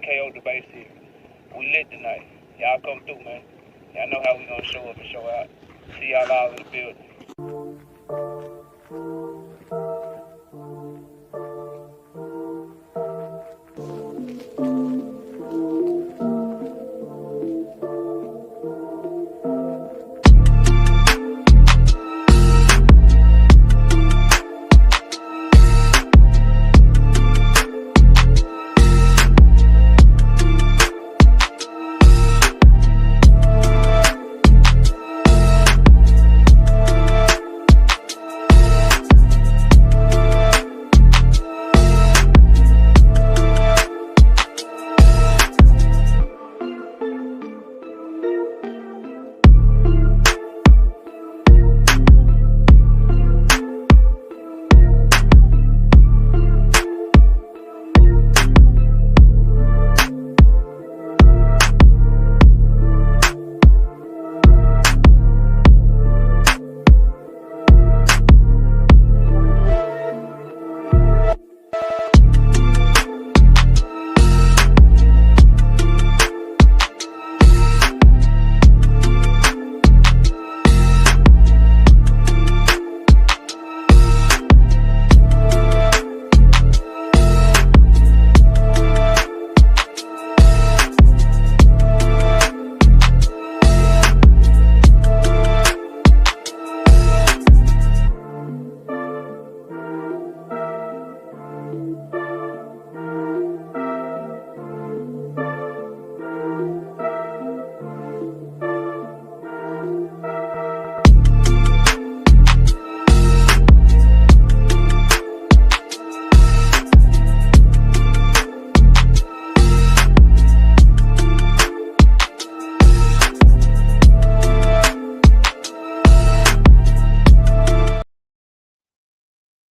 KO debate series. We lit tonight. Y'all come through, man. Y'all know how we gonna show up and show out. See y'all all in the building.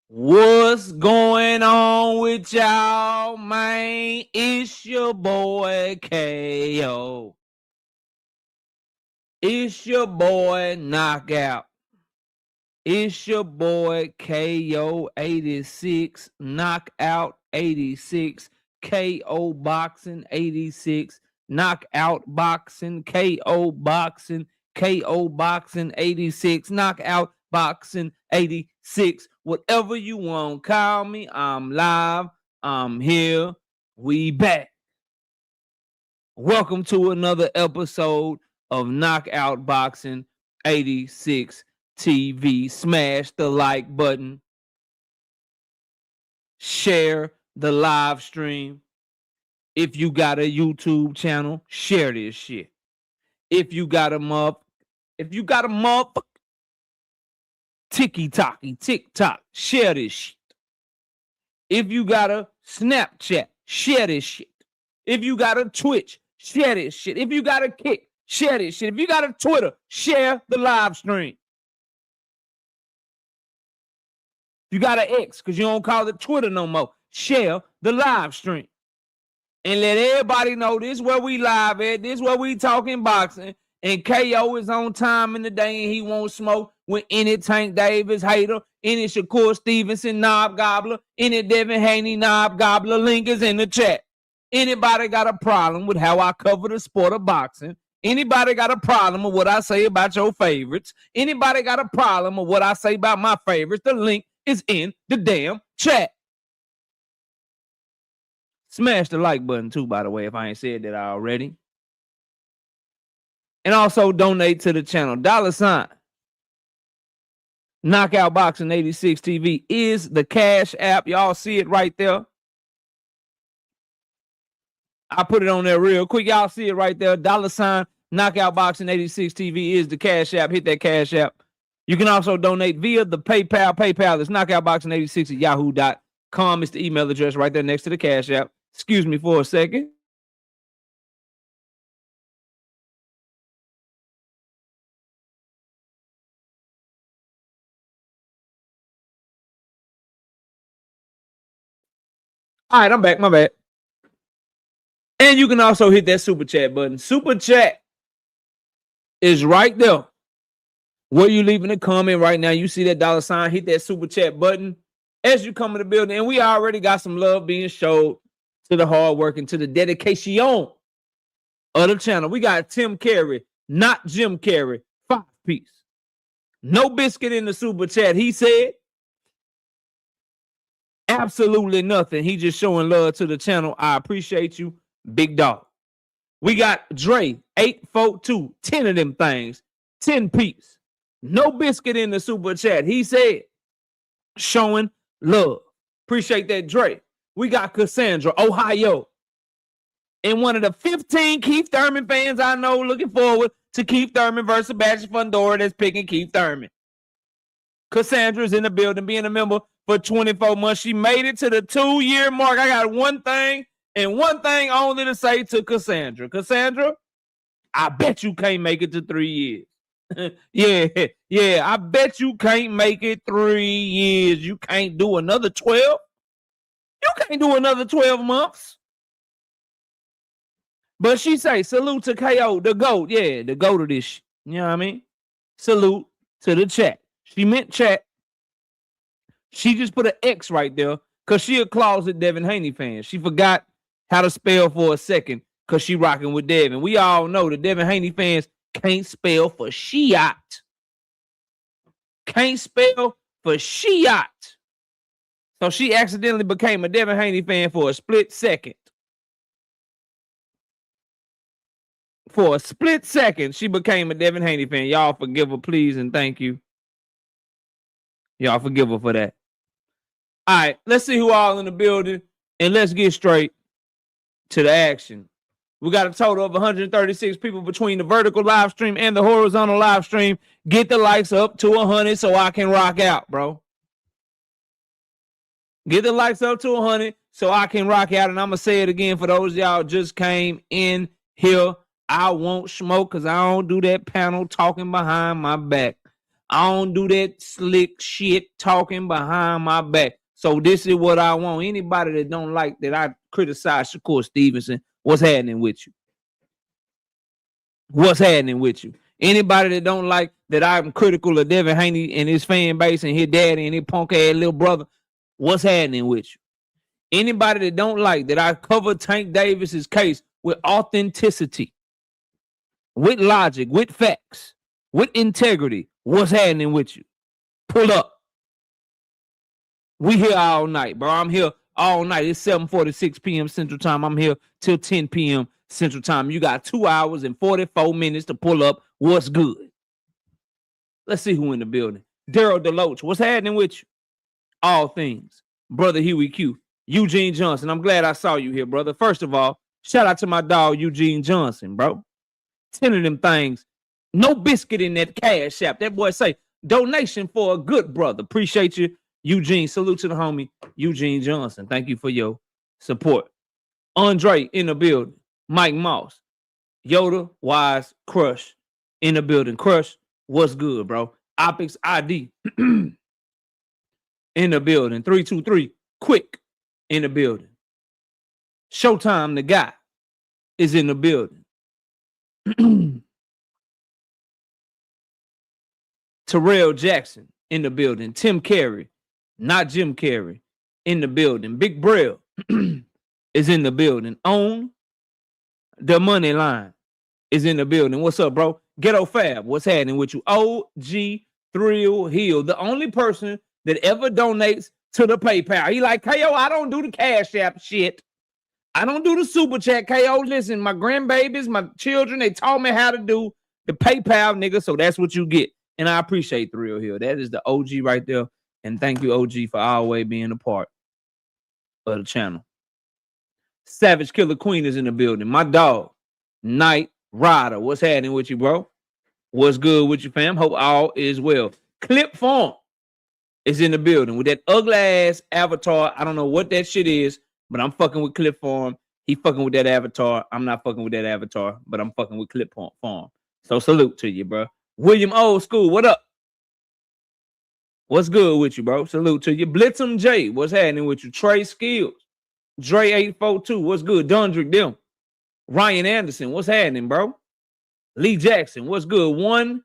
What's going on with y'all, man? It's your boy KO. It's your boy Knockout. It's your boy KO 86, Knockout 86, KO Boxing 86, Knockout Boxing, KO Boxing, KO Boxing 86, Knockout Boxing 86. Whatever you want, call me. I'm live. I'm here. We back. Welcome to another episode of Knockout Boxing 86 TV. Smash the like button. Share the live stream. If you got a YouTube channel, share this shit. If you got a motherfucker TikTok, share this shit. If you got a Snapchat, share this shit. If you got a Twitch, share this shit. If you got a Kick, share this shit. If you got a Twitter, share the live stream. If you got an X, because you don't call it Twitter no more, share the live stream. And let everybody know this is where we live at. This is where we talking boxing. And KO is on time in the day and he won't smoke with any Tank Davis hater, any Shakur Stevenson knob gobbler, any Devin Haney knob gobbler. Link is in the chat. Anybody got a problem with how I cover the sport of boxing? Anybody got a problem with what I say about your favorites? Anybody got a problem with what I say about my favorites? The link is in the damn chat. Smash the like button too, by the way, if I ain't said that already. And also donate to the channel. $. Knockout Boxing 86 TV is the Cash App. Y'all see it right there. I put it on there real quick. Y'all see it right there. $. Knockout Boxing 86 TV is the Cash App. Hit that Cash App. You can also donate via the PayPal. PayPal is knockoutboxing86 at yahoo.com. It's the email address right there next to the Cash App. Excuse me for a second. All right, I'm back. My bad. And you can also hit that super chat button. Super chat is right there. Where you leaving a comment right now, you see that $. Hit that super chat button as you come in the building. And we already got some love being showed to the hard work and to the dedication of the channel. We got Tim Carey, not Jim Carey, 5-piece. No biscuit in the super chat. He said absolutely nothing. He just showing love to the channel. I appreciate you, big dog. We got Dre, 842, 10 of them things, 10-piece. No biscuit in the super chat. He said showing love. Appreciate that, Dre. We got Cassandra, Ohio. And one of the 15 Keith Thurman fans I know looking forward to Keith Thurman versus Sebastian Fundora that's picking Keith Thurman. Cassandra's in the building, being a member for 24 months. She made it to the 2-year mark. I got one thing and one thing only to say to Cassandra. Cassandra, I bet you can't make it to 3 years. yeah, I bet you can't make it 3 years. You can't do another 12. You can't do another 12 months. But she say, salute to KO, the GOAT. Yeah, the GOAT of this shit. You know what I mean? Salute to the chat. She meant chat. She just put an X right there because she a closet Devin Haney fan. She forgot how to spell for a second because she rocking with Devin. We all know the Devin Haney fans can't spell for Shiat. Can't spell for Shiat. So she accidentally became a Devin Haney fan for a split second. For a split second, she became a Devin Haney fan. Y'all forgive her, please, and thank you. Y'all forgive her for that. All right, let's see who all in the building, and let's get straight to the action. We got a total of 136 people between the vertical live stream and the horizontal live stream. Get the likes up to 100 so I can rock out, bro. Get the likes up to 100 so I can rock out. And I'm going to say it again for those y'all just came in here. I won't smoke because I don't do that panel talking behind my back. I don't do that slick shit talking behind my back. So this is what I want. Anybody that don't like that I criticize Shakur Stevenson, what's happening with you? What's happening with you? Anybody that don't like that I'm critical of Devin Haney and his fan base and his daddy and his punk ass little brother, what's happening with you? Anybody that don't like that I cover Tank Davis's case with authenticity, with logic, with facts, with integrity, what's happening with you? Pull up. We here all night, bro. I'm here all night. It's 7:46 p.m. Central Time. I'm here till 10 p.m. Central Time. You got 2 hours and 44 minutes to pull up. What's good? Let's see who in the building. Daryl Deloach, what's happening with you? All things. Brother Huey Q. Eugene Johnson, I'm glad I saw you here, brother. First of all, shout out to my dog, Eugene Johnson, bro. 10 of them things. No biscuit in that cash app. That boy say, donation for a good brother. Appreciate you, Eugene. Salute to the homie, Eugene Johnson. Thank you for your support. Andre in the building. Mike Moss. Yoda, Wise, Crush in the building. Crush, what's good, bro? Optics ID in the building. 323, Quick in the building. Showtime, the guy, is in the building. Terrell Jackson in the building. Tim Carey, not Jim Carey, in the building. Big Braille is in the building. On the money line is in the building. What's up, bro? Ghetto Fab, what's happening with you? OG Thrill Hill, the only person that ever donates to the PayPal. He like, KO, I don't do the Cash App shit. I don't do the super chat. KO, listen, my grandbabies, my children, they taught me how to do the PayPal, nigga, so that's what you get. And I appreciate Thrill Hill. That is the OG right there. And thank you, OG, for always being a part of the channel. Savage Killer Queen is in the building. My dog, Night Rider. What's happening with you, bro? What's good with you, fam? Hope all is well. Clip Farm is in the building with that ugly ass avatar. I don't know what that shit is, but I'm fucking with Clip Farm. He fucking with that avatar. I'm not fucking with that avatar, but I'm fucking with Clip Farm. So salute to you, bro. William Old School, what up? What's good with you, bro? Salute to you. Blitzum J, what's happening with you? Trey Skills, Dre 842, what's good? Dundrick them. Ryan Anderson, what's happening, bro? Lee Jackson, what's good?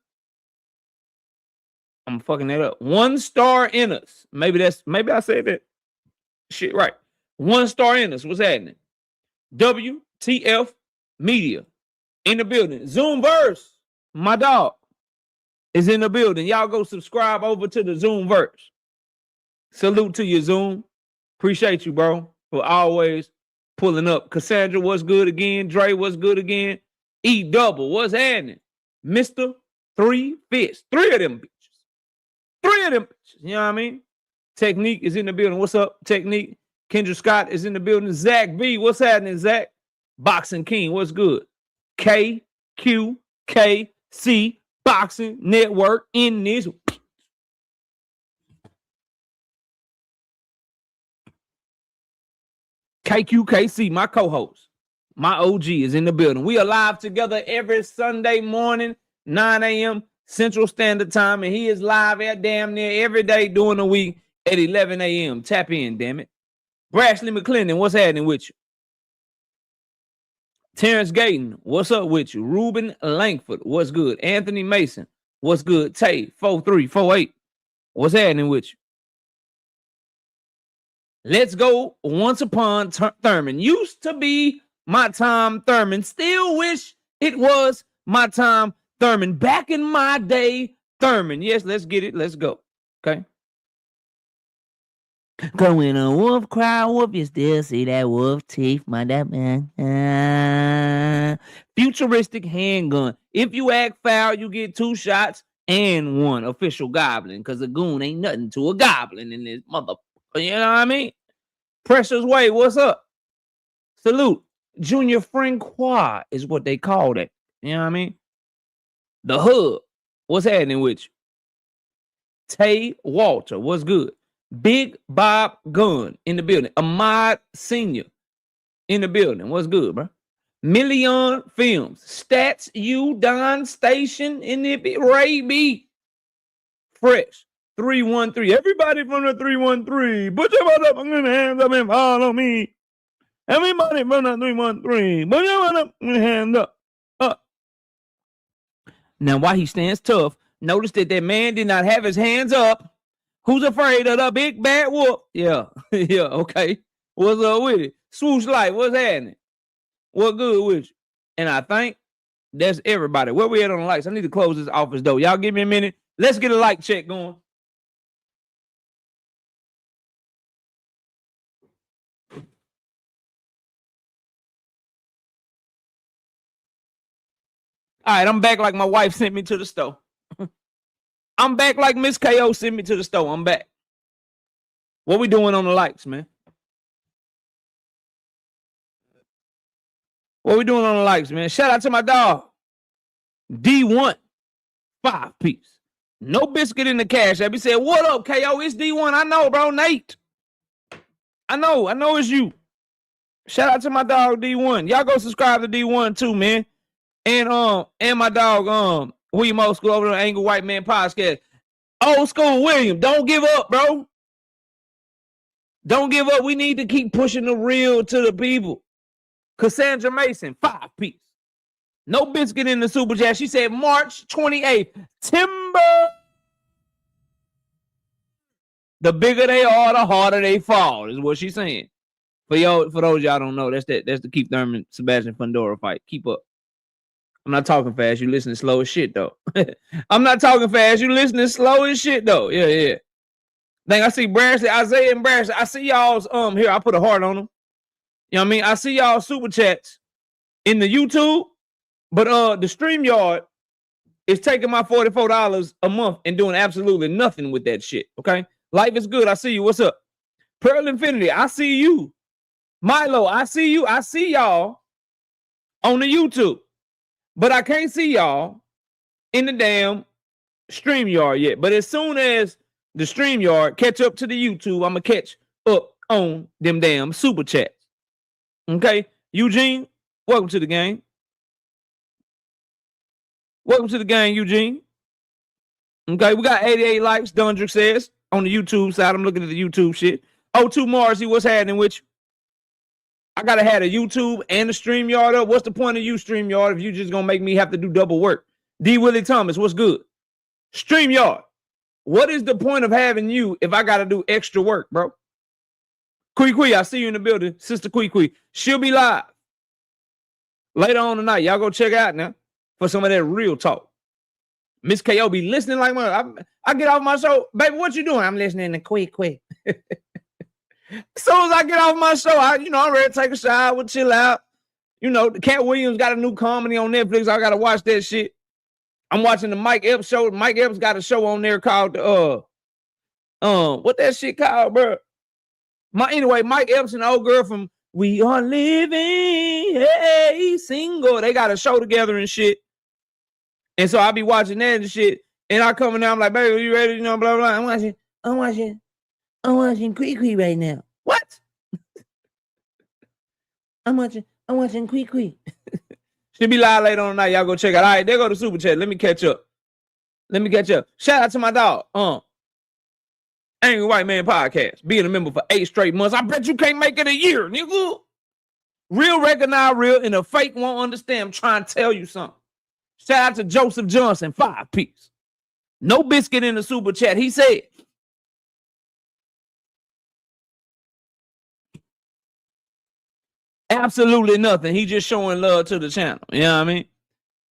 I'm fucking that up. 1 star in us. Maybe I said that shit right. 1 star in us. What's happening? WTF Media in the building. Zoomverse, my dog, is in the building. Y'all go subscribe over to the Zoomverse. Salute to you, Zoom. Appreciate you, bro, for always pulling up. Cassandra, what's good again? Dre, what's good again? E Double, what's happening? Mr. 3 Fists. 3 of them bitches. 3 of them bitches. You know what I mean? Technique is in the building. What's up, Technique? Kendra Scott is in the building. Zach B, what's happening, Zach? Boxing King, what's good? KQKC Boxing Network in this. KQKC, my co-host, my OG is in the building. We are live together every Sunday morning, 9 a.m. Central Standard Time, and he is live at damn near every day during the week at 11 a.m. Tap in, damn it. Brashley McClendon, what's happening with you? Terrence Gayton, what's up with you? Ruben Langford, what's good? Anthony Mason, what's good? Tay, 4348, what's happening with you? Let's go. Once upon Thurman. Used to be my time Thurman. Still wish it was my time Thurman. Back in my day, Thurman. Yes, let's get it. Let's go. Okay. Cause when a wolf cry wolf, you still see that wolf teeth, my that man. Futuristic handgun. If you act foul, you get 2 shots and 1 official goblin. Cause a goon ain't nothing to a goblin in this mother. You know what I mean? Precious Way, what's up? Salute. Junior Francois is what they call it. You know what I mean? The Hub, what's happening with you? Tay Walter, what's good? Big Bob Gunn in the building. Ahmad Sr. in the building. What's good, bro? Million Films. Stats U Don Station in the Ray B. Fresh. 313. Everybody from the 313. Put your butt up on your hands up and follow me. Everybody from the 313. Put your butt up on your hands up. Now, while he stands tough, notice that man did not have his hands up. Who's afraid of the big bad wolf? Yeah. Yeah, okay. What's up with it? Swoosh Light, what's happening? What good with you? And I think that's everybody. Where we at on the lights? I need to close this office door. Y'all give me a minute. Let's get a light check going. All right, I'm back like my wife sent me to the store. I'm back like Miss KO sent me to the store. I'm back. What we doing on the lights, man? What we doing on the lights, man? Shout out to my dog. D1. 5-piece. No biscuit in the cash app. He said, what up, KO? It's D1. I know, bro. Nate. I know it's you. Shout out to my dog D1. Y'all go subscribe to D1 too, man. And my dog, William Old School over the Angry White Man podcast. Old School William, don't give up, bro. Don't give up. We need to keep pushing the real to the people. Cassandra Mason, 5-piece. No biscuit in the super chat. She said March 28th. Timber. The bigger they are, the harder they fall, is what she's saying. For those y'all don't know, that's the Keith Thurman Sebastian Fundora fight. Keep up. I'm not talking fast. You listening slow as shit, though. I'm not talking fast. You listening slow as shit, though. Yeah. Think I see Brashley, Isaiah, and Brashley. I see y'all's, here, I put a heart on them. You know what I mean? I see y'all super chats in the YouTube, but the StreamYard is taking my $44 a month and doing absolutely nothing with that shit, okay? Life is good. I see you. What's up? Pearl Infinity, I see you. Milo, I see you. I see y'all on the YouTube. But I can't see y'all in the damn StreamYard yet. But as soon as the StreamYard catch up to the YouTube, I'm going to catch up on them damn super chats. Okay? Eugene, welcome to the game. Welcome to the game, Eugene. Okay, we got 88 likes, Dundrick says, on the YouTube side. I'm looking at the YouTube shit. O2 Marcy, what's happening with you? I gotta have a YouTube and a StreamYard up. What's the point of you, StreamYard, if you just gonna make me have to do double work? D. Willie Thomas, what's good? StreamYard, what is the point of having you if I gotta do extra work, bro? Kui, I see you in the building. Sister Kui. She'll be live Later on tonight, y'all go check out now for some of that real talk. Miss KO be listening like I get off my show. Baby, what you doing? I'm listening to quick. As soon as I get off my show, I'm ready to take a shower, chill out. The Cat Williams got a new comedy on Netflix. I gotta watch that shit. I'm watching the Mike Epps show. Mike Epps got a show on there called what that shit called, bro? Anyway, Mike Epps and the old girl from We Are Living, hey, single. They got a show together and shit. And so I be watching that and shit. And I come in there, I'm like, baby, are you ready? Blah, blah. I'm watching Quick right now. What? I'm watching Quick. Should be live later on tonight. Y'all go check out. All right, there go the super chat. Let me catch up. Shout out to my dog. Angry White Man Podcast. Being a member for 8 straight months. I bet you can't make it a year, nigga. Real recognize real, and a fake won't understand. I'm trying to tell you something. Shout out to Joseph Johnson, 5-piece. No biscuit in the super chat. He said, absolutely nothing. He just showing love to the channel. You know what I mean?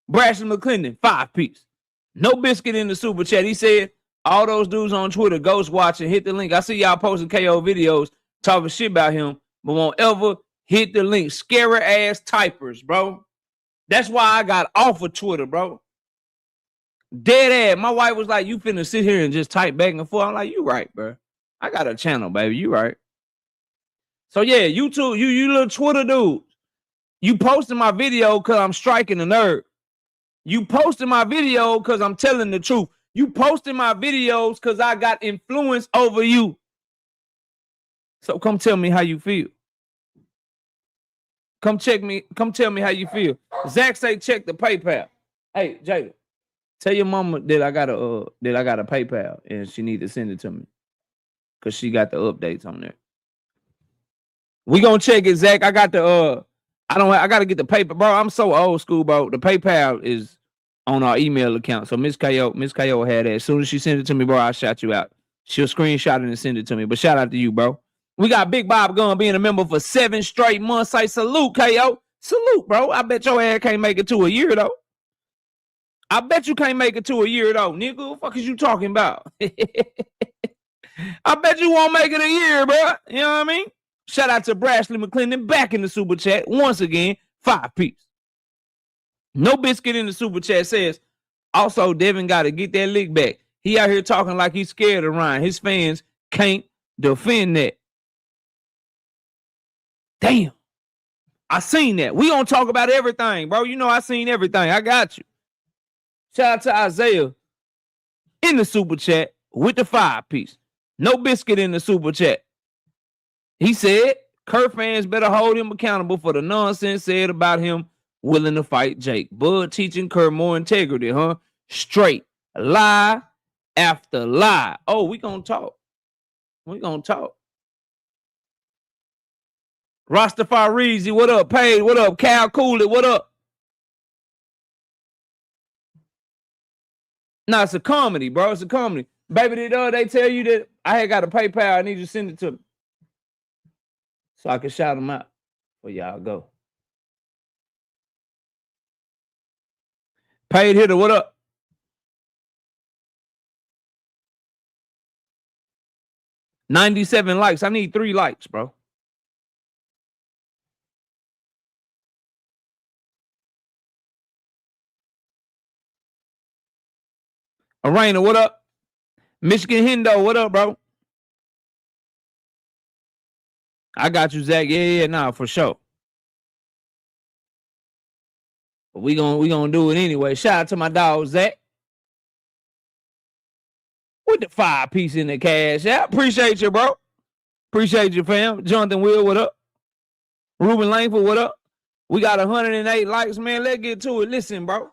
Brashley McClendon, 5-piece. No biscuit in the super chat. He said, all those dudes on Twitter, ghost watching, hit the link. I see y'all posting KO videos talking shit about him, but won't ever hit the link. Scary ass typers, bro. That's why I got off of Twitter, bro. Dead ass. My wife was like, you finna sit here and just type back and forth. I'm like, you right, bro. I got a channel, baby. You right. So yeah, you two, you little Twitter dudes. You posting my video because I'm striking a nerd. You posting my video because I'm telling the truth. You posting my videos because I got influence over you. So come tell me how you feel. Come tell me how you feel. Zach say check the PayPal. Hey, Jada, tell your mama that I got a PayPal and she need to send it to me. Cause she got the updates on there. We gonna check it, Zach. I got the I gotta get the paper, bro. I'm so old school, bro. The PayPal is on our email account. So Miss KO had that. As soon as she sent it to me, bro, I'll shout you out. She'll screenshot it and send it to me. But shout out to you, bro. We got Big Bob Gunn being a member for 7 straight months. Say salute, KO. Salute, bro. I bet your ass can't make it to a year, though. I bet you can't make it to a year, though. Nigga, what the fuck is you talking about? I bet you won't make it a year, bro. You know what I mean? Shout out to Brashley McClendon back in the super chat. Once again, 5-piece. No biscuit in the super chat says, also, Devin got to get that lick back. He out here talking like he's scared of Ryan. His fans can't defend that. Damn. I seen that. We gonna talk about everything, bro. You know I seen everything. I got you. Shout out to Isaiah in the super chat with the 5-piece. No biscuit in the super chat. He said, Kurt fans better hold him accountable for the nonsense said about him willing to fight Jake. Bud teaching Kurt more integrity, huh? Straight lie after lie. Oh, we gonna talk. Rastafari, what up? Paid, what up? Cal Cooley, what up? Nah, it's a comedy, bro. It's a comedy. Baby, did they tell you that I had got a PayPal? I need you to send it to me so I can shout them out. Where y'all go? Paid hitter, what up? $97 likes. I need 3 likes, bro. Arena, what up? Michigan Hendo, what up, bro? I got you, Zach. Yeah, nah, for sure. But we gonna do it anyway. Shout out to my dog, Zach. With the 5-piece in the cash. Yeah, appreciate you, bro. Appreciate you, fam. Jonathan Will, what up? Ruben Langford, what up? We got 108 likes, man. Let's get to it. Listen, bro.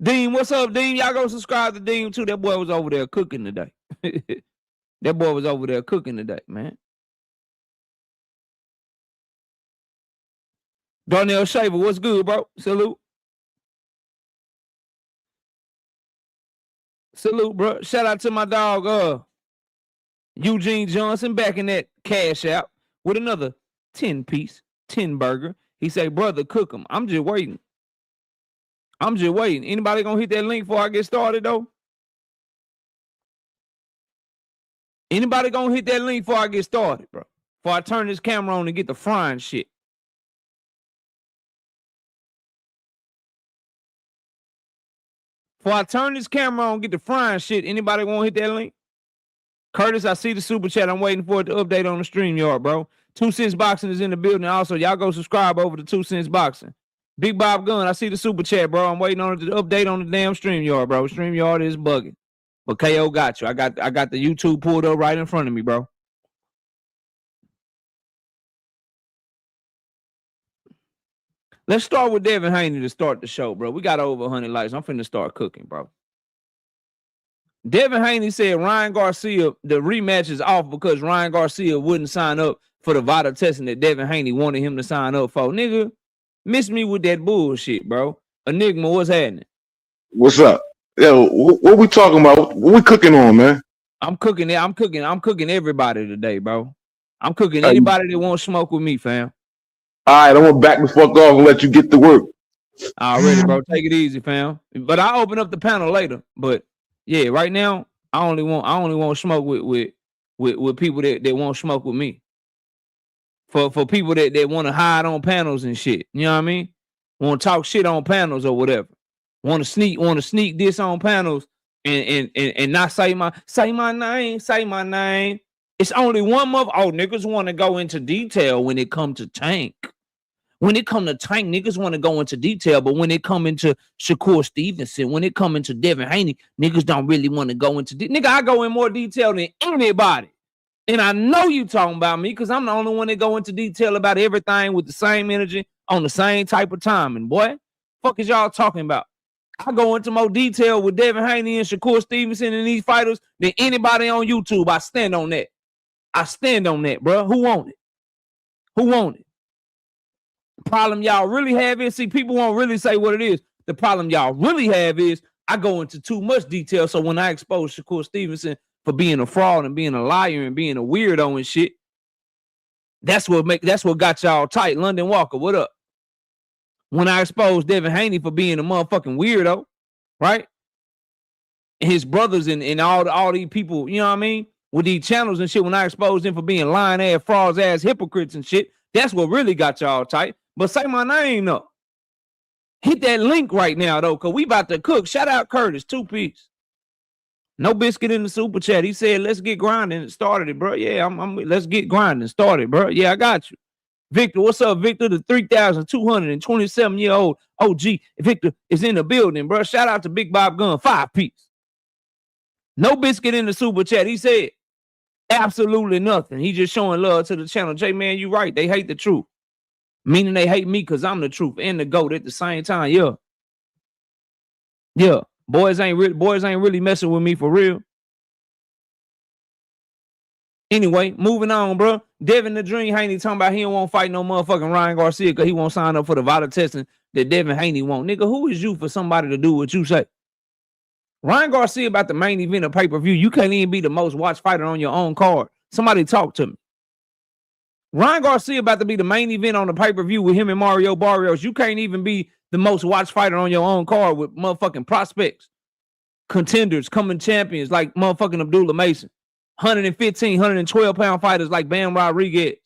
Dean, what's up, Dean? Y'all go subscribe to Dean, too. That boy was over there cooking today. That boy was over there cooking today, man. Darnell Shaver, what's good, bro? Salute. Salute, bro. Shout out to my dog, Eugene Johnson, back in that Cash App with another 10-piece. Tenberger. He say, brother, cook them. I'm just waiting. Anybody gonna hit that link before I get started, though? Anybody gonna hit that link before I get started, bro? Before I turn this camera on and get the frying shit. Before I turn this camera on and get the frying shit, anybody want to hit that link? Curtis, I see the super chat. I'm waiting for it to update on the StreamYard, bro. 2 Cents Boxing is in the building. Also, y'all go subscribe over to 2 Cents Boxing. Big Bob Gunn, I see the super chat, bro. I'm waiting on it to update on the damn StreamYard, bro. StreamYard is bugging. But KO got you. I got the YouTube pulled up right in front of me, bro. Let's start with Devin Haney to start the show, bro. We got over 100 likes. I'm finna start cooking, bro. Devin Haney said Ryan Garcia, the rematch is off because Ryan Garcia wouldn't sign up for the vital testing that Devin Haney wanted him to sign up for. Nigga, miss me with that bullshit, bro. Enigma, what's happening? What's up? Yo, what we talking about? What we cooking on, man? I'm cooking everybody today, bro. I'm cooking anybody that won't smoke with me, fam. All right, I'm gonna back the fuck off and let you get to work. Already, bro. Take it easy, fam. But I'll open up the panel later. But yeah, right now, I only want smoke with people that won't smoke with me. For people that want to hide on panels and shit. You know what I mean? Want to talk shit on panels or whatever. Want to sneak this on panels and not say my name. It's only one month. Oh, niggas want to go into detail when it come to Tank. When it come to Tank, niggas want to go into detail, but when it come into Shakur Stevenson, when it come into Devin Haney, niggas don't really want to go into nigga, I go in more detail than anybody. And I know you talking about me because I'm the only one that go into detail about everything with the same energy on the same type of time. And boy, fuck is y'all talking about? I go into more detail with Devin Haney and Shakur Stevenson and these fighters than anybody on YouTube. I stand on that, bro. Who want it? Problem y'all really have is, see, people won't really say what it is. The problem y'all really have is I go into too much detail. So when I expose Shakur Stevenson for being a fraud and being a liar and being a weirdo and shit, that's what got y'all tight. London Walker, what up? When I exposed Devin Haney for being a motherfucking weirdo, right? And his brothers and all these people, you know what I mean? With these channels and shit, when I exposed them for being lying ass, frauds ass, hypocrites and shit, that's what really got y'all tight. But say my name though. Hit that link right now though, cause we about to cook. Shout out Curtis, 2-piece. No biscuit in the super chat. He said, let's get grinding and started it, bro. Yeah, let's get grinding started, bro. Yeah, I got you. Victor, what's up, Victor? The 3,227-year-old OG Victor is in the building, bro. Shout out to Big Bob Gunn, 5-piece. No biscuit in the super chat. He said, absolutely nothing. He just showing love to the channel. J Man, you right. They hate the truth. Meaning they hate me because I'm the truth and the GOAT at the same time. Yeah. Boys ain't really messing with me for real. Anyway, moving on, bro. Devin the Dream Haney talking about he don't want to fight no motherfucking Ryan Garcia because he won't sign up for the vital testing that Devin Haney want. Nigga, who is you for somebody to do what you say? Ryan Garcia about the main event of pay-per-view. You can't even be the most watched fighter on your own card. Somebody talk to me. Ryan Garcia about to be the main event on the pay-per-view with him and Mario Barrios. You can't even be the most watched fighter on your own card with motherfucking prospects, contenders, coming champions like motherfucking Abdullah Mason, 115, 112-pound fighters like Bam Rodriguez.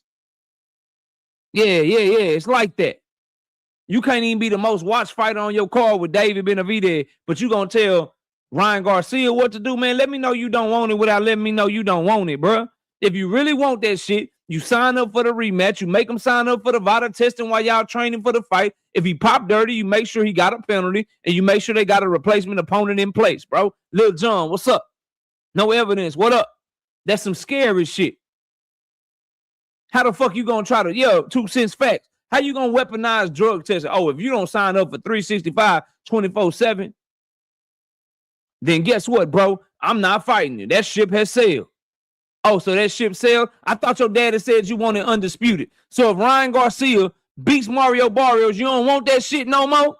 Yeah. It's like that. You can't even be the most watched fighter on your card with David Benavidez, but you gonna tell Ryan Garcia what to do, man. Let me know you don't want it without letting me know you don't want it, bro. If you really want that shit, you sign up for the rematch. You make him sign up for the vital testing while y'all training for the fight. If he pop dirty, you make sure he got a penalty, and you make sure they got a replacement opponent in place, bro. Lil John, what's up? No evidence. What up? That's some scary shit. How the fuck you gonna try to, 2 cents facts. How you gonna weaponize drug testing? Oh, if you don't sign up for 365 24/7, then guess what, bro? I'm not fighting you. That ship has sailed. Oh, so that ship sailed? I thought your daddy said you wanted undisputed. So if Ryan Garcia beats Mario Barrios, you don't want that shit no more?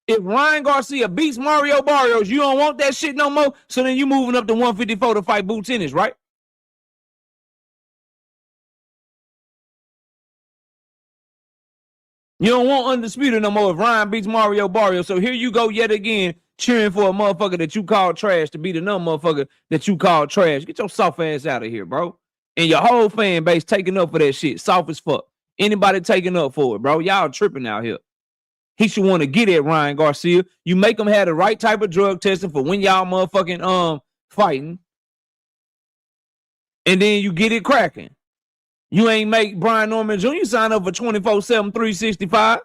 If Ryan Garcia beats Mario Barrios, you don't want that shit no more? So then you moving up to 154 to fight Boo Tennis, right? You don't want undisputed no more if Ryan beats Mario Barrio. So here you go yet again cheering for a motherfucker that you call trash to beat another motherfucker that you call trash. Get your soft ass out of here, bro. And your whole fan base taking up for that shit. Soft as fuck. Anybody taking up for it, bro. Y'all tripping out here. He should want to get at Ryan Garcia. You make him have the right type of drug testing for when y'all motherfucking fighting. And then you get it cracking. You ain't make Brian Norman Jr. sign up for 24/7, 365.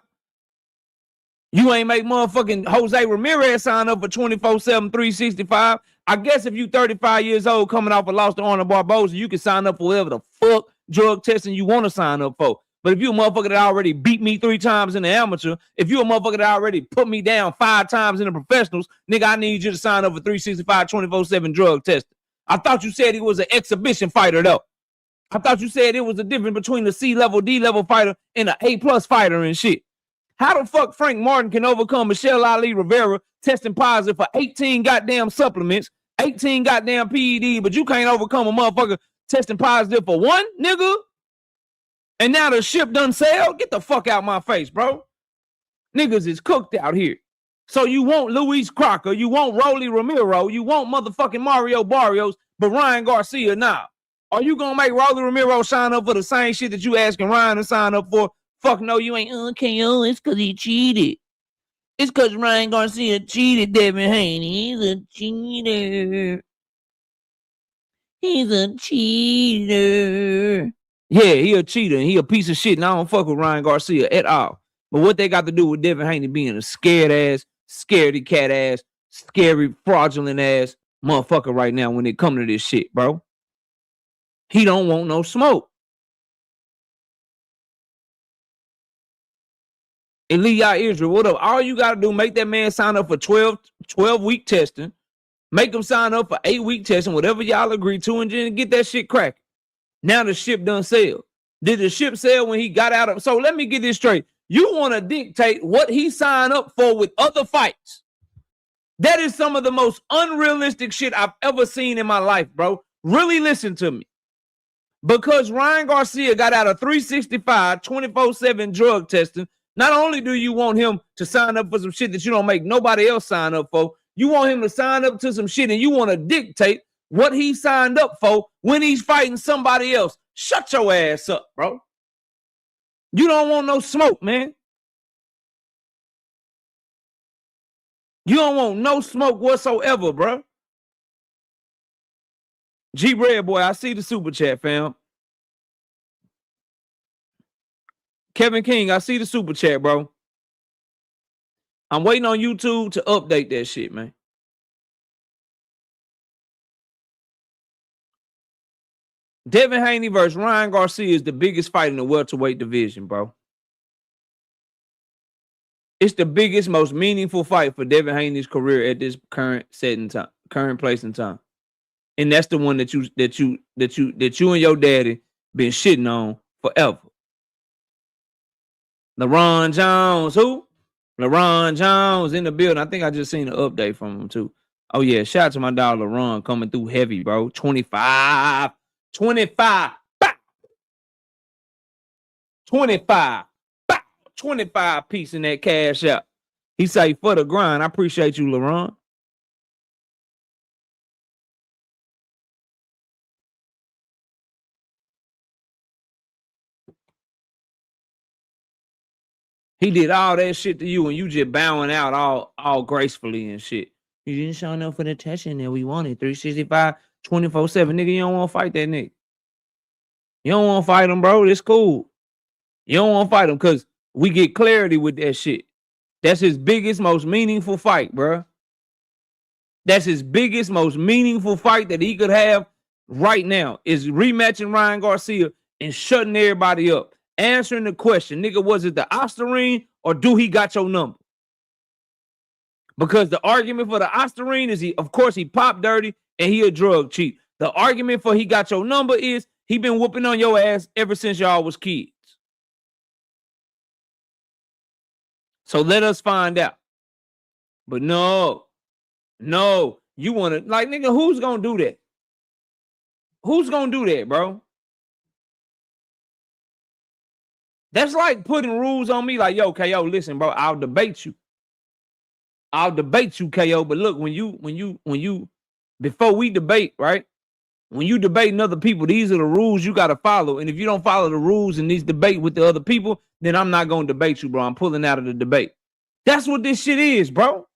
You ain't make motherfucking Jose Ramirez sign up for 24/7, 365. I guess if you 35 years old coming off a loss to Arnold Barboza, you can sign up for whatever the fuck drug testing you want to sign up for. But if you a motherfucker that already beat me 3 times in the amateur, if you a motherfucker that already put me down 5 times in the professionals, nigga, I need you to sign up for 365, 24/7 drug testing. I thought you said he was an exhibition fighter, though. I thought you said it was the difference between a C-level, D-level fighter and an A-plus fighter and shit. How the fuck Frank Martin can overcome Michelle Ali Rivera testing positive for 18 goddamn supplements, 18 goddamn PED, but you can't overcome a motherfucker testing positive for 1, nigga? And now the ship done sailed? Get the fuck out my face, bro. Niggas is cooked out here. So you want Luis Crocker, you want Rolly Ramiro, you want motherfucking Mario Barrios, but Ryan Garcia now. Are you gonna make Rolly Ramiro sign up for the same shit that you asking Ryan to sign up for? Fuck no, you ain't. KO, it's because he cheated. It's because Ryan Garcia cheated Devin Haney. He's a cheater. He's a cheater. Yeah, he a cheater and he a piece of shit, and I don't fuck with Ryan Garcia at all. But what they got to do with Devin Haney being a scared ass, scaredy cat ass, scary, fraudulent ass motherfucker right now when it come to this shit, bro? He don't want no smoke. Elia Israel, what up? All you got to do, make that man sign up for 12-week testing. Make him sign up for 8-week testing, whatever y'all agree to, and then get that shit cracking. Now the ship done sailed. Did the ship sail when he got out of? So let me get this straight. You want to dictate what he signed up for with other fights. That is some of the most unrealistic shit I've ever seen in my life, bro. Really listen to me. Because Ryan Garcia got out of 365, 24/7 drug testing, not only do you want him to sign up for some shit that you don't make nobody else sign up for, you want him to sign up to some shit and you want to dictate what he signed up for when he's fighting somebody else. Shut your ass up, bro. You don't want no smoke, man. You don't want no smoke whatsoever, bro. G Red Boy, I see the super chat, fam. Kevin King, I see the super chat, bro. I'm waiting on YouTube to update that shit, man. Devin Haney versus Ryan Garcia is the biggest fight in the welterweight division, bro. It's the biggest, most meaningful fight for Devin Haney's career at this current place in time. And that's the one that you and your daddy been shitting on forever. LaRon Jones, who? LaRon Jones in the building. I think I just seen an update from him too. Oh yeah, shout out to my dog LaRon coming through heavy, bro. 25. 25. Bah! 25. Bah! 25 piece in that cash out. He say for the grind. I appreciate you, LaRon. He did all that shit to you and you just bowing out all gracefully and shit. You didn't show enough for the attention that we wanted. 365, 24/7. Nigga, you don't want to fight that nigga. You don't want to fight him, bro. It's cool. You don't want to fight him because we get clarity with that shit. That's his biggest, most meaningful fight, bro. That's his biggest, most meaningful fight that he could have right now is rematching Ryan Garcia and shutting everybody up. Answering the question, nigga, was it the Osterine or do he got your number? Because the argument for the Osterine is of course, he popped dirty and he a drug cheat. The argument for he got your number is he been whooping on your ass ever since y'all was kids. So let us find out. But no, you want to, like, nigga, who's going to do that? Who's going to do that, bro? That's like putting rules on me like, yo, KO, listen, bro, I'll debate you. I'll debate you, KO. But look, when you, before we debate, right? When you debating other people, these are the rules you got to follow. And if you don't follow the rules in these debate with the other people, then I'm not going to debate you, bro. I'm pulling out of the debate. That's what this shit is, bro.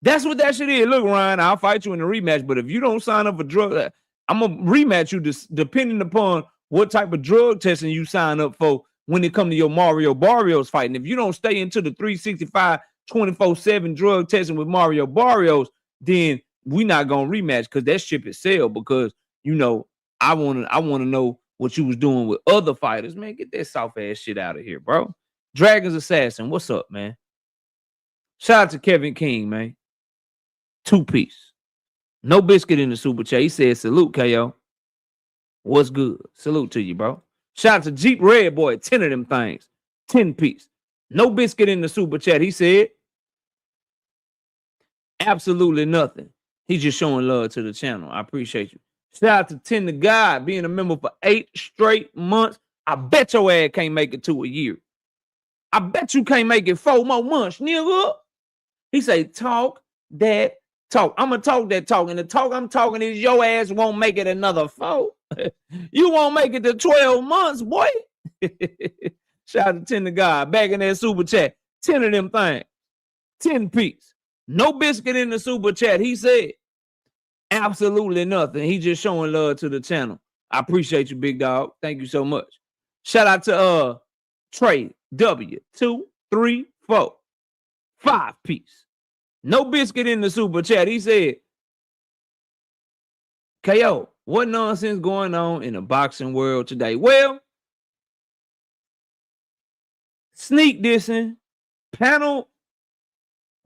That's what that shit is. Look, Ryan, I'll fight you in the rematch. But if you don't sign up for drug, I'm going to rematch you depending upon what type of drug testing you sign up for when it comes to your Mario Barrios fighting. If you don't stay into the 365, 24/7 drug testing with Mario Barrios, then we not gonna rematch because that ship is sailed. Because you know, I wanna know what you was doing with other fighters, man. Get that soft ass shit out of here, bro. Dragon's Assassin, what's up, man? Shout out to Kevin King, man. 2-piece. No biscuit in the super chat. He said, salute, KO. What's good? Salute to you, bro. Shout out to Jeep Red Boy, 10 of them things. 10-piece. No biscuit in the super chat. He said, absolutely nothing. He's just showing love to the channel. I appreciate you. Shout out to 10 to God, being a member for 8 straight months. I bet your ass can't make it to a year. I bet you can't make it 4 more months, nigga. He say, talk that talk. I'm going to talk that talk. And the talk I'm talking is your ass won't make it another 4. You won't make it to 12 months, boy. Shout out to 10 to God. Back in that super chat. 10 of them things. 10-piece. No biscuit in the super chat. He said, absolutely nothing. He just showing love to the channel. I appreciate you, big dog. Thank you so much. Shout out to Trey W234. 5-piece. No biscuit in the super chat. He said, KO, what nonsense going on in the boxing world today? Well, sneak dissing, panel,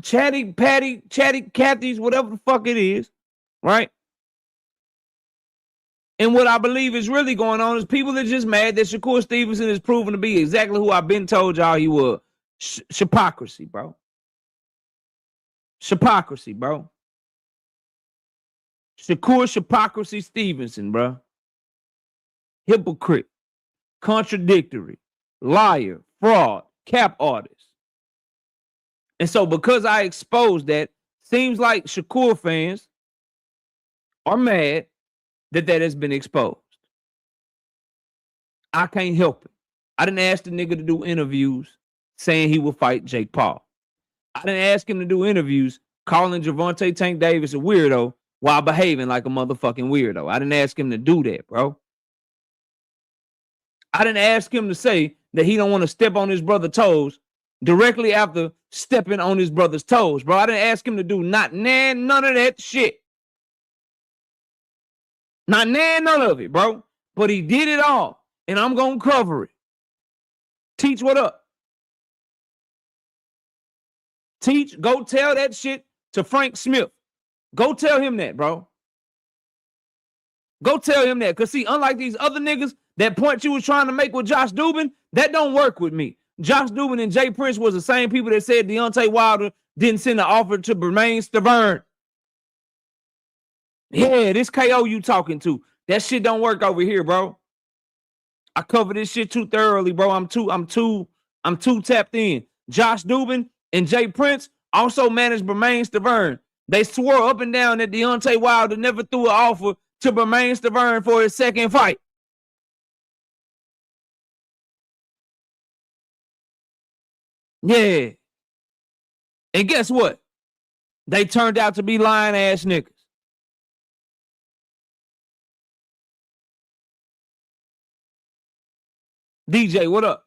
chatty Cathy's, whatever the fuck it is, right? And what I believe is really going on is people are just mad that Shakur Stevenson is proven to be exactly who I've been told y'all he was. Hypocrisy, bro. Hypocrisy, bro. Shakur Hypocrisy Stevenson, bro. Hypocrite, contradictory, liar, fraud, cap artist. And so because I exposed that, seems like Shakur fans are mad that has been exposed. I can't help it. I didn't ask the nigga to do interviews saying he would fight Jake Paul. I didn't ask him to do interviews calling Gervonta Tank Davis a weirdo while behaving like a motherfucking weirdo. I didn't ask him to do that, bro. I didn't ask him to say that he don't want to step on his brother's toes directly after stepping on his brother's toes, bro. I didn't ask him to do none of that shit. None of it, bro. But he did it all, and I'm going to cover it. Teach, what up? Teach, go tell that shit to Frank Smith. Go tell him that, bro. Go tell him that. Because, see, unlike these other niggas, that point you was trying to make with Josh Dubin, that don't work with me. Josh Dubin and Jay Prince was the same people that said Deontay Wilder didn't send an offer to Bermaine Stavern. Yeah, this KO you talking to. That shit don't work over here, bro. I cover this shit too thoroughly, bro. I'm too tapped in. Josh Dubin and Jay Prince also managed Bermaine Stavern. They swore up and down that Deontay Wilder never threw an offer to Bermaine Stavern for his second fight. Yeah. And guess what? They turned out to be lying ass niggas. DJ, what up?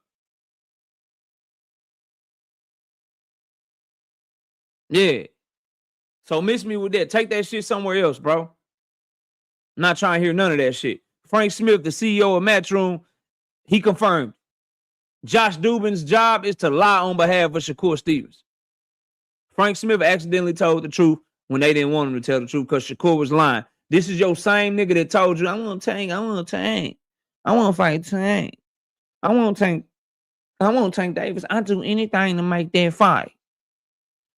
Yeah. So miss me with that. Take that shit somewhere else, bro. I'm not trying to hear none of that shit. Frank Smith, the CEO of Matchroom, he confirmed Josh Dubin's job is to lie on behalf of Shakur Stevens. Frank Smith accidentally told the truth when they didn't want him to tell the truth because Shakur was lying. This is your same nigga that told you, I want Tank. I want to fight Tank. I want Tank Davis. I'll do anything to make that fight.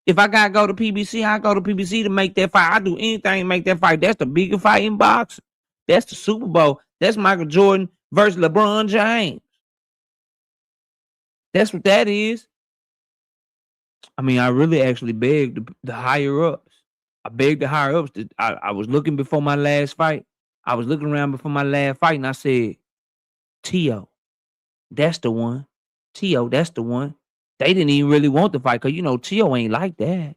If I gotta go to PBC, I go to PBC to make that fight. I do anything to make that fight. That's the biggest fight in boxing. That's the Super Bowl. That's Michael Jordan versus LeBron James. That's what that is. I mean, I really actually begged the higher ups. I begged the higher ups. I was looking before my last fight. I was looking around before my last fight, and I said, T.O., that's the one. T.O., that's the one. They didn't even really want the fight because, T.O. ain't like that.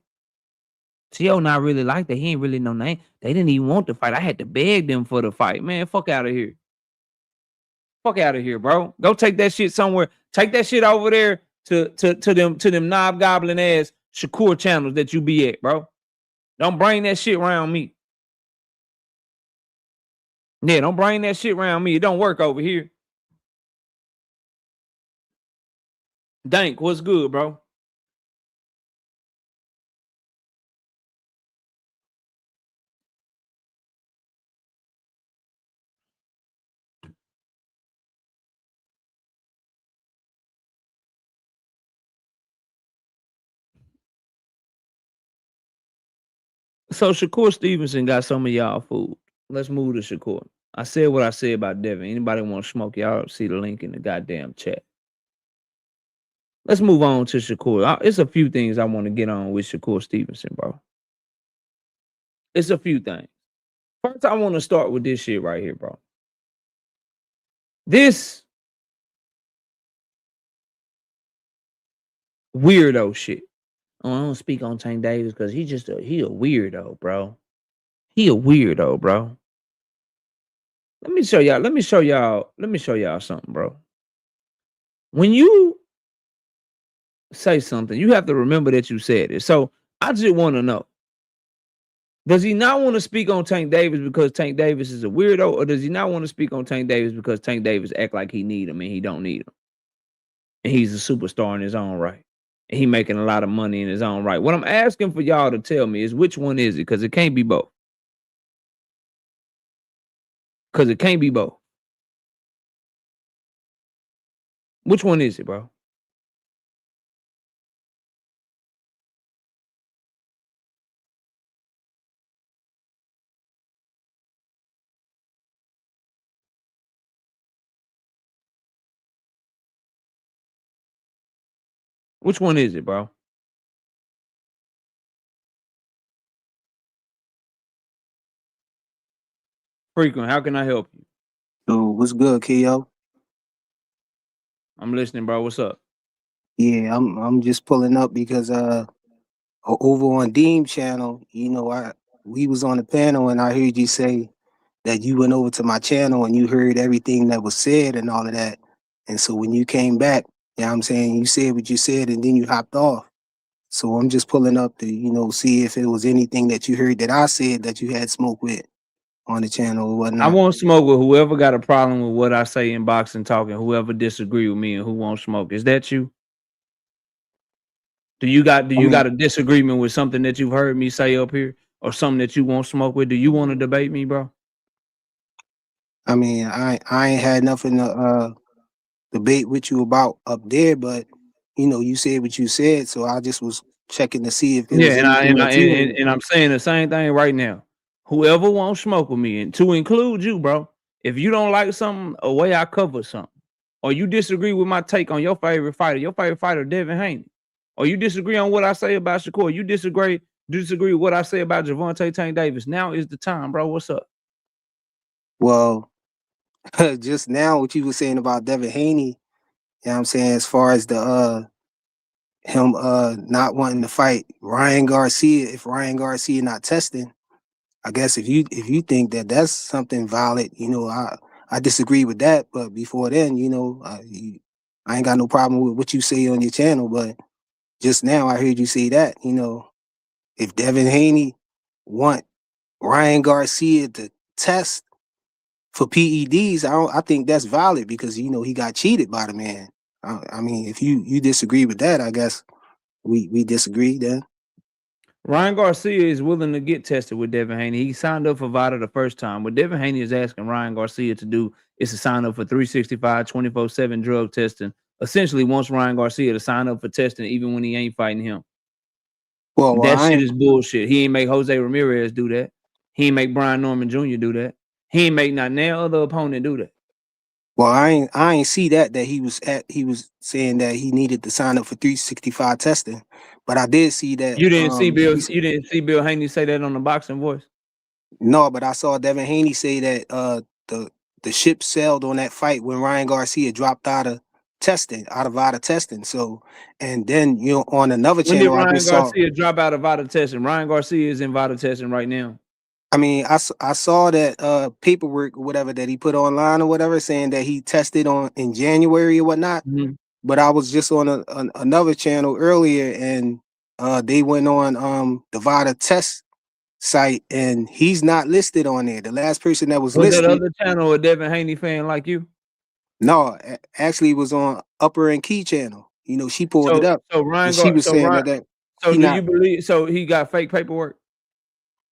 T.O. not really like that. He ain't really no name. They didn't even want the fight. I had to beg them for the fight. Man, fuck out of here. Fuck out of here, bro. Go take that shit somewhere. Take that shit over there to them knob goblin ass Shakur channels that you be at, bro. Don't bring that shit around me. Yeah, don't bring that shit around me. It don't work over here. Dank, what's good, bro? So Shakur Stevenson got some of y'all food. Let's move to Shakur. I said what I said about Devin. Anybody want to smoke? Y'all see the link in the goddamn chat. Let's move on to Shakur. It's a few things I want to get on with Shakur Stevenson, bro. It's a few things. First, I want to start with this shit right here, bro. This weirdo shit. Oh, I don't speak on Tank Davis because he a weirdo, bro. He a weirdo, bro. Let me show y'all something, bro. When you say something, you have to remember that you said it. So I just want to know, does he not want to speak on Tank Davis because Tank Davis is a weirdo, or does he not want to speak on Tank Davis because Tank Davis act like he need him and he don't need him? And he's a superstar in his own right. And he making a lot of money in his own right. What I'm asking for y'all to tell me is which one is it? Because it can't be both. Because it can't be both. Which one is it, bro? Which one is it, bro? Frequent, how can I help you? So what's good, K.O.? I'm listening, bro. What's up? Yeah, I'm just pulling up because over on Deem channel, we was on the panel and I heard you say that you went over to my channel and you heard everything that was said and all of that. And so when you came back, I'm saying, you said what you said and then you hopped off. So I'm just pulling up to, see if it was anything that you heard that I said that you had smoke with on the channel or I whatnot. won't smoke with whoever got a problem with what I say in boxing talking, whoever disagree with me and who won't smoke. Is that you? Do you got a disagreement with something that you've heard me say up here or something that you won't smoke with? Do you want to debate me, bro? I mean, I ain't had nothing to debate with you about up there, but you said what you said, so I just was checking to see if there Yeah, was anything that you heard. and I'm saying the same thing right now. Whoever won't smoke with me, and to include you, bro, if you don't like something, a way I cover something, or you disagree with my take on your favorite fighter, Devin Haney, or you disagree on what I say about Shakur, you disagree with what I say about Gervonta Tank Davis. Now is the time, bro. What's up? Well, just now what you were saying about Devin Haney, you know what I'm saying, as far as the him not wanting to fight Ryan Garcia, if Ryan Garcia not testing, I guess if you think that that's something valid, I disagree with that. But before then, I ain't got no problem with what you say on your channel. But just now I heard you say that, if Devin Haney want Ryan Garcia to test for PEDs, I think that's valid because he got cheated by the man. I mean, if you disagree with that, I guess we disagree then. Ryan Garcia is willing to get tested with Devin Haney. He signed up for VADA the first time. What Devin Haney is asking Ryan Garcia to do is to sign up for 365, 24/7 drug testing. Essentially, wants Ryan Garcia to sign up for testing even when he ain't fighting him. Well, That I shit ain't, is bullshit. He ain't make Jose Ramirez do that. He ain't make Brian Norman Jr. do that. He ain't make not nail other opponent do that. Well, I ain't see that he was saying that he needed to sign up for 365 testing, but I did see that You didn't see Bill Haney say that on the Boxing Voice? no, but I saw Devin Haney say that the ship sailed on that fight when Ryan Garcia dropped out of testing. So, and then on another When did channel I Ryan just saw. Garcia drop out of VADA testing? Ryan Garcia is in VADA testing right now. I mean, I saw that paperwork or whatever that he put online or whatever saying that he tested in January or whatnot. Mm-hmm. But I was just on another channel earlier, and they went on the VADA test site, and he's not listed on there. The last person that was listed. That other channel a Devin Haney fan like you? No, actually, it was on Upper and Key channel. She pulled it up. So Ryan, she was saying that. So you believe? So he got fake paperwork?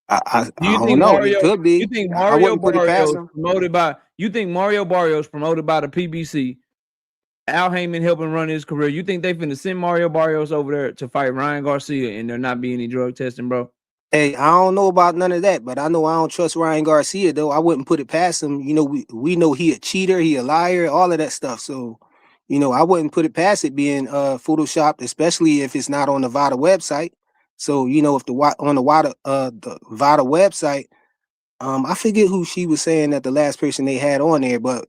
I don't know. It could be. You think I wouldn't put it past him. You think Mario Barrios promoted by the PBC? Al Heyman helping run his career. You think they finna send Mario Barrios over there to fight Ryan Garcia and there not be any drug testing, bro? Hey, I don't know about none of that, but I know I don't trust Ryan Garcia though. I wouldn't put it past him. We know he a cheater, he a liar, all of that stuff. So, I wouldn't put it past it being photoshopped, especially if it's not on the VADA website. So, if on the VADA website, I forget who she was saying that the last person they had on there, but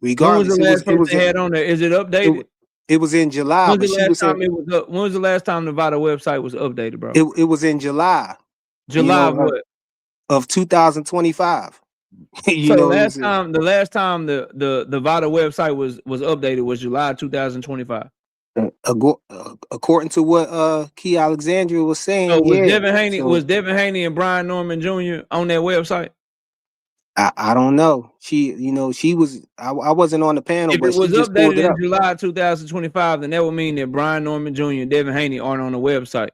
regardless, when was the last person they had on there? Is it updated? It was in July. When was the last time the VADA website was updated, bro? It was in July. July of what? Of 2025. So the last time the VADA website was updated was July 2025. According to what Key Alexandria was saying, so was Devin Haney and Brian Norman Jr. on that website? I don't know. She was. I wasn't on the panel, but she just pulled it up. If it was updated in July 2025, then that would mean that Brian Norman Jr. and Devin Haney aren't on the website.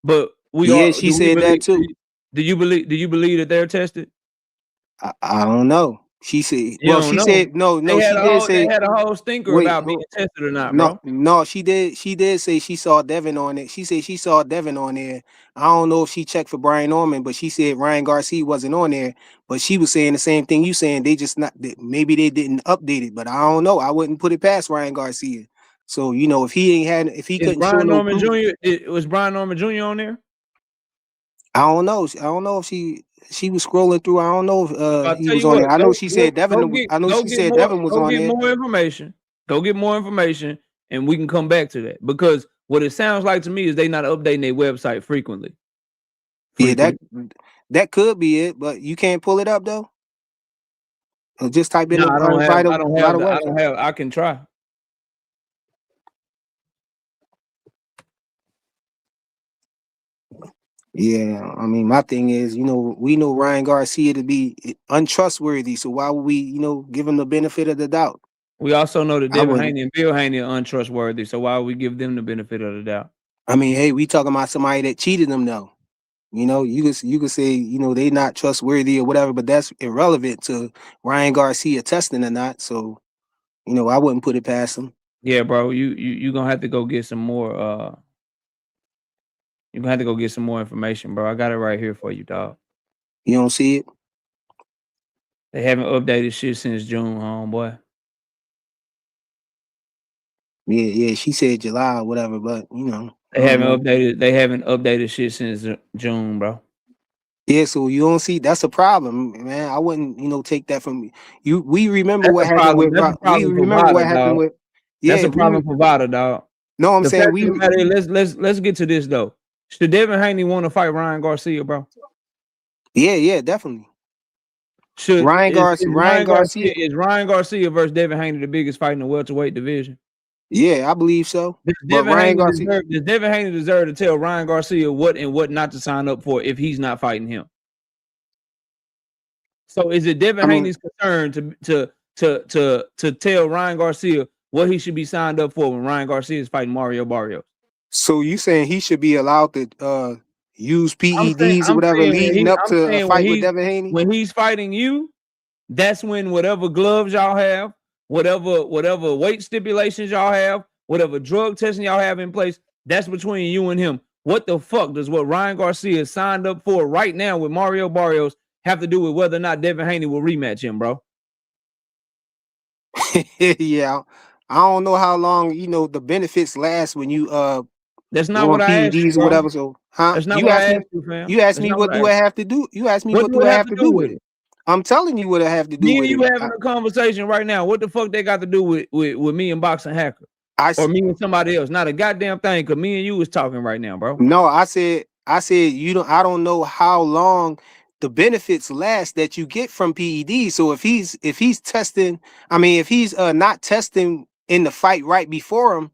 But she said that too. Do you believe that they're tested? I don't know. She said. Well, she said no. She did say they had a whole stinker about being tested or not, bro. No, she did. She did say she saw Devin on it. She said she saw Devin on there. I don't know if she checked for Brian Norman, but she said Ryan Garcia wasn't on there. But she was saying the same thing you saying. They just maybe they didn't update it, but I don't know. I wouldn't put it past Ryan Garcia. So if he couldn't show Brian Norman Jr. Was Brian Norman Jr. on there? I don't know. I don't know if she was scrolling through. I don't know if he was on there. I know she said Devin. Devin was on there. Go get more information. Go get more information, and we can come back to that. Because what it sounds like to me is they not updating their website frequently. Yeah, that could be it, but you can't pull it up though. Just type in. I don't have. I can try. Yeah, I mean, my thing is, we know Ryan Garcia to be untrustworthy, so why would we, give him the benefit of the doubt? We also know that Devin Haney and Bill Haney are untrustworthy, so why would we give them the benefit of the doubt? I mean, hey, we talking about somebody that cheated them, though. You could say, they not trustworthy or whatever, but that's irrelevant to Ryan Garcia testing or not. So, I wouldn't put it past him. Yeah, bro, you gonna have to go get some more. You're gonna have to go get some more information, bro. I got it right here for you, dog. You don't see it? They haven't updated shit since June, homeboy. Yeah. She said July or whatever, but they haven't updated shit since June, bro. Yeah, so you don't see that's a problem, man. I wouldn't, take that from you. We remember what happened with. We remember what happened with. Yeah, that's a problem for VADA, dog. No, I'm saying let's get to this though. Should Devin Haney want to fight Ryan Garcia, bro? Yeah, definitely. Is Ryan Garcia versus Devin Haney the biggest fight in the welterweight division? Yeah, I believe so. Does Devin Haney deserve to tell Ryan Garcia what and what not to sign up for if he's not fighting him? So is it Devin Haney's concern to tell Ryan Garcia what he should be signed up for when Ryan Garcia is fighting Mario Barrios? So you saying he should be allowed to use PEDs or whatever leading up to a fight with Devin Haney? When he's fighting you, that's when whatever gloves y'all have, whatever weight stipulations y'all have, whatever drug testing y'all have in place, that's between you and him. What the fuck does what Ryan Garcia signed up for right now with Mario Barrios have to do with whether or not Devin Haney will rematch him, bro? Yeah, I don't know how long the benefits last when you That's go not on what I asked you, PEDs or bro. whatever. So, huh? That's not what I asked you, fam. You asked That's me not what what I do I asked. have to do? You asked me What what do do it I have have to to do do with with it? it? I'm telling you what I have to do Me with and you it. having a conversation right now. What the fuck they got to do with me and Boxing Hacker? Or me and somebody else? Not a goddamn thing, because me and you was talking right now, bro. No, I said I don't know how long the benefits last that you get from PED. So if he's testing, I mean if he's not testing in the fight right before him,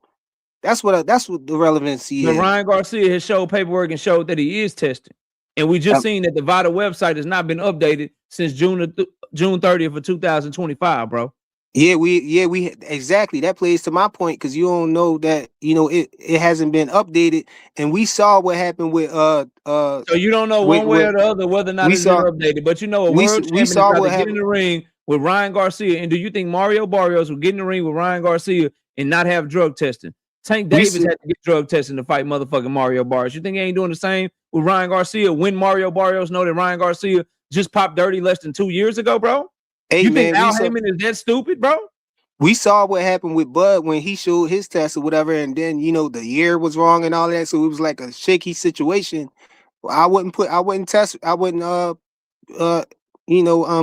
that's what the relevancy But is. Ryan Garcia has showed paperwork and showed that he is testing. And we just seen that the VADA website has not been updated since June 30th of 2025, bro. Yeah, we exactly. That plays to my point because you don't know that it hasn't been updated, and we saw what happened with So you don't know one way or the other whether or not we it's been saw updated. But you know a world we champion is saw about what to get in happened. the ring with Ryan Garcia. And do you think Mario Barrios will get in the ring with Ryan Garcia and not have drug testing? Tank Davis had to get drug testing to fight motherfucking Mario Barrios. You think he ain't doing the same with Ryan Garcia when Mario Barrios know that Ryan Garcia just popped dirty less than 2 years ago, bro? Hey, you think man, Al Heyman is that stupid, bro? We saw what happened with Bud when he showed his test or whatever, and then the year was wrong and all that, so it was like a shaky situation. I wouldn't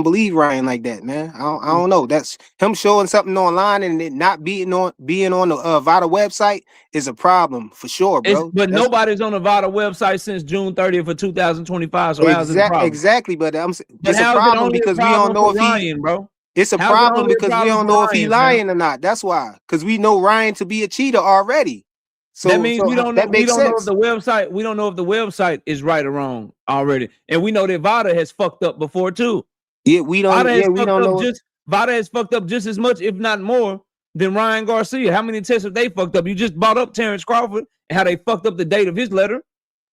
believe Ryan like that, man. I don't know. That's him showing something online and it not being on the VADA website is a problem for sure, bro. But nobody's on the VADA website since June 30th of 2025. So how's it a problem? Exactly, but it's a how's it problem only a because we problem don't know for if Ryan, bro? It's a How's it problem only a because we problem don't for know if he Ryan, lying man? or not. That's why, because we know Ryan to be a cheater already. So that means we don't know. That makes sense. Know if the website. We don't know if the website is right or wrong already, and we know that VADA has fucked up before too. Yeah, we don't. VADA Yeah, we don't know. VADA has fucked up just as much, if not more, than Ryan Garcia. How many tests have they fucked up? You just brought up Terrence Crawford and how they fucked up the date of his letter.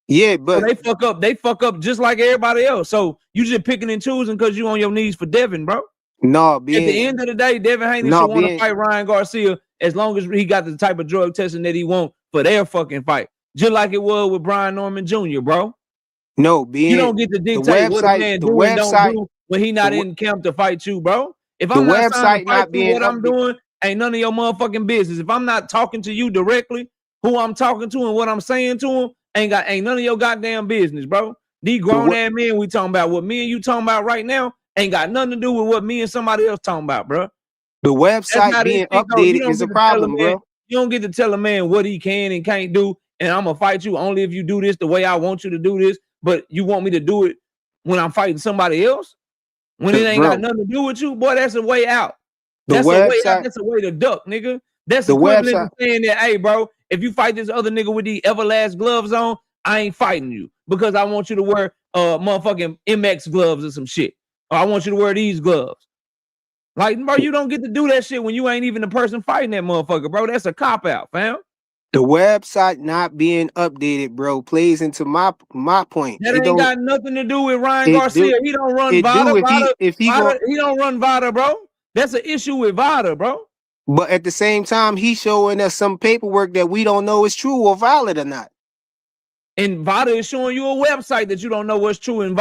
Yeah, but so they fuck up just like everybody else. So you just picking and choosing because you on your knees for Devin, bro. No, at the end of the day, Devin Haney should want to fight Ryan Garcia as long as he got the type of drug testing that he want for their fucking fight. Just like it was with Brian Norman Jr., bro. No, you don't get to dictate what a man do and don't do when he not in camp to fight you, bro. If I'm not signed to fight you, what I'm doing ain't none of your motherfucking business. If I'm not talking to you directly, who I'm talking to and what I'm saying to him ain't none of your goddamn business, bro. These grown ass men we talking about, what me and you talking about right now, ain't got nothing to do with what me and somebody else talking about, bro. The website being updated is a problem, bro. You don't get to tell a man what he can and can't do, and I'm gonna fight you only if you do this the way I want you to do this. But you want me to do it when I'm fighting somebody else? When it ain't got nothing to do with you, boy, that's a way out. That's a way out. That's a way to duck, nigga. That's equivalent to saying that, hey, bro, if you fight this other nigga with these Everlast gloves on, I ain't fighting you because I want you to wear motherfucking MX gloves or some shit. Or I want you to wear these gloves. Like, bro, you don't get to do that shit when you ain't even the person fighting that motherfucker, bro. That's a cop-out, fam. The website not being updated, bro, plays into my point. That ain't got nothing to do with Ryan Garcia. He don't run VADA. He don't run VADA, bro. That's an issue with VADA, bro. But at the same time, he's showing us some paperwork that we don't know is true or valid or not. And VADA is showing you a website that you don't know what's true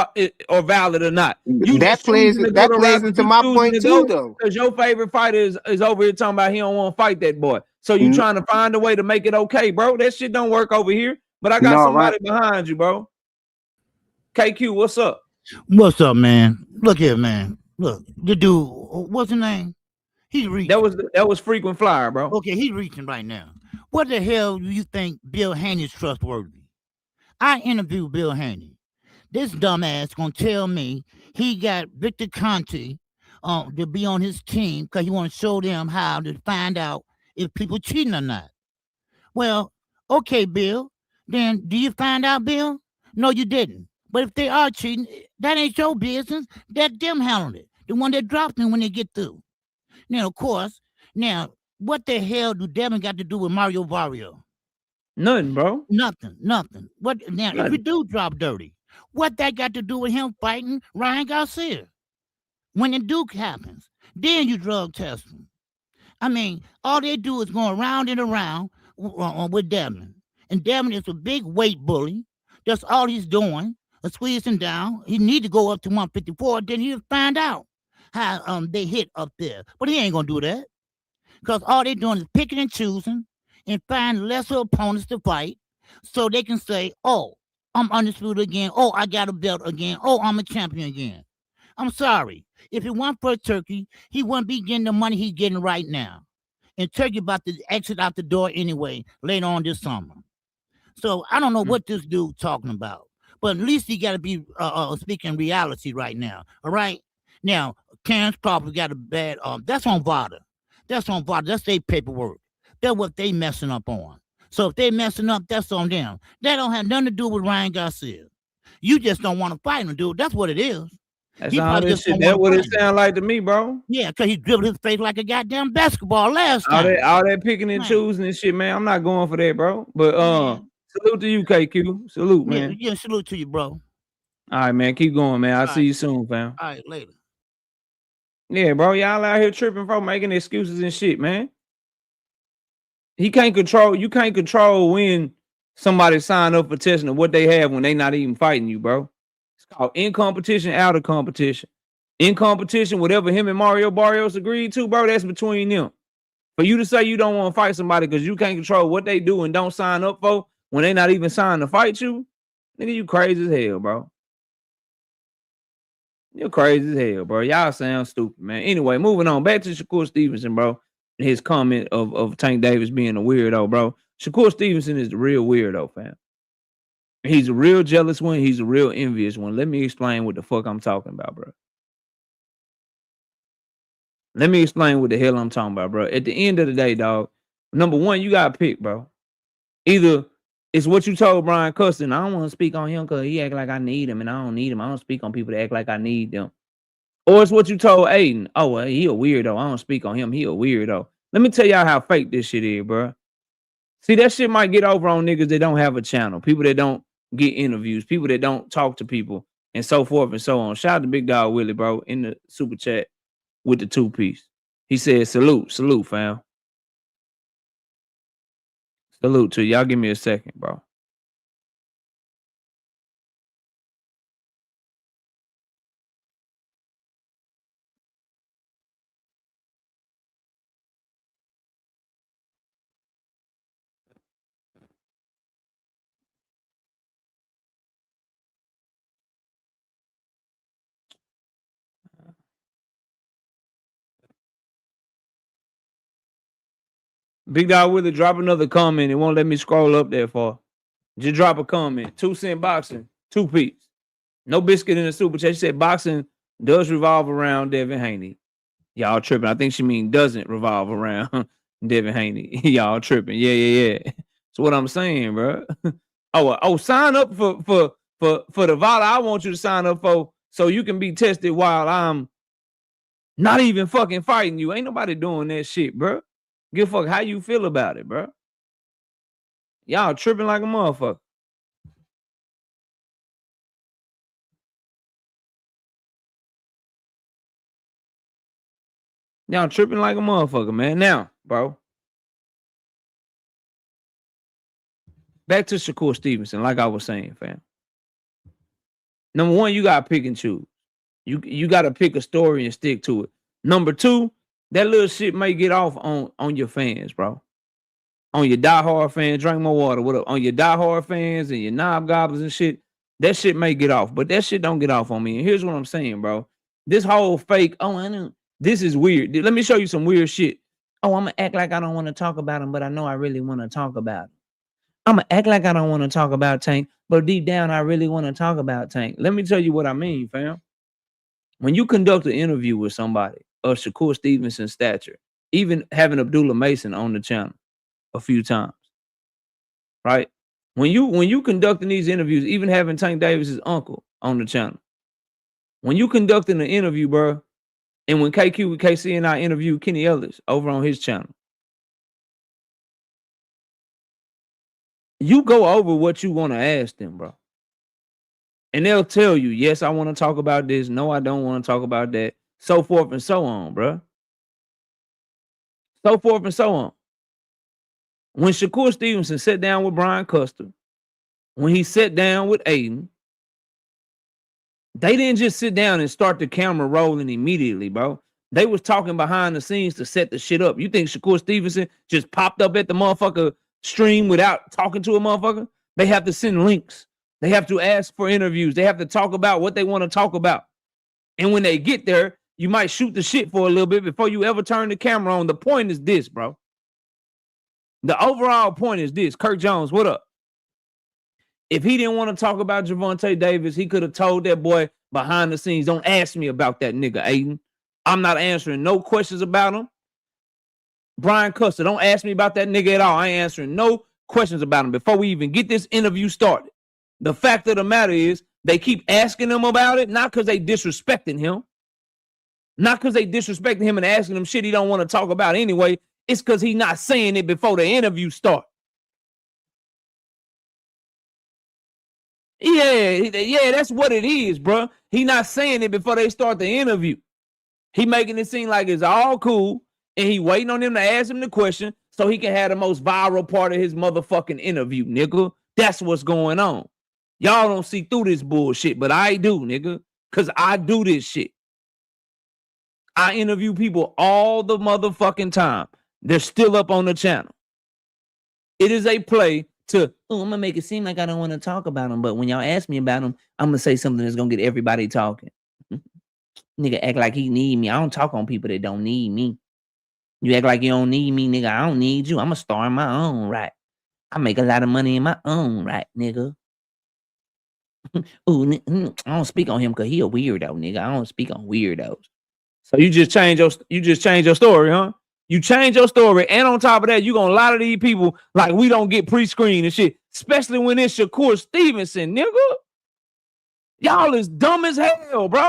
or valid or not. That plays into my point too, though. Because your favorite fighter is over here talking about he don't want to fight that boy. So you trying to find a way to make it okay, bro. That shit don't work over here. But I got somebody behind you, bro. KQ, what's up? What's up, man? Look here, man. Look, the dude, what's his name? He's reaching. That was Frequent Flyer, bro. Okay, he's reaching right now. What the hell do you think Bill Haney's trustworthy? I interviewed Bill Haney. This dumbass gonna tell me he got Victor Conte to be on his team because he want to show them how to find out if people cheating or not. Well, okay, Bill. Then do you find out, Bill? No, you didn't. But if they are cheating, that ain't your business. Let them handle it. The one that dropped them when they get through. Now, of course, what the hell do Devin got to do with Mario Barrio? Nothing, bro. Nothing. What now? Nothing. If you do drop dirty, what that got to do with him fighting Ryan Garcia? When the Duke happens, then you drug test him. I mean, all they do is go around and around with Devin. And Devin is a big weight bully. That's all he's doing. Squeezing down. He need to go up to 154. Then he'll find out how they hit up there. But he ain't gonna do that. Because all they're doing is picking and choosing and find lesser opponents to fight so they can say, oh, I'm undisputed again. Oh, I got a belt again. Oh, I'm a champion again. I'm sorry. If it weren't for Turkey, he wouldn't be getting the money he's getting right now. And Turkey about to exit out the door anyway later on this summer. So I don't know what this dude talking about. But at least he got to be speaking reality right now. All right? Now, Terrence Crawford got a bad... that's on VADA. That's on VADA. That's their paperwork. That's what they messing up on. So if they messing up, that's on them. That don't have nothing to do with Ryan Garcia. You just don't want to fight him, dude. That's what it is. That's all this shit. That's what it sound like to me, bro. Yeah, because he dribbled his face like a goddamn basketball last time. All that picking and choosing and shit, man. I'm not going for that, bro. But salute to you, KQ. Salute, man. Yeah, salute to you, bro. All right, man. Keep going, man. I'll see you soon, fam. All right, later. Yeah, bro. Y'all out here tripping, bro, making excuses and shit, man. You can't control when somebody sign up for testing what they have when they not even fighting you, bro. It's called in competition, out of competition. In competition, whatever him and Mario Barrios agreed to, bro, that's between them. For you to say you don't want to fight somebody because you can't control what they do and don't sign up for when they not even signed to fight you, nigga, you crazy as hell, bro. You're crazy as hell, bro. Y'all sound stupid, man. Anyway, moving on. Back to Shakur Stevenson, bro. His comment of Tank Davis being a weirdo, bro. Shakur Stevenson is the real weirdo, fam. He's a real jealous one. He's a real envious one. Let me explain what the fuck I'm talking about, bro. Let me explain what the hell I'm talking about, bro. At the end of the day, dog, number one, you got to pick, bro. Either it's what you told Brian Custon. I don't want to speak on him because he act like I need him, and I don't need him. I don't speak on people that act like I need them. Or it's what you told Aiden. Oh, well, he a weirdo. I don't speak on him. He a weirdo. Let me tell y'all how fake this shit is, bro. See, that shit might get over on niggas that don't have a channel. People that don't get interviews. People that don't talk to people. And so forth and so on. Shout out to Big Dog Willie, bro, in the super chat with the 2-piece. He said, salute, fam. Salute to y'all. Give me a second, bro. Big Dog Willie, drop another comment. It won't let me scroll up there far. Just drop a comment. 2-cent boxing, 2-piece. No biscuit in the super chat. She said boxing does revolve around Devin Haney. Y'all tripping. I think she mean doesn't revolve around Devin Haney. Y'all tripping. Yeah. That's what I'm saying, bro. Sign up for the VADA I want you to sign up for so you can be tested while I'm not even fucking fighting you. Ain't nobody doing that shit, bro. Give a fuck how you feel about it, bro. Y'all tripping like a motherfucker. Y'all tripping like a motherfucker, man. Now, bro. Back to Shakur Stevenson, like I was saying, fam. Number one, you gotta pick and choose. You gotta pick a story and stick to it. Number two, that little shit may get off on your fans, bro. On your diehard fans, drink more water. What up? On your diehard fans and your knob gobblers and shit, that shit may get off, but that shit don't get off on me. And here's what I'm saying, bro. This whole fake, I know. This is weird. Let me show you some weird shit. Oh, I'm gonna act like I don't want to talk about him, but I know I really want to talk about him. I'm gonna act like I don't want to talk about Tank, but deep down I really want to talk about Tank. Let me tell you what I mean, fam. When you conduct an interview with somebody of Shakur Stevenson's stature, even having Abdullah Mason on the channel a few times, right? When you conducting these interviews, even having Tank Davis's uncle on the channel, when you conducting an interview, bro, and when KQ with KC and I interviewed Kenny Ellis over on his channel, you go over what you want to ask them, bro. And they'll tell you, yes, I want to talk about this. No, I don't want to talk about that. So forth and so on, bro. So forth and so on. When Shakur Stevenson sat down with Brian Custer, when he sat down with Aiden, they didn't just sit down and start the camera rolling immediately, bro. They was talking behind the scenes to set the shit up. You think Shakur Stevenson just popped up at the motherfucker stream without talking to a motherfucker? They have to send links. They have to ask for interviews. They have to talk about what they want to talk about. And when they get there, you might shoot the shit for a little bit before you ever turn the camera on. The point is this, bro. The overall point is this. Kirk Jones, what up? If he didn't want to talk about Gervonta Davis, he could have told that boy behind the scenes, don't ask me about that nigga, Aiden. I'm not answering no questions about him. Brian Custer, don't ask me about that nigga at all. I ain't answering no questions about him before we even get this interview started. The fact of the matter is they keep asking him about it, not because they disrespecting him. Not because they disrespecting him and asking him shit he don't want to talk about anyway. It's because he's not saying it before the interview starts. Yeah, that's what it is, bro. He not saying it before they start the interview. He making it seem like it's all cool, and he waiting on them to ask him the question so he can have the most viral part of his motherfucking interview, nigga. That's what's going on. Y'all don't see through this bullshit, but I do, nigga, because I do this shit. I interview people all the motherfucking time. They're still up on the channel. It is a play to, I'm going to make it seem like I don't want to talk about them, but when y'all ask me about them, I'm going to say something that's going to get everybody talking. Nigga act like he need me. I don't talk on people that don't need me. You act like you don't need me, nigga. I don't need you. I'm a star in my own right. I make a lot of money in my own right, nigga. Ooh, I don't speak on him because he a weirdo, nigga. I don't speak on weirdos. So you just change your story, huh? You change your story, and on top of that, you gonna lie to these people like we don't get pre-screened and shit, especially when it's Shakur Stevenson, nigga. Y'all is dumb as hell, bro.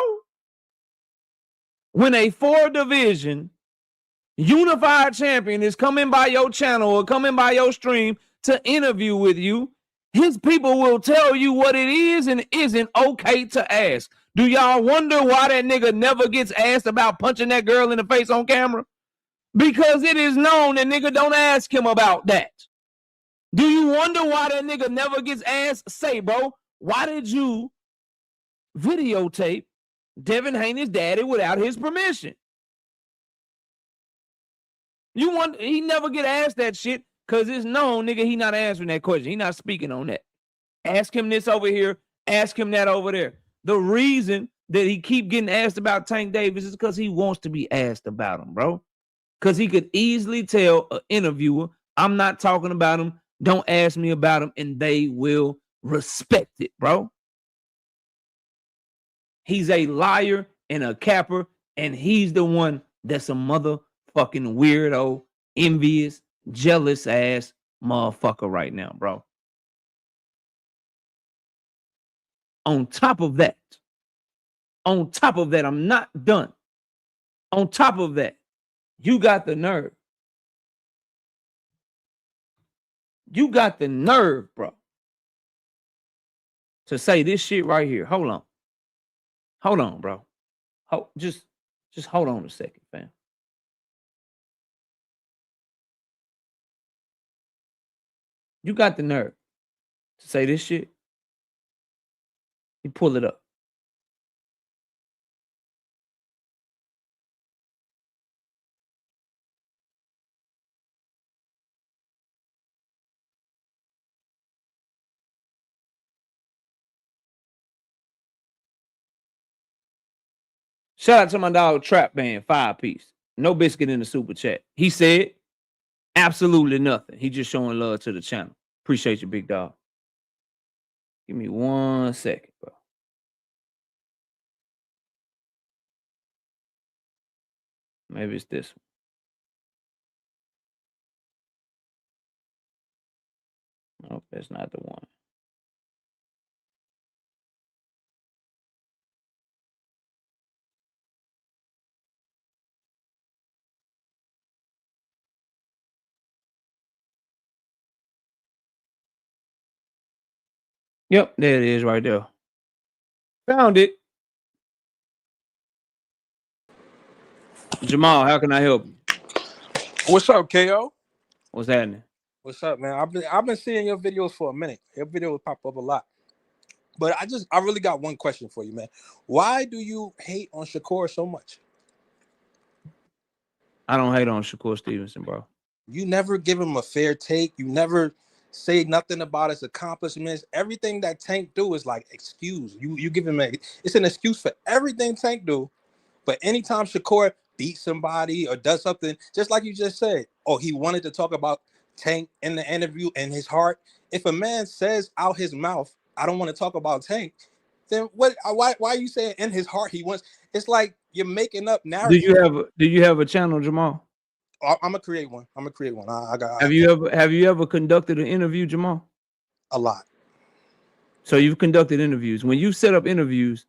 When a 4-division unified champion is coming by your channel or coming by your stream to interview with you, his people will tell you what it is and isn't okay to ask. Do y'all wonder why that nigga never gets asked about punching that girl in the face on camera? Because it is known that nigga don't ask him about that. Do you wonder why that nigga never gets asked? Say, bro, why did you videotape Devin Haney's daddy without his permission? He never get asked that shit because it's known, nigga, he not answering that question. He not speaking on that. Ask him this over here. Ask him that over there. The reason that he keep getting asked about Tank Davis is because he wants to be asked about him, bro. Because he could easily tell an interviewer, I'm not talking about him. Don't ask me about him. And they will respect it, bro. He's a liar and a capper. And he's the one that's a motherfucking weirdo, envious, jealous ass motherfucker right now, bro. On top of that, I'm not done. On top of that, you got the nerve. You got the nerve, bro, to say this shit right here. Hold on, bro. Just hold on a second, fam. You got the nerve to say this shit. You pull it up. Shout out to my dog Trap Band, 5-piece. No biscuit in the super chat. He said absolutely nothing. He just showing love to the channel. Appreciate you, big dog. Give me 1 second, bro. Maybe it's this one. Nope, that's not the one. Yep, there it is right there. Found it. Jamal, how can I help you? What's up, KO? What's happening? What's up, man? I've been seeing your videos for a minute. Your videos pop up a lot. But I really got one question for you, man. Why do you hate on Shakur so much? I don't hate on Shakur Stevenson, bro. You never give him a fair take. You never say nothing about his accomplishments. Everything that Tank do is like excuse. You give him it's an excuse for everything Tank do. But anytime Shakur beats somebody or does something, just like you just said, oh, he wanted to talk about Tank in the interview in his heart. If a man says out his mouth, I don't want to talk about Tank, then why are you saying in his heart he wants? It's like you're making up narratives. Do you have a channel, Jamal? I'm gonna create one. Have you ever conducted an interview, Jamal? A lot. So you've conducted interviews. When you set up interviews,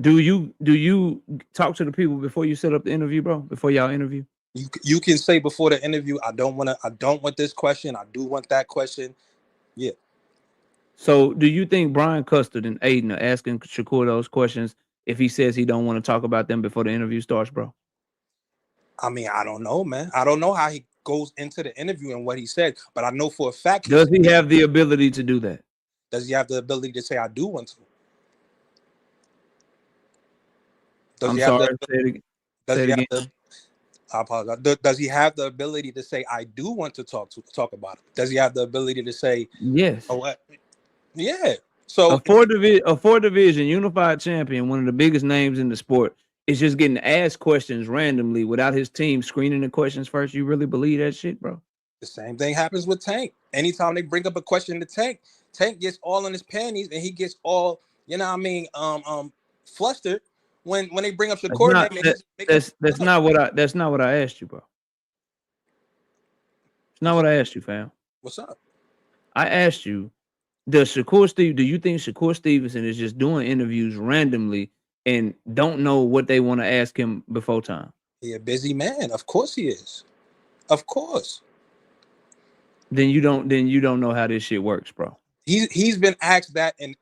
do you talk to the people before you set up the interview, bro? Before y'all interview? You can say before the interview, I don't want this question. I do want that question. Yeah. So do you think Brian Custard and Aiden are asking Shakur those questions if he says he don't want to talk about them before the interview starts, bro? I mean, I don't know, man. I don't know how he goes into the interview and what he said, but I know for a fact. Does he have the ability to do that? Does he have the ability to say, I do want to? Does he have I apologize. Does he have the ability to say, I do want to talk about it? Does he have the ability to say, yes? Oh, what? Yeah. So a four division unified champion, one of the biggest names in the sport, is just getting asked questions randomly without his team screening the questions first. You really believe that shit, bro? The same thing happens with Tank. Anytime they bring up a question to Tank, Tank gets all in his panties and he gets all, flustered when they bring up Shakur name. That's not what I asked you, bro. It's not what I asked you, fam. What's up? I asked you, do you think Shakur Stevenson is just doing interviews randomly and don't know what they want to ask him before time? He's a busy man. Of course he is. Of course. Then you don't know how this shit works, bro. He's been asked that in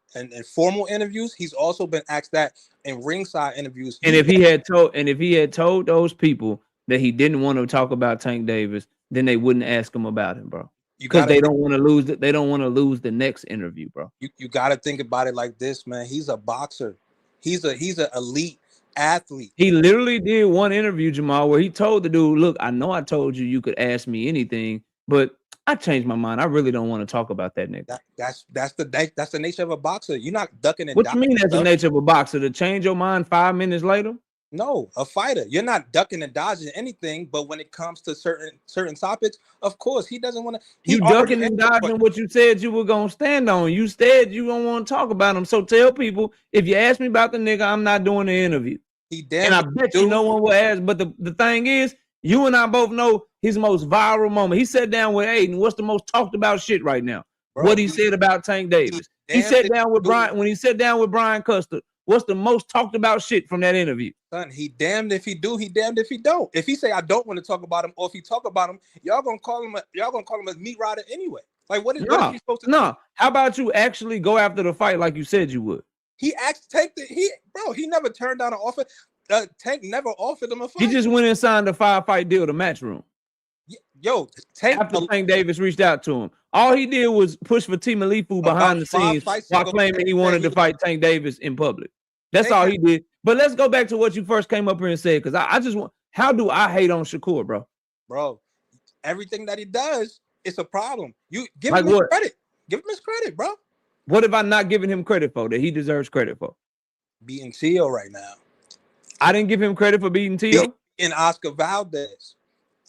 formal interviews. He's also been asked that in ringside interviews. And if he had told those people that he didn't want to talk about Tank Davis, then they wouldn't ask him about him, bro. Because they don't want to lose it. They don't want to lose the next interview, bro. You got to think about it like this, man. He's a boxer. He's an elite athlete. He literally did one interview, Jamal, where he told the dude, "Look, I know I told you could ask me anything, but I changed my mind. I really don't want to talk about that nigga." That's the nature of a boxer. You're not ducking and dodging. What you mean that's the nature of a boxer? To change your mind 5 minutes later? No, a fighter. You're not ducking and dodging anything, but when it comes to certain topics, of course, he doesn't want to. You ducking and dodging what you said you were gonna stand on. You said you don't want to talk about him. So tell people, if you ask me about the nigga, I'm not doing the interview. And I bet you no one will ask. But the thing is, you and I both know his most viral moment. He sat down with Aiden. What's the most talked about shit right now? Bro, what he said about Tank Davis. He sat down with Brian. When he sat down with Brian Custard, what's the most talked about shit from that interview? Son, he damned if he do, he damned if he don't. If he say I don't want to talk about him, or if he talk about him, y'all gonna call him a meat rider anyway. Like what is he supposed to do? How about you actually go after the fight like you said you would? He asked Tank he never turned down an offer. Tank never offered him a fight. He just went and signed a 5-fight deal to Matchroom. Yo, Tank after Tank Davis reached out to him. All he did was push for Team Alifu behind the scenes while claiming he wanted to fight Tank Davis in public. That's all he did. But let's go back to what you first came up here and said, because I just want, how do I hate on Shakur, bro? Bro, everything that he does, it's a problem. You give him his credit. Give him his credit, bro. What have I not given him credit for that he deserves credit for? Beating Tio right now. I didn't give him credit for beating Tio. And Oscar Valdez.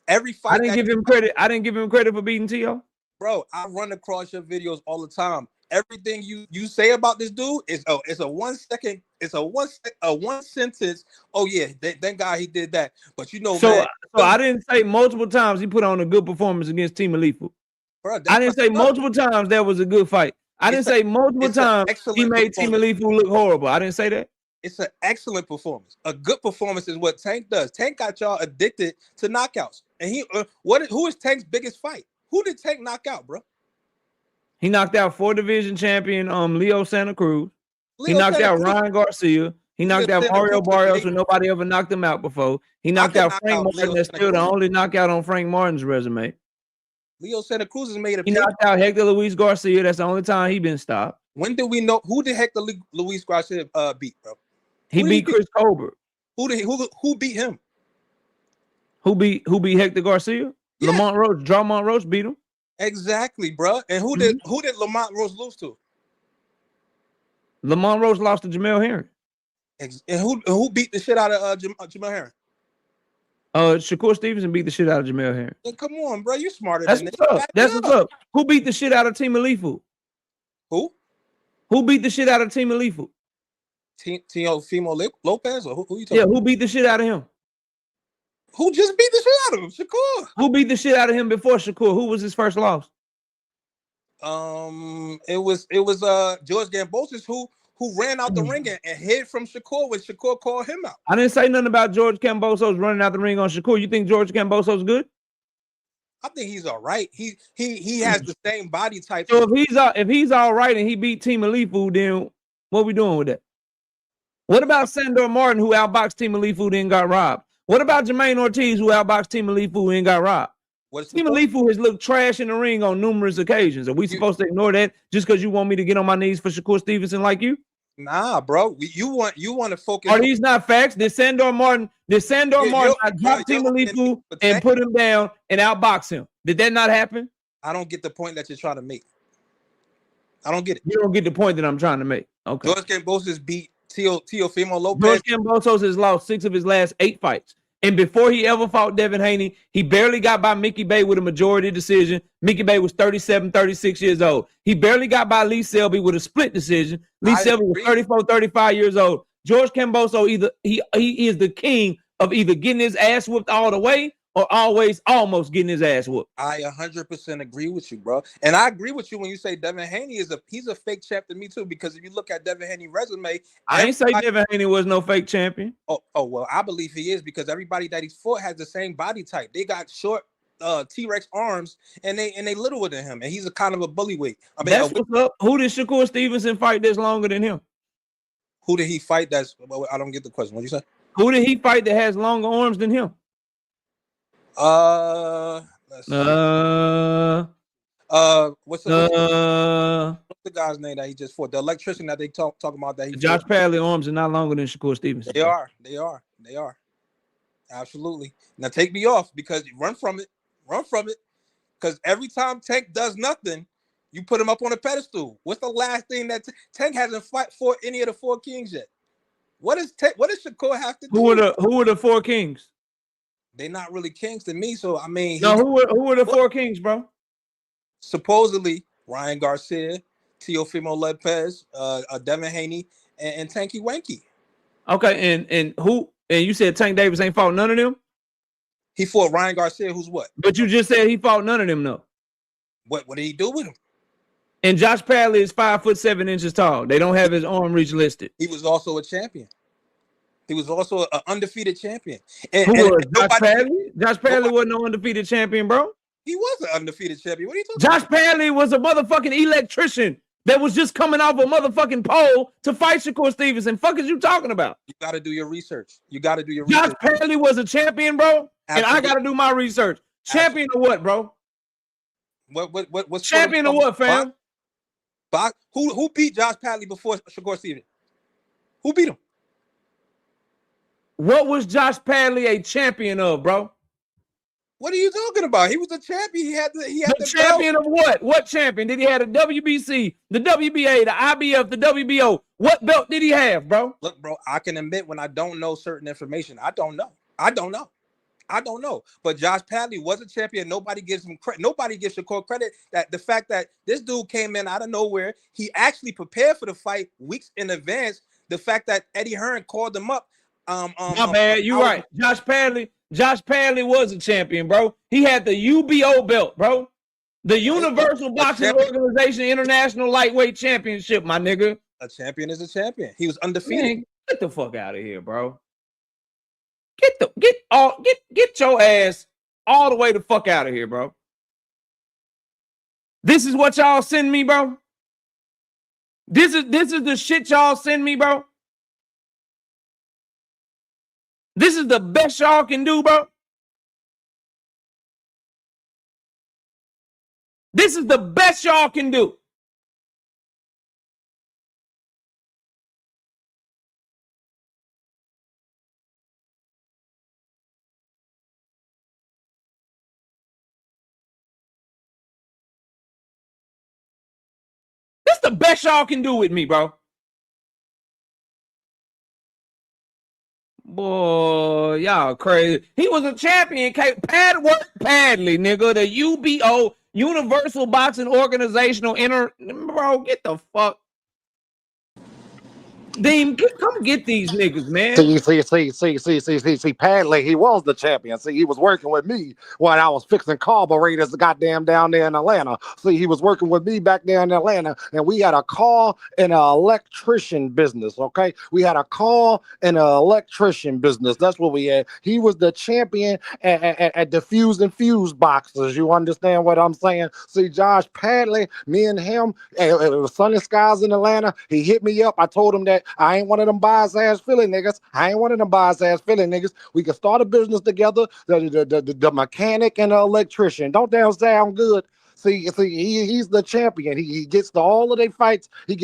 Every fight. I didn't give him credit. I didn't give him credit for beating Tio. Bro, I run across your videos all the time. Everything you say about this dude is it's a 1 second, it's a one sentence. Oh yeah, thank God he did that. But so I didn't say multiple times he put on a good performance against Team Alifu. Bro, I didn't say multiple times that was a good fight. I didn't say multiple times he made Team Alifu look horrible. I didn't say that. It's an excellent performance. A good performance is what Tank does. Tank got y'all addicted to knockouts. And who is Tank's biggest fight? Who did Tank knock out, bro? He knocked out 4-division champion Leo Santa Cruz. He knocked out Ryan Garcia. He knocked out Mario Barrios when nobody ever knocked him out before. He knocked out Frank Martin. That's still the only knockout on Frank Martin's resume. Leo Santa Cruz has made a. He knocked out Hector Luis Garcia. That's the only time he been stopped. When did we know who did Hector Luis Garcia beat, bro? He beat Chris Colbert. Who beat him? Who beat Hector Garcia? Yeah. Lamont Roach, Dramont Roach beat him. Exactly, bro. And who did Lamont Roach lose to? Lamont Roach lost to Jamel Herring. And who beat the shit out of Jamel Herring? Shakur Stevenson beat the shit out of Jamel Herring. Come on, bro. You smarter That's than this. what's up. That's what's up. Who beat the shit out of Team Alifu? Who? Who beat the shit out of Team Alifu? Teofimo Lopez, or who you talking Yeah, about? who beat the shit out of him? Who just beat the shit out of him? Shakur. Who beat the shit out of him before Shakur? Who was his first loss? It was George Gambosis who ran out the ring and hid from Shakur when Shakur called him out. I didn't say nothing about George Cambosos running out the ring on Shakur. You think George Cambosos good? I think he's all right. He has the same body type. So if he's all right and he beat Team Alifu, then what we doing with that? What about Sandor Martin, who outboxed Team Alifu and got robbed? What about Jermaine Ortiz, who outboxed Team Alifu and got robbed? Team Alifu has looked trash in the ring on numerous occasions. Are we supposed to ignore that just because you want me to get on my knees for Shakur Stevenson like you? Nah, bro. You want to focus. Are these not facts? Did Sandor Martin drop Team Alifu and put him down and outbox him? Did that not happen? I don't get the point that you're trying to make. I don't get it. You don't get the point that I'm trying to make. Okay. George Gambosis beat Teofimo Lopez. George Cambosos has lost 6 of his last 8 fights. And before he ever fought Devin Haney, he barely got by Mickey Bay with a majority decision. Mickey Bay was 37, 36 years old. He barely got by Lee Selby with a split decision. Lee Selby was 34, 35 years old. George Camboso, he is the king of either getting his ass whooped all the way or always almost getting his ass whooped. I 100% agree with you, bro. And I agree with you when you say Devin Haney he's a fake champ to me too, because if you look at Devin Haney's resume, I ain't say Devin Haney was no fake champion. Oh, well, I believe he is, because everybody that he's fought has the same body type. They got short T-Rex arms and they littler than him, and he's a kind of a bully weight. I mean, that's what's up. Who did Shakur Stevenson fight that's longer than him? Who did he fight that's I don't get the question. What'd you say? Who did he fight that has longer arms than him? Let's see. What's the guy's name that he just fought? The electrician that they talking about that he Josh Padley arms are not longer than Shakur Stevenson. They are. Absolutely. Now take me off, because you run from it. Because every time Tank does nothing, you put him up on a pedestal. What's the last thing that Tank hasn't fought any of the 4 kings yet? What does Shakur have to do? Who are the 4 kings? They're not really kings to me. So I mean, who are the 4 kings, bro? Supposedly Ryan Garcia, Teofimo Lopez, Devin Haney, and Tanky Wanky. Okay, and who? And you said Tank Davis ain't fought none of them? He fought Ryan Garcia, who's what? But you just said he fought none of them, though. What did he do with him? And Josh Padley is 5'7" tall. They don't have his arm reach listed. He was also a champion. He was also an undefeated champion. Who was Josh Padley? Josh Padley wasn't no undefeated champion, bro. He was an undefeated champion. What are you talking about? Josh Padley was a motherfucking electrician that was just coming off a motherfucking pole to fight Shakur Stevenson. Fuck is you talking about? You got to do your research. Josh Padley was a champion, bro. Absolutely. And I got to do my research. Champion or what, bro? What's champion or what, fam? Who beat Josh Padley before Shakur Stevenson? Who beat him? What was Josh Padley a champion of, bro? What are you talking about? He was a champion. He had the champion belt. of what? What champion? Did he have the WBC, the WBA, the IBF, the WBO? What belt did he have, bro? Look, bro, I can admit when I don't know certain information. I don't know. But Josh Padley was a champion. Nobody gives him credit. Nobody gives Shakur credit that the fact that this dude came in out of nowhere. He actually prepared for the fight weeks in advance. The fact that Eddie Hearn called him up. My bad. You're right. Josh Padley was a champion, bro. He had the UBO belt, bro. The Universal Boxing Organization International Lightweight Championship, my nigga. A champion is a champion. He was undefeated. Man, get the fuck out of here, bro. Get your ass all the way the fuck out of here, bro. This is what y'all send me, bro. This is the shit y'all send me, bro. This is the best y'all can do, bro. This is the best y'all can do. the best y'all can do with me, bro? Boy, y'all crazy. He was a champion. Pad work Padley, nigga. The UBO, Universal Boxing Organizational Bro, get the fuck. Dean, come get these niggas, man. See, Padley, he was the champion. See, he was working with me while I was fixing carburetors goddamn down there in Atlanta. See, he was working with me back there in Atlanta, and we had a car and an electrician business, okay? We had a car and an electrician business. That's what we had. He was the champion at the fuse boxes. You understand what I'm saying? See, Josh Padley, me and him, it was Sunny Skies in Atlanta. He hit me up. I told him that I ain't one of them bias-ass Philly niggas. We can start a business together, the mechanic and the electrician. Don't damn sound good. See, he's the champion. He gets to all of their fights. He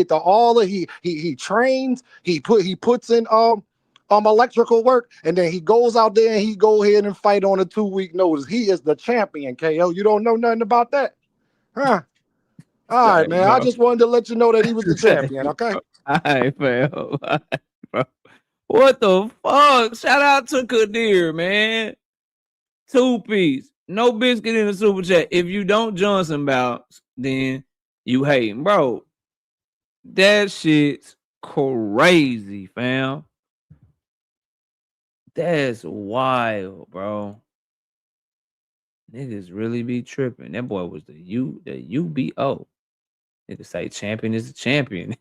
trains. He puts in electrical work, and then he goes out there and he go ahead and fight on a 2-week notice. He is the champion, KO. You don't know nothing about that, huh? All right, man. I just wanted to let you know that he was the champion, okay? All right, fam. Bro. What the fuck? Shout out to Kadir, man. 2-piece. No biscuit in the super chat. If you don't Johnson bounce, then you hating. Bro, that shit's crazy, fam. That's wild, bro. Niggas really be tripping. That boy was the UBO. Niggas say champion is a champion.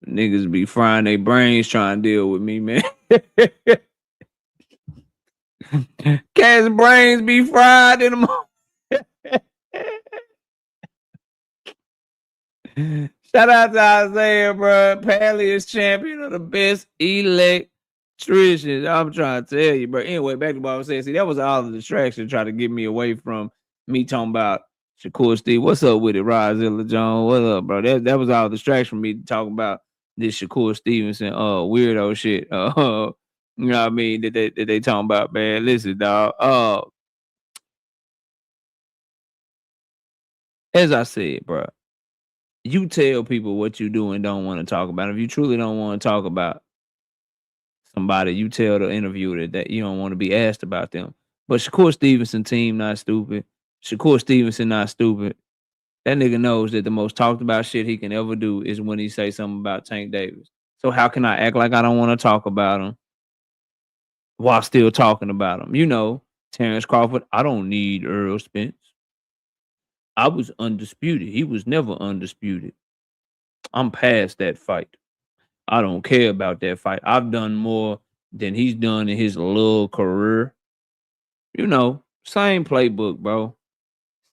Niggas be frying their brains trying to deal with me, man. Cat's brains be fried in the morning. Shout out to Isaiah, bro. Padley is champion of the best electricians. I'm trying to tell you, bro. Anyway, back to what I was saying. See, that was all the distraction trying to get me away from me talking about Shakur Steve. What's up with it, Rozilla Jones? What up, bro? That was all distraction from me talking about this Shakur Stevenson weirdo shit. You know what I mean? That they talking about, man. Listen, dog. As I said, bro, you tell people what you do and don't want to talk about. If you truly don't want to talk about somebody, you tell the interviewer that you don't want to be asked about them. But Shakur Stevenson team not stupid. Shakur Stevenson not stupid. That nigga knows that the most talked about shit he can ever do is when he say something about Tank Davis. So how can I act like I don't want to talk about him while still talking about him? You know, Terrence Crawford, I don't need Earl Spence. I was undisputed. He was never undisputed. I'm past that fight. I don't care about that fight. I've done more than he's done in his little career. You know, same playbook, bro.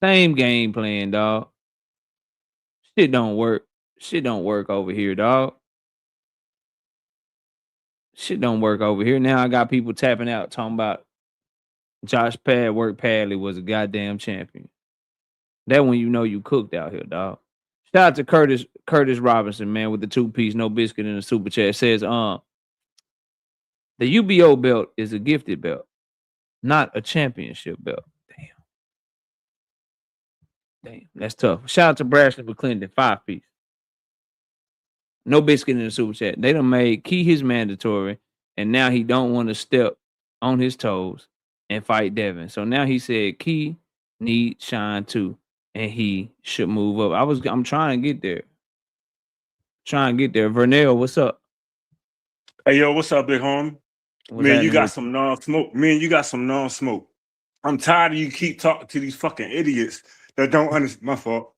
Same game plan, dog. Shit don't work. Shit don't work over here, dog. Shit don't work over here. Now I got people tapping out talking about Josh Padley was a goddamn champion. That when you know you cooked out here, dog. Shout out to Curtis Robinson, man, with the 2-piece, no biscuit in the super chat. Says, the UBO belt is a gifted belt, not a championship belt. Damn, that's tough. Shout out to Brashley McClendon, 5-piece. No biscuit in the super chat. They done made Key his mandatory, and now he don't want to step on his toes and fight Devin. So now he said Key needs shine too, and he should move up. I'm trying to get there. Vernell, what's up? Hey, yo, what's up, big homie? Man, you got some non-smoke. I'm tired of you keep talking to these fucking idiots that don't understand. My fault.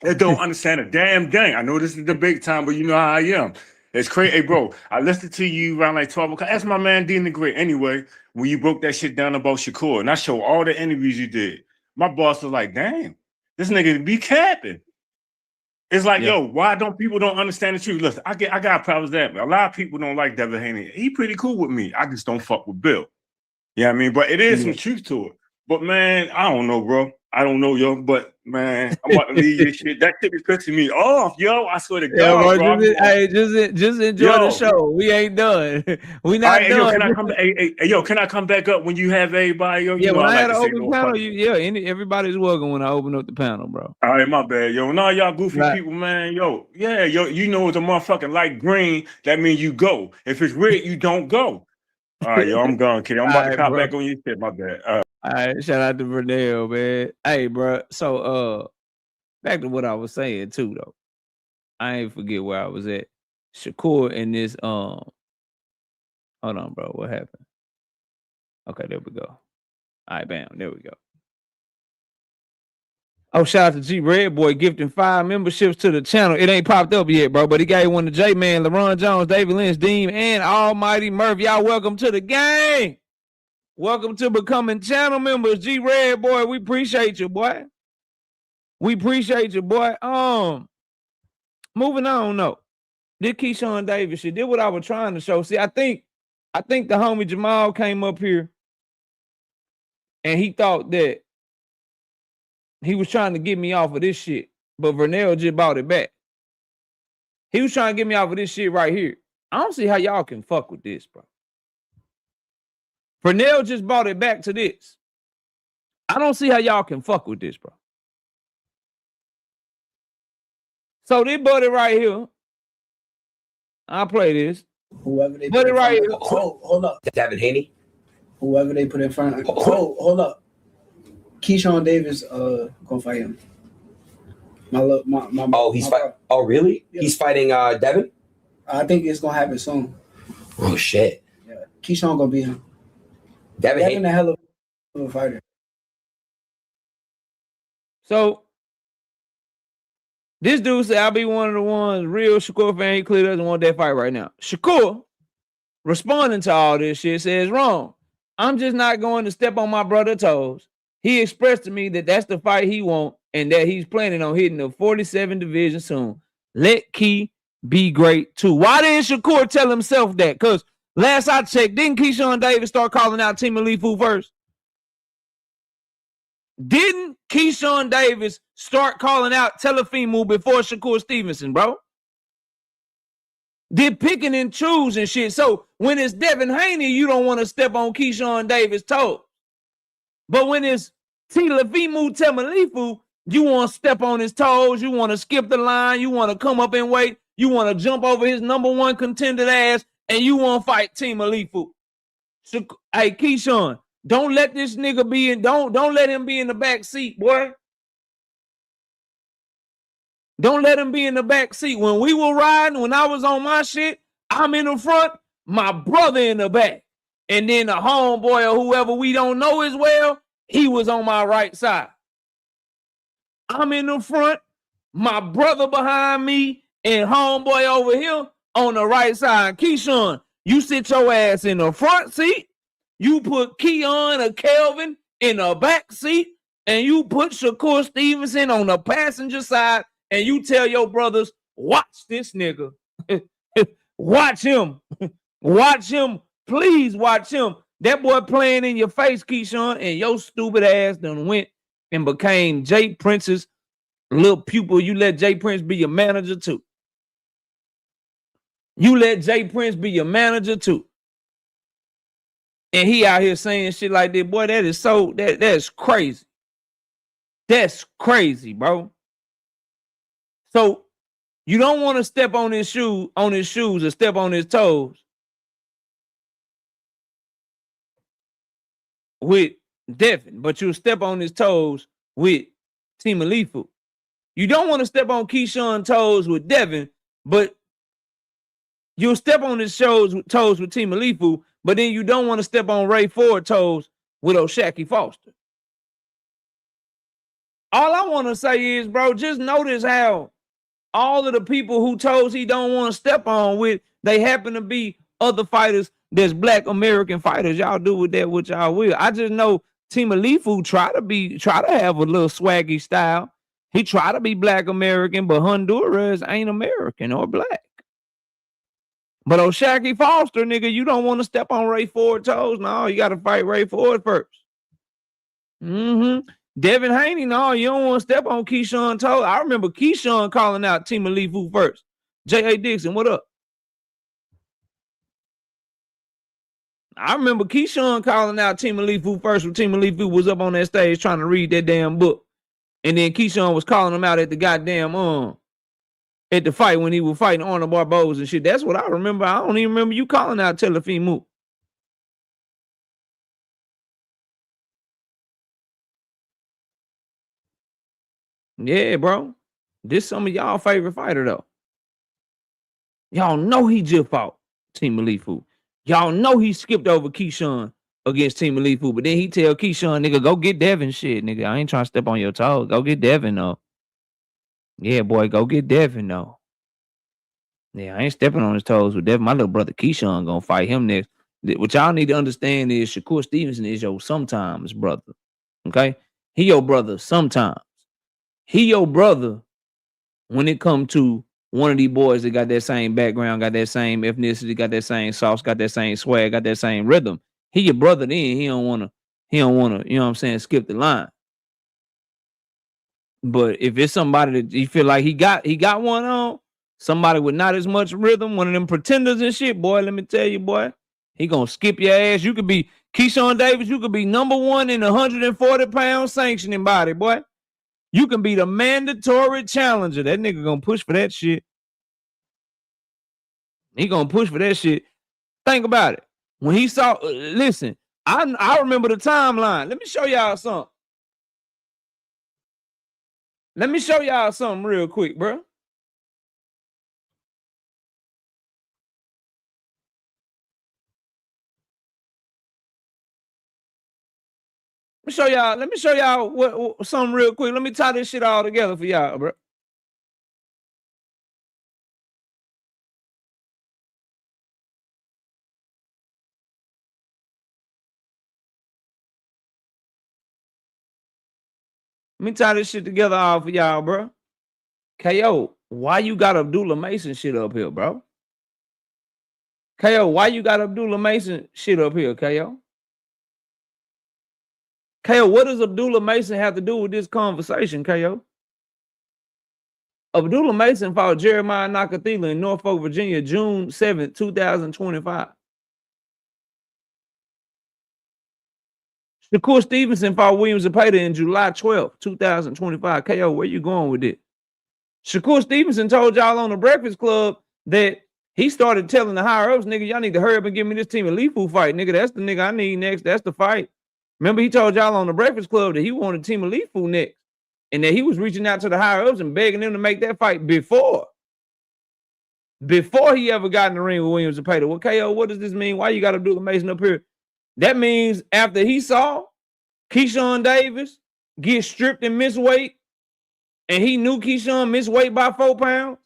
They don't understand a damn thing. I know this is the big time, but you know how I am. It's crazy. Hey, bro, I listened to you around like 12 o'clock. That's my man, Dean the Great. Anyway, when you broke that shit down about Shakur, and I showed all the interviews you did, my boss was like, damn, this nigga be capping. It's like, yo, why don't people don't understand the truth? Listen, I got problems with that. A lot of people don't like Devin Haney. He pretty cool with me. I just don't fuck with Bill. Yeah, I mean, but it is some truth to it. But man, I don't know, bro. I don't know, yo, but man, I'm about to leave this shit. That shit is pissing me off, yo. I swear to Yeah, God, bro. bro. Just enjoy Yo. the show. We ain't done. We All not right, hey, yo, done. can I come back? Hey, yo, can I come back up when you have everybody? Yo, Yeah, you know when I I like had to an say open no panel, funny. everybody's welcome when I open up the panel, bro. All right, my bad, yo. No, y'all goofy Right. people, man. Yo, yeah, yo, you know it's a motherfucking light green. That means you go. If it's red, you don't go. All right, yo, I'm gone, kid. I'm about to cop back on your shit. My bad. All right, shout out to Vernell, man. Hey, bro. So, back to what I was saying too, though. I ain't forget where I was at. Shakur and this. Hold on, bro. What happened? Okay, there we go. All right, bam. There we go. Oh, shout out to G Red Boy gifting 5 memberships to the channel. It ain't popped up yet, bro, but he gave one to J-Man, LeBron Jones, David Lynch, Dean, and Almighty Murph. Y'all welcome to the game. Welcome to becoming channel members. G Red Boy, we appreciate you, boy. We appreciate you, boy. Moving on, no. Did Keyshawn Davis shit. Did what I was trying to show. See, I think the homie Jamal came up here and he thought that he was trying to get me off of this shit, but Vernell just bought it back. He was trying to get me off of this shit right here. I don't see how y'all can fuck with this, bro. Vernell just bought it back to this. I don't see how y'all can fuck with this, bro. So this buddy right here, I'll play this. Whoever they buddy put in right front here. of, hold up. Devin Haney. Whoever they put in front of, hold up. Keyshawn Davis gonna fight him. He's fighting. Oh, really? Yeah. He's fighting Devin? I think it's gonna happen soon. Oh shit. Yeah. Keyshawn gonna beat him. Devin a hell of a fighter. So this dude said I'll be one of the ones real Shakur fan. He clearly doesn't want that fight right now. Shakur, responding to all this shit, says wrong. I'm just not going to step on my brother's toes. He expressed to me that that's the fight he wants and that he's planning on hitting the 47 division soon. Let Key be great too. Why didn't Shakur tell himself that? Because last I checked, didn't Keyshawn Davis start calling out Team Alifu first? Didn't Keyshawn Davis start calling out Telefimu before Shakur Stevenson, bro? Did picking and choose and shit. So when it's Devin Haney, you don't want to step on Keyshawn Davis' toes. But when it's Telefimu Temalifu, you want to step on his toes. You want to skip the line. You want to come up and wait. You want to jump over his number one contender ass, and you want to fight Team Alifu. So, hey, Keyshawn, don't let this nigga be in. Don't let him be in the back seat, boy. Don't let him be in the back seat. When we were riding, when I was on my shit, I'm in the front, my brother in the back. And then the homeboy or whoever we don't know as well, he was on my right side. I'm in the front, my brother behind me, and homeboy over here on the right side. Keyshawn, you sit your ass in the front seat. You put Keon or Kelvin in the back seat, and you put Shakur Stevenson on the passenger side, and you tell your brothers, watch this nigga. Watch him. Watch him. Please watch him. That boy playing in your face, Keyshawn, and your stupid ass done went and became Jay Prince's little pupil. You let Jay Prince be your manager too. You let Jay Prince be your manager too. And he out here saying shit like that. Boy, that is so, that's crazy. That's crazy, bro. So you don't want to step on his shoes or step on his toes with Devin, but you'll step on his toes with Team Alifu. You don't want to step on Keyshawn's toes with Devin, but you'll step on his toes with Team Alifu, but then you don't want to step on Ray Ford's toes with O'Shaquie Foster. All I want to say is, bro, just notice how all of the people who toes he don't want to step on with, they happen to be other fighters that's Black American fighters. Y'all do with that what y'all will. I just know Team Alifu try to have a little swaggy style. He try to be Black American, but Honduras ain't American or Black. But O'Shaquie Foster, nigga, you don't want to step on Ray Ford's toes. No, you got to fight Ray Ford first. Devin Haney, no, you don't want to step on Keyshawn toes. I remember Keyshawn calling out Team Alifu first. J.A. Dixon, what up? I remember Keyshawn calling out Team Alifu first when Team Alifu was up on that stage trying to read that damn book. And then Keyshawn was calling him out at the goddamn at the fight when he was fighting Arnold Barboza and shit. That's what I remember. I don't even remember you calling out Telefimu. Yeah, bro. This some of y'all favorite fighter, though. Y'all know he just fought Team Alifu. Y'all know he skipped over Keyshawn against Team Alifu, but then he tell Keyshawn, nigga, go get Devin shit, nigga. I ain't trying to step on your toes. Go get Devin, though. Yeah, boy, go get Devin, though. Yeah, I ain't stepping on his toes with Devin. My little brother Keyshawn gonna fight him next. What y'all need to understand is Shakur Stevenson is your sometimes brother. Okay? He your brother sometimes. He your brother when it come to one of these boys that got that same background, got that same ethnicity, got that same sauce, got that same swag, got that same rhythm. He your brother then. He don't wanna, you know what I'm saying, skip the line. But if it's somebody that you feel like he got one on, somebody with not as much rhythm, one of them pretenders and shit, boy, let me tell you, boy, he gonna skip your ass. You could be Keyshawn Davis, you could be number one in 140-pound sanctioning body, boy. You can be the mandatory challenger. That nigga gonna push for that shit. He gonna push for that shit. Think about it. When he saw, listen, I remember the timeline. Let me show y'all something. Let me show y'all something real quick, bro. Let me show y'all what something real quick. Let me tie this shit all together for y'all, bro. Let me tie this shit together all for y'all, bro. KO, why you got Abdullah Mason shit up here, bro? KO, why you got Abdullah Mason shit up here, KO? KO, what does Abdullah Mason have to do with this conversation, KO? Abdullah Mason fought Jeremiah Nakathila in Norfolk, Virginia, June 7th, 2025. Shakur Stevenson fought William Zepeda in July 12th, 2025. KO, where you going with it? Shakur Stevenson told y'all on the Breakfast Club that he started telling the higher ups, nigga, y'all need to hurry up and give me this Team Alifu fight. Nigga, that's the nigga I need next. That's the fight. Remember, he told y'all on the Breakfast Club that he wanted Team Alifu next. And that he was reaching out to the higher ups and begging them to make that fight before he ever got in the ring with William Zepeda. Well, KO, what does this mean? Why you got to do the Mason up here? That means after he saw Keyshawn Davis get stripped and miss weight, and he knew Keyshawn missed weight by 4 pounds,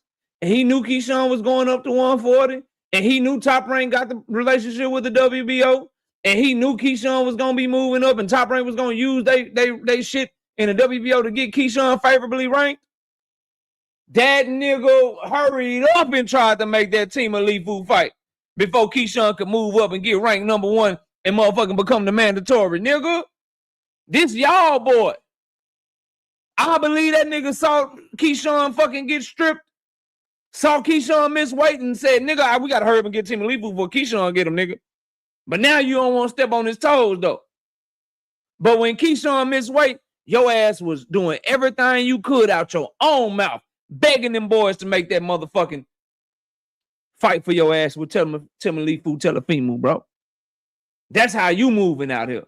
and he knew Keyshawn was going up to 140, and he knew Top Rank got the relationship with the WBO, and he knew Keyshawn was going to be moving up, and Top Rank was going to use they shit in the WBO to get Keyshawn favorably ranked. That nigga hurried up and tried to make that Team Alifu fight before Keyshawn could move up and get ranked number one and motherfucking become the mandatory. Nigga, this y'all boy. I believe that nigga saw Keyshawn fucking get stripped, saw Keyshawn miss weight and said, nigga, we got to hurry up and get Team Alifu before Keyshawn get him, nigga. But now you don't want to step on his toes, though. But when Keyshawn missed weight, your ass was doing everything you could out your own mouth, begging them boys to make that motherfucking fight for your ass with Team Alifu Telefimu, bro. That's how you moving out here.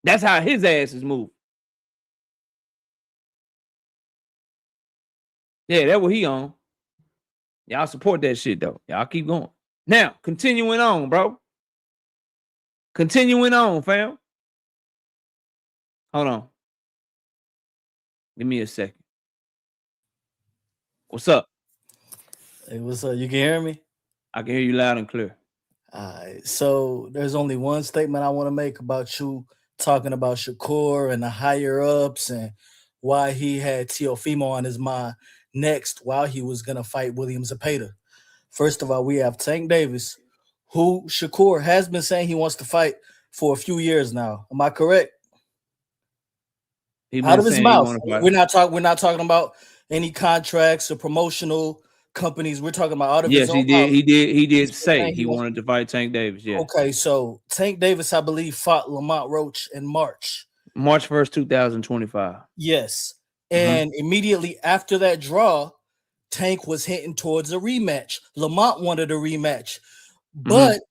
That's how his ass is moving. Yeah, that's what he on. Y'all support that shit, though. Y'all keep going. Now, continuing on, bro. Continuing on, fam. Hold on. Give me a second. What's up? Hey, what's up? You can hear me? I can hear you loud and clear. All right. So there's only one statement I want to make about you talking about Shakur and the higher ups and why he had Teofimo on his mind next while he was going to fight William Zepeda. First of all, we have Tank Davis, who Shakur has been saying he wants to fight for a few years now. Am I correct? Out of his saying he mouth. wanted to fight. We're not talking about any contracts or promotional companies. We're talking about out of his Yes, own he did. mouth. He did He's say saying he wanted to fight Tank Davis. Yes. Okay, so Tank Davis, I believe, fought Lamont Roach in March. March 1st, 2025. Yes. And immediately after that draw, Tank was hinting towards a rematch. Lamont wanted a rematch. But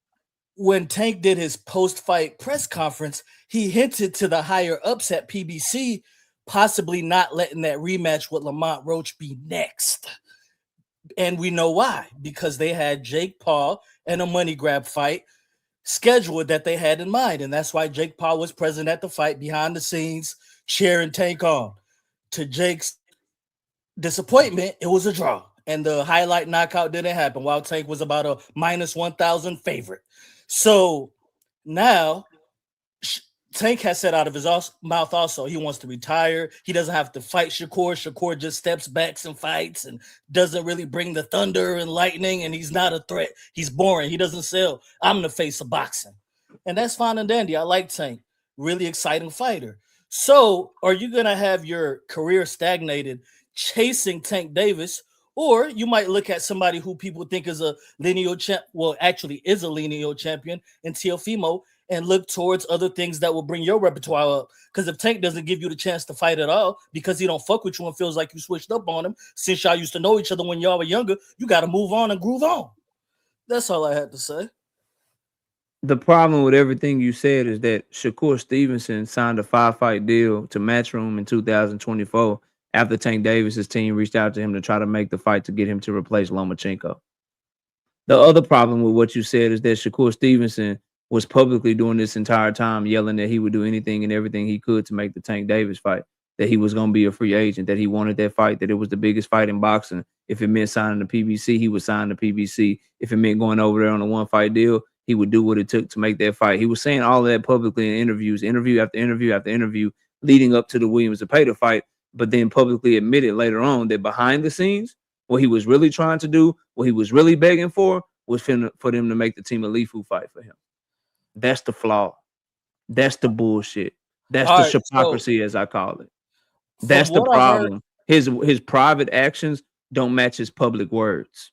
when Tank did his post-fight press conference, he hinted to the higher ups at PBC possibly not letting that rematch with Lamont Roach be next. And we know why. Because they had Jake Paul and a money grab fight scheduled that they had in mind. And that's why Jake Paul was present at the fight behind the scenes, cheering Tank on. To Jake's disappointment, it was a draw. And the highlight knockout didn't happen while Tank was about a minus 1,000 favorite. So now Tank has said out of his mouth also he wants to retire. He doesn't have to fight Shakur. Shakur just steps back and fights and doesn't really bring the thunder and lightning, and he's not a threat. He's boring. He doesn't sell. I'm the face of boxing. And that's fine and dandy. I like Tank. Really exciting fighter. So are you going to have your career stagnated chasing Tank Davis? Or you might look at somebody who people think is a lineal champ, well, actually is a lineal champion in Teofimo, and look towards other things that will bring your repertoire up. Because if Tank doesn't give you the chance to fight at all because he don't fuck with you and feels like you switched up on him since y'all used to know each other when y'all were younger, you got to move on and groove on. That's all I had to say. The problem with everything you said is that Shakur Stevenson signed a 5-fight deal to Matchroom in 2024 after Tank Davis's team reached out to him to try to make the fight to get him to replace Lomachenko. The other problem with what you said is that Shakur Stevenson was publicly doing this entire time yelling that he would do anything and everything he could to make the Tank Davis fight, that he was going to be a free agent, that he wanted that fight, that it was the biggest fight in boxing. If it meant signing the PBC, he would sign the PBC. If it meant going over there on a 1-fight deal, he would do what it took to make that fight. He was saying all of that publicly in interviews, interview after interview after interview, leading up to the Williams Zepeda fight, but then publicly admitted later on that behind the scenes, what he was really trying to do, what he was really begging for, was for them to make the Team Alifu fight for him. That's the flaw. That's the bullshit. That's all the hypocrisy, as I call it. That's the problem. His private actions don't match his public words.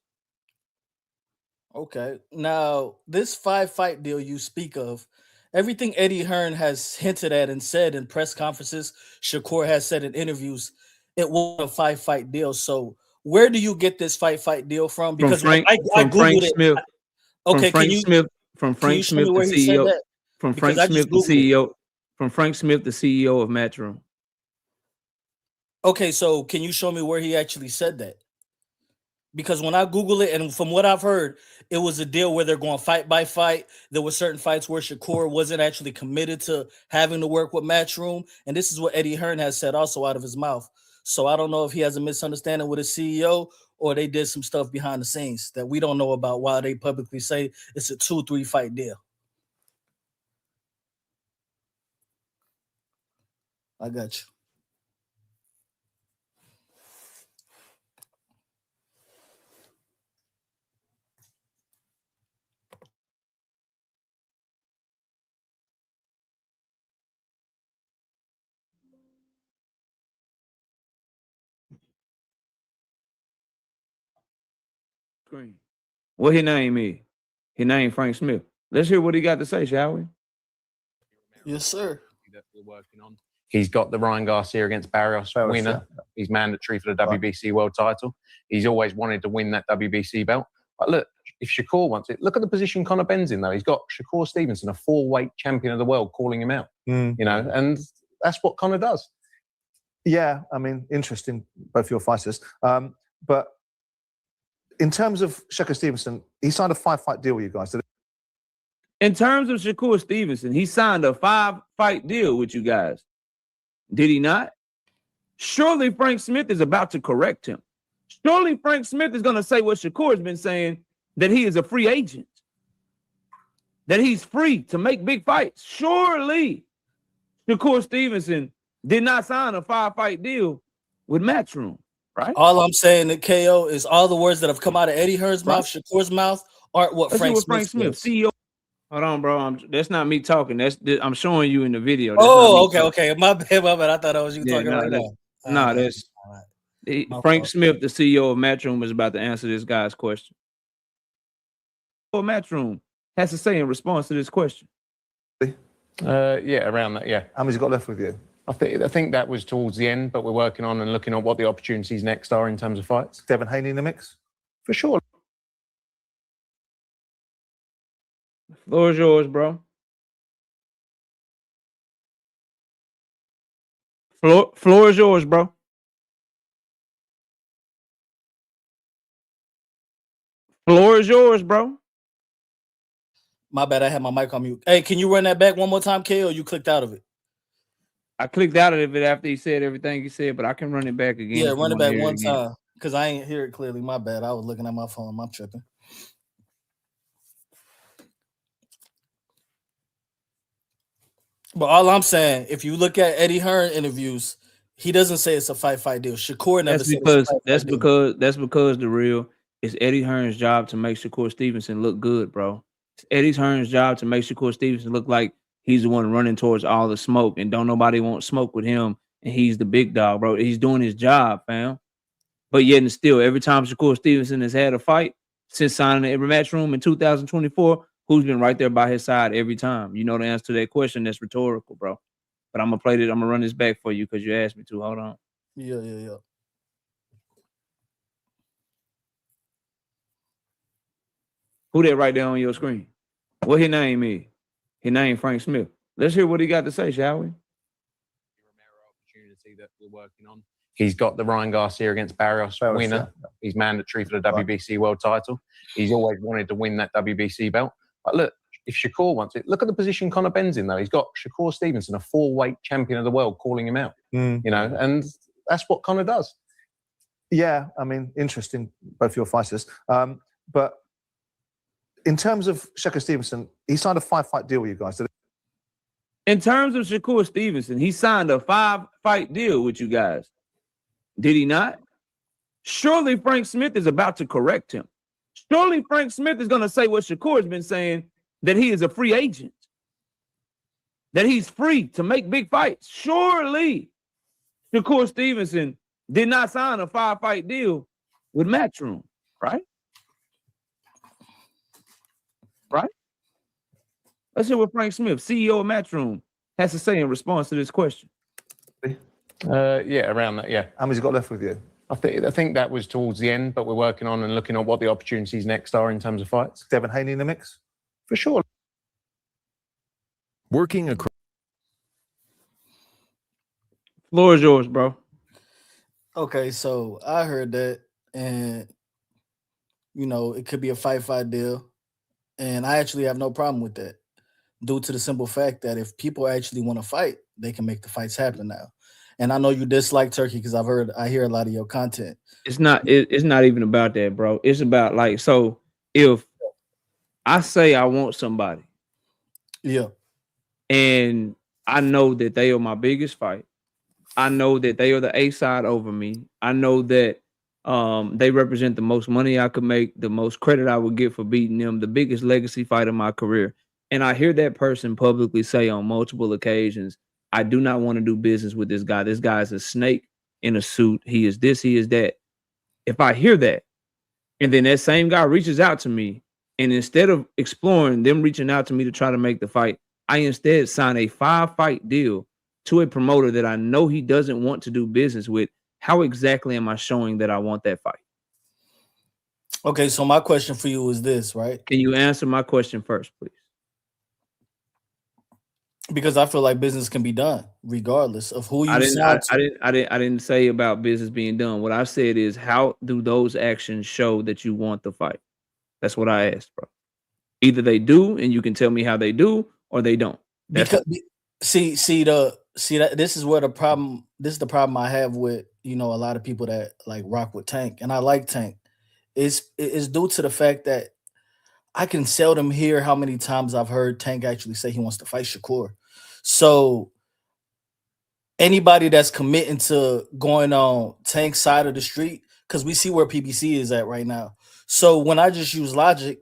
Okay. Now, this 5-fight deal you speak of, everything Eddie Hearn has hinted at and said in press conferences, Shakur has said in interviews, it was a 5-fight deal. So where do you get this 5-fight deal from? Because Frank Smith. Okay, From Frank Smith, the CEO. From Frank Smith, the CEO. From Frank Smith, the CEO of Matchroom. Okay, so can you show me where he actually said that? Because when I Google it, and from what I've heard, it was a deal where they're going fight by fight. There were certain fights where Shakur wasn't actually committed to having to work with Matchroom. And this is what Eddie Hearn has said also out of his mouth. So I don't know if he has a misunderstanding with his CEO or they did some stuff behind the scenes that we don't know about while they publicly say it's a 2-3 fight deal. I got you. What his name is? His name Frank Smith. Let's hear what he got to say, shall we? Yes, sir. That we're working on. He's got the Ryan Garcia against Barrios winner. Yeah. He's mandatory for the WBC world title. He's always wanted to win that WBC belt. But look, if Shakur wants it, look at the position Conor Ben's in, though. He's got Shakur Stevenson, a 4-weight champion of the world, calling him out. You know, and that's what Conor does. Yeah, I mean, interesting, both your fighters. But in terms of Shakur Stevenson, he signed a 5-fight deal with you guys. In terms of Shakur Stevenson, he signed a 5-fight deal with you guys. Did he not? Surely Frank Smith is about to correct him. Surely Frank Smith is going to say what Shakur has been saying, that he is a free agent, that he's free to make big fights. Surely Shakur Stevenson did not sign a 5-fight deal with Matchroom, right? All I'm saying to KO is all the words that have come out of Eddie Hearn's mouth, Shakur's mouth, aren't what Frank Smith, CEO. Hold on, bro. That's not me talking. I'm showing you in the video. That's Oh, okay. My bad. I thought that was you talking right now. No, that's Frank Smith, the CEO of Matchroom, is about to answer this guy's question. What Matchroom has to say in response to this question? Yeah, around that. Yeah. How many's got left with you? I think that was towards the end, but we're working on and looking at what the opportunities next are in terms of fights. Devin Haney in the mix? For sure. Floor is yours, bro. Floor is yours, bro. Floor is yours, bro. My bad. I had my mic on mute. Hey, can you run that back one more time, K, or you clicked out of it? I clicked out of it after he said everything he said, but I can run it back again. Yeah, run it back one time because I ain't hear it clearly. My bad. I was looking at my phone. I'm tripping. But all I'm saying, if you look at Eddie Hearn interviews, he doesn't say it's a fight deal. Shakur never said it's a fight deal. That's because the real it's Eddie Hearn's job to make Shakur Stevenson look good, bro. It's Eddie Hearn's job to make Shakur Stevenson look like he's the one running towards all the smoke, and don't nobody want smoke with him, and he's the big dog, bro. He's doing his job, fam. But yet and still, every time Shakur Stevenson has had a fight since signing the Matchroom in 2024, who's been right there by his side every time? You know the answer to that question. That's rhetorical, bro. But I'm gonna run this back for you because you asked me to. Hold on. Yeah. Who that right there on your screen? What his name is? His name Frank Smith. Let's hear what he got to say, shall we? Opportunity that we're working on. He's got the Ryan Garcia against Barrios winner. Yeah. He's mandatory for the WBC world title. He's always wanted to win that WBC belt. But look, if Shakur wants it, look at the position Conor Ben's in, though. He's got Shakur Stevenson, a 4-weight champion of the world, calling him out. You know, and that's what Conor does. Yeah, I mean, interesting, both your fighters. But in terms of Shakur Stevenson, he signed a 5-fight deal with you guys. In terms of Shakur Stevenson, he signed a 5-fight deal with you guys. Did he not? Surely Frank Smith is about to correct him. Surely Frank Smith is going to say what Shakur has been saying, that he is a free agent, that he's free to make big fights. Surely Shakur Stevenson did not sign a 5-fight deal with Matchroom, right? Right? Let's hear what Frank Smith, CEO of Matchroom, has to say in response to this question. Yeah, around that. Yeah. How many's got left with you? I think that was towards the end, but we're working on and looking at what the opportunities next are in terms of fights. Devin Haney in the mix? For sure. Working across. Floor is yours, bro. Okay, so I heard that, and you know, it could be a 5-fight deal, and I actually have no problem with that, due to the simple fact that if people actually want to fight, they can make the fights happen now. And I know you dislike Turkey because I hear a lot of your content. It's not even about that, bro. It's about like, so if I say I want somebody, yeah, and I know that they are my biggest fight, I know that they are the A side over me, I know that they represent the most money I could make, the most credit I would get for beating them, the biggest legacy fight of my career, and I hear that person publicly say on multiple occasions, I do not want to do business with this guy. This guy is a snake in a suit. He is this, he is that. If I hear that, and then that same guy reaches out to me, and instead of exploring them reaching out to me to try to make the fight, I instead sign a 5-fight deal to a promoter that I know he doesn't want to do business with, how exactly am I showing that I want that fight? Okay, so my question for you is this, right? Can you answer my question first, please? Because I feel like business can be done regardless of who you I didn't say about business being done. What I said is, how do those actions show that you want the fight? That's what I asked, bro. Either they do, and you can tell me how they do, or they don't. Because this is where the problem. This is the problem I have with a lot of people that like rock with Tank, and I like Tank. It's due to the fact that I can seldom hear how many times I've heard Tank actually say he wants to fight Shakur. So anybody that's committing to going on Tank's side of the street, because we see where PBC is at right now. So when I just use logic,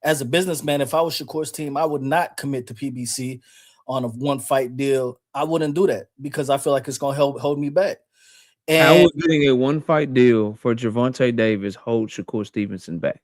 as a businessman, if I was Shakur's team, I would not commit to PBC on a 1-fight deal. I wouldn't do that because I feel like it's gonna hold me back. How And would getting a 1-fight deal for Gervonta Davis hold Shakur Stevenson back?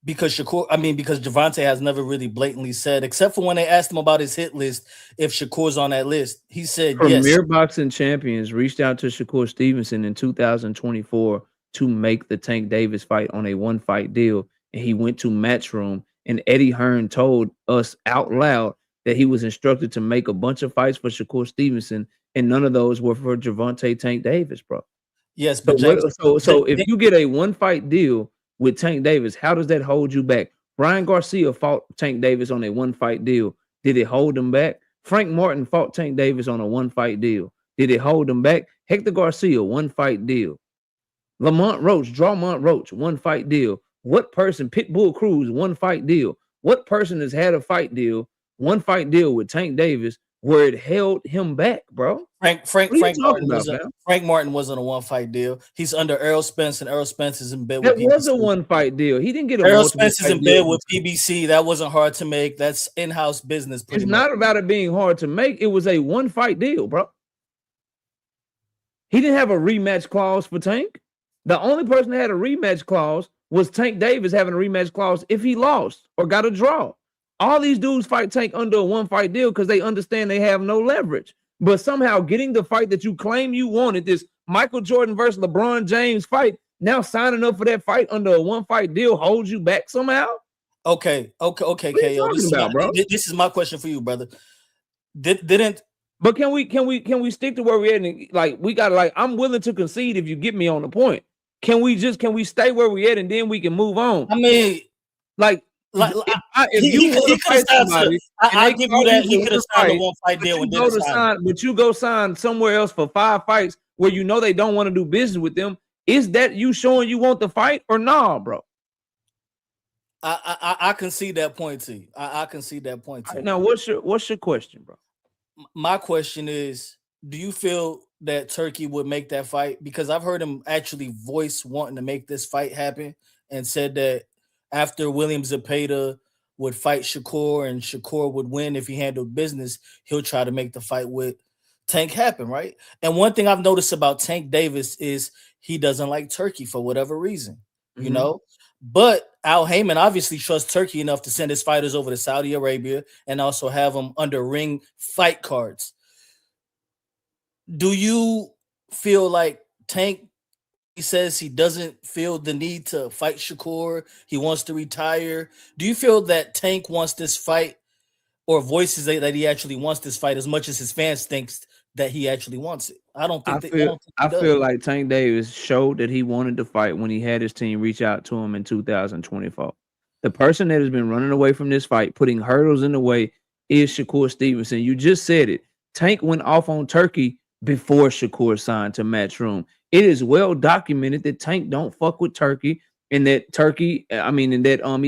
because Gervonta has never really blatantly said, except for when they asked him about his hit list, if Shakur's on that list, he said yes. Premier Boxing Champions reached out to Shakur Stevenson in 2024 to make the Tank Davis fight on a 1-fight deal, and he went to Matchroom, and Eddie Hearn told us out loud that he was instructed to make a bunch of fights for Shakur Stevenson, and none of those were for Gervonta Tank Davis, bro. Yes, but James, so if you get a 1-fight deal with Tank Davis, how does that hold you back? Ryan Garcia fought Tank Davis on a 1-fight deal. Did it hold him back? Frank Martin fought Tank Davis on a 1-fight deal. Did it hold him back? Hector Garcia, 1-fight deal. Drawmont Roach, 1-fight deal. What person? Pitbull Cruz, 1-fight deal. What person has had a fight deal, 1-fight deal with Tank Davis where it held him back, bro? Frank Martin wasn't a 1-fight deal. He's under Errol Spence, and Errol Spence is in bed with PBC. That was a 1-fight deal. He didn't get a Errol Spence is in bed with PBC. That wasn't hard to make. That's in-house business. It's not about it being hard to make. It was a 1-fight deal, bro. He didn't have a rematch clause for Tank. The only person that had a rematch clause was Tank Davis having a rematch clause if he lost or got a draw. All these dudes fight Tank under a 1-fight deal because they understand they have no leverage. But somehow getting the fight that you claim you wanted, this Michael Jordan versus LeBron James fight, now signing up for that fight under a 1-fight deal holds you back somehow? Okay, KO. This is my question for you, brother. But can we stick to where we're at? And, like, we gotta, like, I'm willing to concede if you get me on the point. Can we stay where we're at and then we can move on? I mean, if you want to fight somebody, I give you that he could have signed a 1-fight deal and didn't sign. But you go sign somewhere else for 5 fights where you know they don't want to do business with them. Is that you showing you want the fight or nah, bro? I can see that point to you. I can see that point to you. Now, what's your question, bro? My question is, do you feel that Turkey would make that fight? Because I've heard him actually voice wanting to make this fight happen and said that after William Zepeda would fight Shakur and Shakur would win if he handled business, he'll try to make the fight with Tank happen, right? And one thing I've noticed about Tank Davis is he doesn't like Turkey for whatever reason, you know? But Al Heyman obviously trusts Turkey enough to send his fighters over to Saudi Arabia and also have them under ring fight cards. Do you feel like Tank, he says he doesn't feel the need to fight Shakur, he wants to retire? Do you feel that Tank wants this fight or voices that he actually wants this fight as much as his fans thinks that he actually wants it? I feel like Tank Davis showed that he wanted to fight when he had his team reach out to him in 2024. The person that has been running away from this fight, putting hurdles in the way, is Shakur Stevenson. You just said it. Tank went off on Turkey before Shakur signed to Matchroom. It is well documented that Tank don't fuck with Turkey, and that he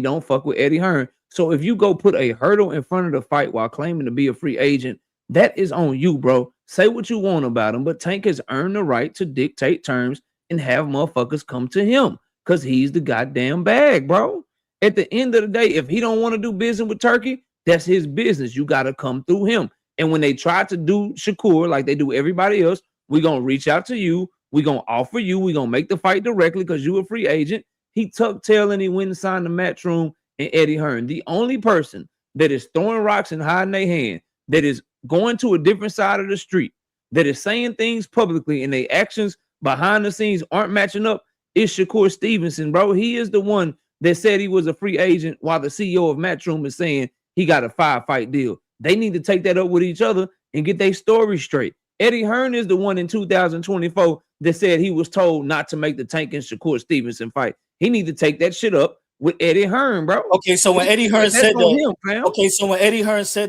don't fuck with Eddie Hearn. So if you go put a hurdle in front of the fight while claiming to be a free agent, that is on you, bro. Say what you want about him, but Tank has earned the right to dictate terms and have motherfuckers come to him because he's the goddamn bag, bro. At the end of the day, if he don't want to do business with Turkey, that's his business. You got to come through him. And when they try to do Shakur like they do everybody else, we're going to reach out to you. We're going to offer you. We're going to make the fight directly because you're a free agent. He tucked tail and he went and signed the Matchroom and Eddie Hearn. The only person that is throwing rocks and hiding their hand, that is going to a different side of the street, that is saying things publicly and their actions behind the scenes aren't matching up, is Shakur Stevenson, bro. He is the one that said he was a free agent while the CEO of Matchroom is saying he got a 5-fight deal. They need to take that up with each other and get their story straight. Eddie Hearn is the one in 2024 that said he was told not to make the Tank and Shakur Stevenson fight. He need to take that shit up with Eddie Hearn, bro. Okay, so when Eddie Hearn said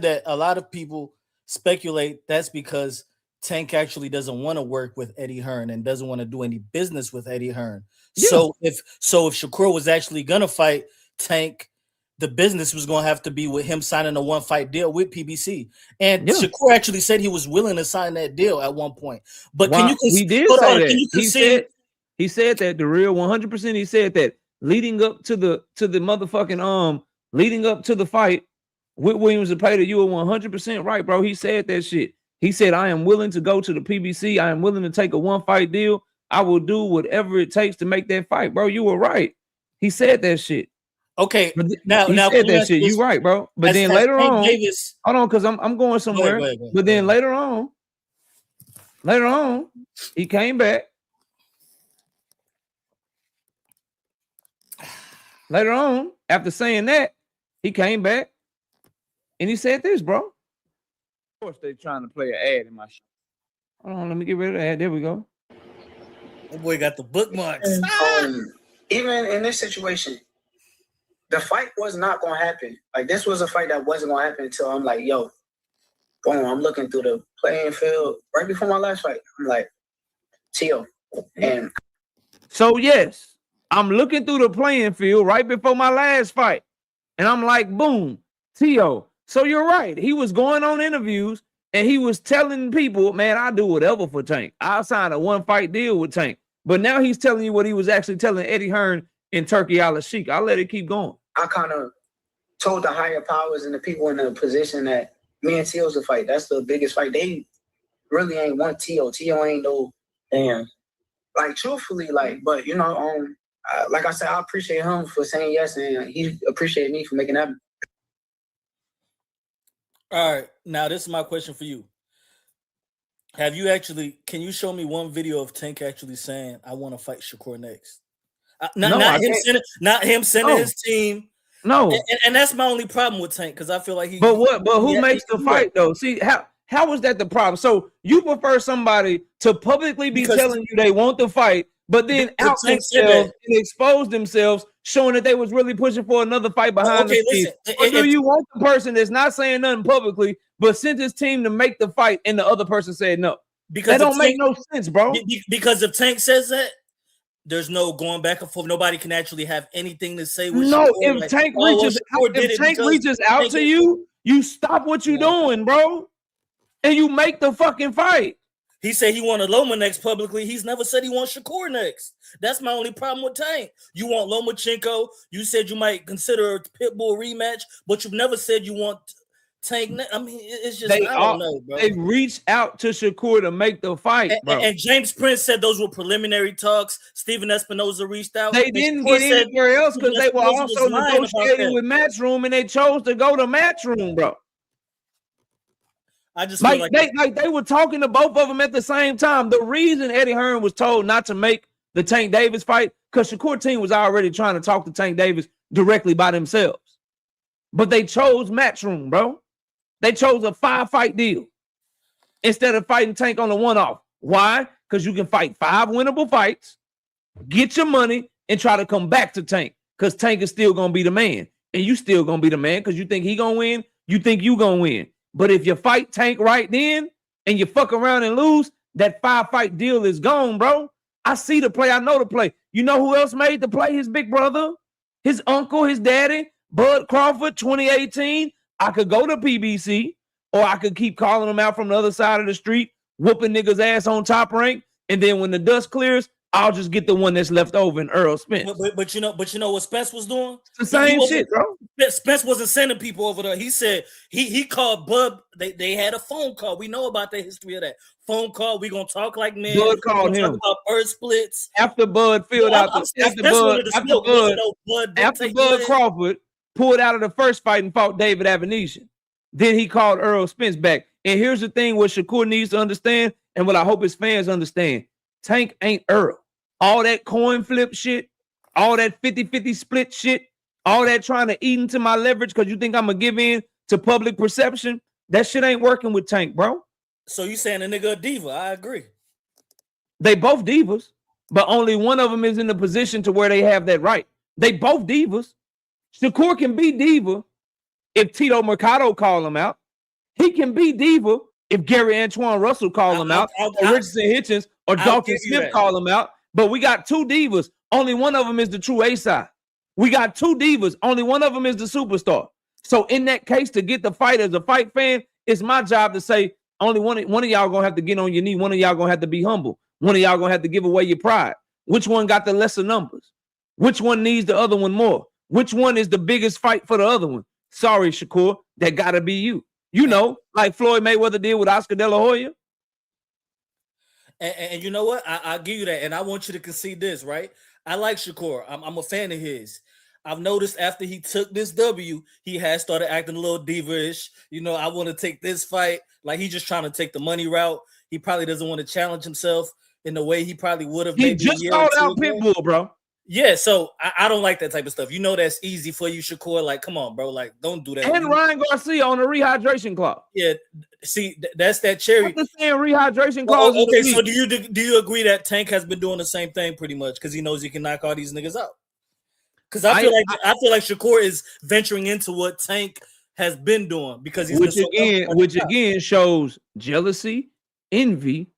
that, a lot of people speculate that's because Tank actually doesn't want to work with Eddie Hearn and doesn't want to do any business with Eddie Hearn. Yeah. So if Shakur was actually gonna fight Tank, the business was gonna have to be with him signing a 1-fight deal with PBC. And Shakur actually said he was willing to sign that deal at one point. But can you he said that the real 100%. He said that leading up to the motherfucking leading up to the fight with Williams and Pater, you were 100% right, bro. He said that shit. He said, I am willing to go to the PBC. I am willing to take a 1-fight deal. I will do whatever it takes to make that fight, bro. You were right. He said that shit. Okay, now he said that shit. You right, bro. But then later on, Davis, hold on, because I'm going somewhere. Go ahead. But then later on, he came back. Later on, after saying that, he came back and he said this, bro. Of course, they're trying to play an ad in my shit. Hold on, let me get rid of the ad. There we go. That boy got the bookmarks. Even in this situation, the fight was not going to happen. Like, this was a fight that wasn't going to happen until I'm like, yo, boom, I'm looking through the playing field right before my last fight. I'm like, Tio. And so, yes, I'm looking through the playing field right before my last fight. And I'm like, boom, Tio. So you're right. He was going on interviews and he was telling people, man, I'll do whatever for Tank. I'll sign a 1-fight deal with Tank. But now he's telling you what he was actually telling Eddie Hearn in Turkey Al-Sheikh. I'll let it keep going. I kind of told the higher powers and the people in the position that me and Tio's a fight. That's the biggest fight. They really ain't want Tio. Tio ain't no damn. Like, truthfully, like, but you know, like I said, I appreciate him for saying yes, and he appreciated me for making that. All right, now this is my question for you. Can you show me one video of Tank actually saying, I want to fight Shakur next? Not him sending his team. No. And that's my only problem with Tank, because I feel like But who makes the fight, though? See, how is that the problem? So you prefer somebody to publicly be telling you they want the fight, but then out themselves and expose themselves, showing that they was really pushing for another fight behind the scenes? Or do you want the person that's not saying nothing publicly, but sent his team to make the fight, and the other person said no? Because that don't make no sense, bro. Because if Tank says that, there's no going back and forth. Nobody can actually have anything to say. If Tank reaches out to you, you stop what you're doing, bro, and you make the fucking fight. He said he wanted Loma next publicly. He's never said he wants Shakur next. That's my only problem with Tank. You want Lomachenko. You said you might consider a Pitbull rematch, but you've never said you want Tank. I mean, it's just, I don't know, bro. They reached out to Shakur to make the fight, bro. And James Prince said those were preliminary talks. Steven Espinoza reached out. They didn't get anywhere else because they were also negotiating with Matchroom, and they chose to go to Matchroom, bro. I just they were talking to both of them at the same time. The reason Eddie Hearn was told not to make the Tank Davis fight, because Shakur team was already trying to talk to Tank Davis directly by themselves. But they chose Matchroom, bro. They chose a 5-fight deal instead of fighting Tank on a one-off. Why? Because you can fight 5 winnable fights, get your money, and try to come back to Tank, because Tank is still going to be the man. And you still going to be the man because you think he going to win. You think you going to win. But if you fight Tank right then and you fuck around and lose, that 5-fight deal is gone, bro. I see the play. I know the play. You know who else made the play? His big brother, his uncle, his daddy, Bud Crawford, 2018. I could go to PBC, or I could keep calling them out from the other side of the street, whooping niggas' ass on Top Rank. And then when the dust clears, I'll just get the one that's left over in Earl Spence. But you know what Spence was doing? It's the same shit, bro. Spence wasn't sending people over there. He said he called Bud. They had a phone call. We know about the history of that phone call. We gonna talk like men. Bud called him talk about first splits. After Bud filled out after Bud Crawford pulled out of the first fight and fought David Avenesian. Then he called Earl Spence back. And here's the thing: what Shakur needs to understand, and what I hope his fans understand: Tank ain't Earl. All that coin flip shit, all that 50-50 split shit, all that trying to eat into my leverage because you think I'm going to give in to public perception, that shit ain't working with Tank, bro. So you saying a nigga a diva? I agree. They both divas, but only one of them is in the position to where they have that right. They both divas. Shakur can be diva if Tito Mercado call him out. He can be diva if Gary Antoine Russell call him out, or Richardson Hitchens or Dalton Smith call him out. But we got 2 divas. Only one of them is the true A-side. We got 2 divas. Only one of them is the superstar. So in that case, to get the fight as a fight fan, it's my job to say only one of y'all going to have to get on your knee. One of y'all going to have to be humble. One of y'all going to have to give away your pride. Which one got the lesser numbers? Which one needs the other one more? Which one is the biggest fight for the other one? Sorry, Shakur, that gotta be you. You know, like Floyd Mayweather did with Oscar De La Hoya. And you know what? I'll give you that. And I want you to concede this, right? I like Shakur. I'm a fan of his. I've noticed after he took this W, he has started acting a little diva-ish. You know, I want to take this fight. Like he's just trying to take the money route. He probably doesn't want to challenge himself in the way he probably would have. He just called out Pitbull, bro. Yeah, so I don't like that type of stuff. You know that's easy for you, Shakur. Like, come on, bro. Like, don't do that. And Ryan Garcia on the rehydration clause. Yeah, see, that's that cherry. What's the saying rehydration clause? Okay, so do you agree that Tank has been doing the same thing pretty much because he knows he can knock all these niggas out? Because I feel like Shakur is venturing into what Tank has been doing because he's which again shows jealousy, envy,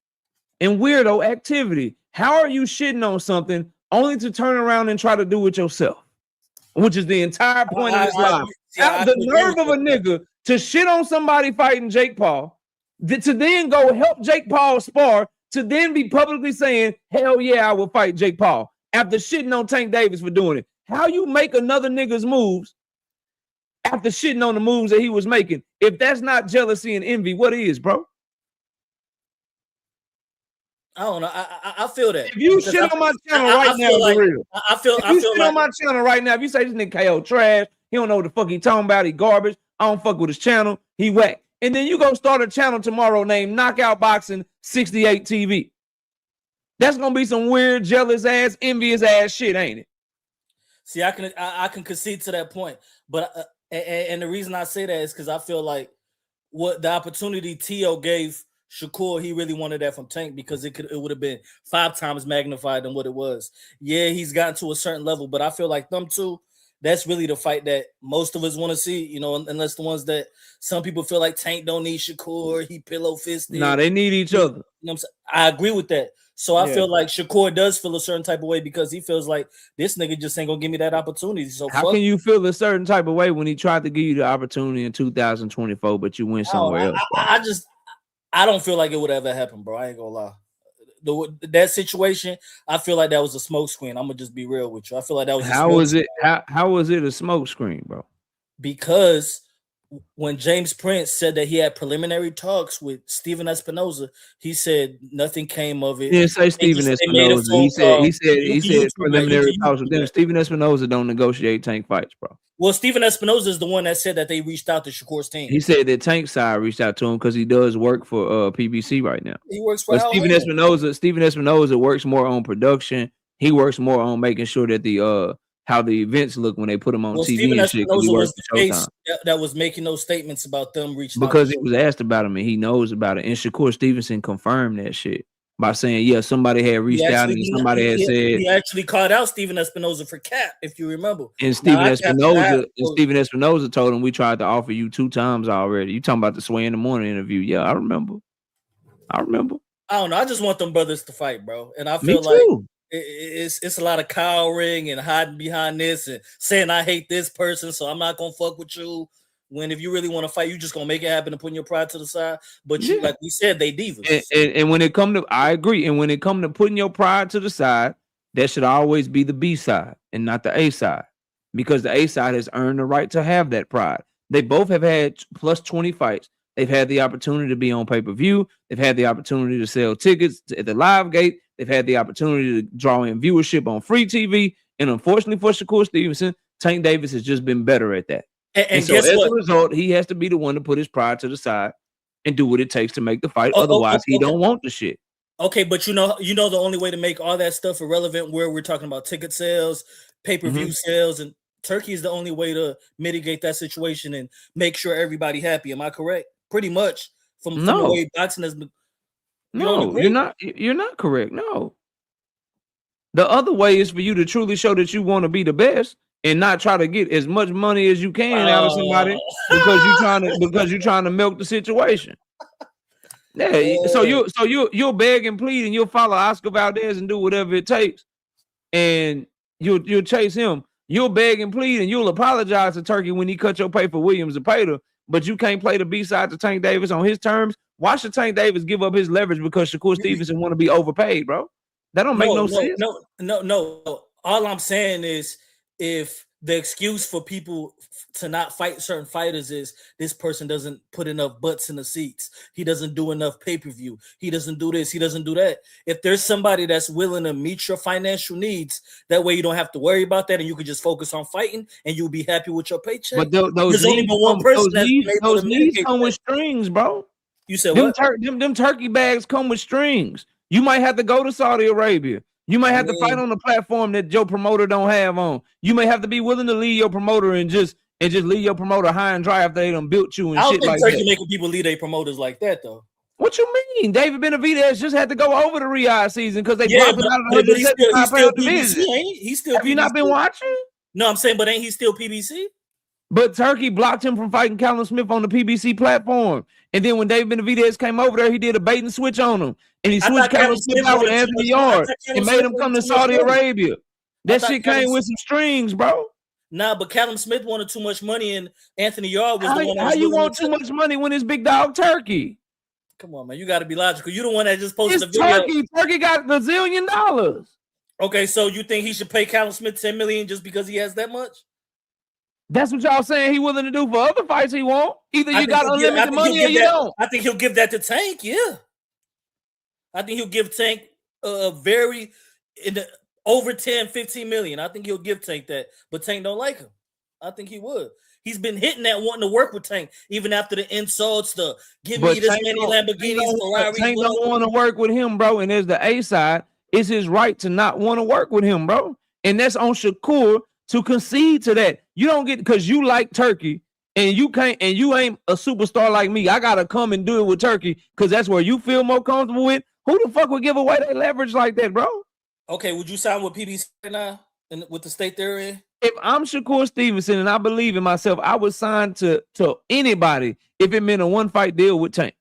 and weirdo activity. How are you shitting on something only to turn around and try to do it yourself? Which is the entire point of this live. The nerve of a nigga to shit on somebody fighting Jake Paul, to then go help Jake Paul spar, to then be publicly saying, hell yeah, I will fight Jake Paul, after shitting on Tank Davis for doing it. How you make another nigga's moves after shitting on the moves that he was making? If that's not jealousy and envy, what is, bro? I don't know. I feel that. If you shit on my channel right now, for real. I feel on my channel right now. If you say this nigga KO trash, he don't know what the fuck he talking about, he garbage, I don't fuck with his channel, he whack. And then you go start a channel tomorrow named Knockout Boxing 68 TV. That's gonna be some weird, jealous ass, envious ass shit, ain't it? See, I can concede to that point, but and the reason I say that is because I feel like what the opportunity T.O. gave Shakur, he really wanted that from Tank because it would have been 5 times magnified than what it was. Yeah, he's gotten to a certain level, but I feel like them two, that's really the fight that most of us want to see, you know, unless the ones that some people feel like Tank don't need Shakur, he pillow fisted. Nah, they need each other. You know what I'm saying? I agree with that. So I feel like Shakur does feel a certain type of way because he feels like this nigga just ain't gonna give me that opportunity. So how can you feel a certain type of way when he tried to give you the opportunity in 2024, but you went somewhere else? I don't feel like it would ever happen, bro. I ain't gonna lie. That situation, I feel like that was a smoke screen. I'm gonna just be real with you. I feel like that was. How was it? How was it a smoke screen, bro? Because when James Prince said that he had preliminary talks with Steven Espinoza, he said nothing came of it. He didn't say Steven Espinoza. He said preliminary talks with them. Steven Espinoza don't negotiate Tank fights, bro. Well, Steven Espinoza is the one that said that they reached out to Shakur's team. He said that Tank's side reached out to him because he does work for PBC right now. He works for Steven Espinoza works more on production. He works more on making sure that the how the events look when they put them on TV Steven and shit. Espinoza was the face that was making those statements about them reaching because he was asked about him and he knows about it. And Shakur Stevenson confirmed that shit by saying, yeah, somebody had reached out and somebody had said. He actually called out Steven Espinoza for cap, if you remember. And Steven Espinoza told him, we tried to offer you 2 times already. You talking about the Sway in the Morning interview. Yeah, I remember. I don't know. I just want them brothers to fight, bro. And I feel like it's a lot of cowering and hiding behind this and saying I hate this person, so I'm not gonna fuck with you. When if you really want to fight, you just gonna make it happen and putting your pride to the side. But you, like we said, they divas. And when it come to, I agree. And when it come to putting your pride to the side, that should always be the B side and not the A side, because the A side has earned the right to have that pride. They both have had plus 20 fights. They've had the opportunity to be on pay-per-view. They've had the opportunity to sell tickets at the live gate. They've had the opportunity to draw in viewership on free TV. And unfortunately for Shakur Stevenson, Tank Davis has just been better at that. And so as a result, he has to be the one to put his pride to the side and do what it takes to make the fight. Otherwise, he don't want the shit. Okay, but you know the only way to make all that stuff irrelevant, where we're talking about ticket sales, pay-per-view sales, and Turkey is the only way to mitigate that situation and make sure everybody happy. Am I correct? Pretty much from the way boxing has been. No, you're not. You're not correct. No. The other way is for you to truly show that you want to be the best and not try to get as much money as you can out of somebody because you're trying to milk the situation. Yeah. So you'll beg and plead and you'll follow Oscar Valdez and do whatever it takes, and you'll chase him. You'll beg and plead and you'll apologize to Turkey when he cut your pay for Williams and Pater, but you can't play the B side to Tank Davis on his terms. Why should Tank Davis give up his leverage because Shakur Stevenson want to be overpaid, bro? That don't make no sense. No. All I'm saying is if the excuse for people to not fight certain fighters is this person doesn't put enough butts in the seats. He doesn't do enough pay-per-view. He doesn't do this. He doesn't do that. If there's somebody that's willing to meet your financial needs, that way you don't have to worry about that and you can just focus on fighting and you'll be happy with your paycheck. But those There's only needs been one person that's been able those to needs mitigate come that. with strings, bro. You said them what? Them turkey bags come with strings. You might have to go to Saudi Arabia. You might have to fight on a platform that your promoter don't have on. You may have to be willing to leave your promoter and just leave your promoter high and dry after they done built you and I don't shit think like Turkey that. making people leave their promoters like that though. What you mean? David Benavidez just had to go over the Riyadh season because they Yeah, dropped him out of but the he's still 175-pound PBC, division. ain't he? He's still Have PBC. you not been watching? No, I'm saying, but ain't he still PBC? But Turkey blocked him from fighting Callum Smith on the PBC platform. And then when David Benavidez came over there, he did a bait and switch on him. And he switched Callum Smith out with Anthony Yard and made him come to Saudi Arabia. That shit came with some strings, bro. Nah, but Callum Smith wanted too much money and Anthony Yard was the one that was how you want too much money when it's big dog Turkey? Come on, man. You got to be logical. You the one that just posted the video. Turkey. Turkey got $1 gazillion. Okay, so you think he should pay Callum Smith $10 million just because he has that much? That's what y'all saying he willing to do for other fights he want. Either you got unlimited money or you don't. I think he'll give that to Tank, yeah. I think he'll give Tank over 10, 15 million. I think he'll give Tank that, but Tank don't like him. I think he would. He's been hitting that wanting to work with Tank, even after the insults, the give me this many Lamborghinis, Ferraris. Tank don't want to work with him, bro. And there's the A side. It's his right to not want to work with him, bro. And that's on Shakur to concede to that. You don't get because you like Turkey and you can't, and you ain't a superstar like me. I gotta come and do it with Turkey because that's where you feel more comfortable with. Who the fuck would give away their leverage like that, bro? Okay, would you sign with PBC right now and with the state they're in? If I'm Shakur Stevenson and I believe in myself, I would sign to anybody if it meant a one-fight deal with Tank.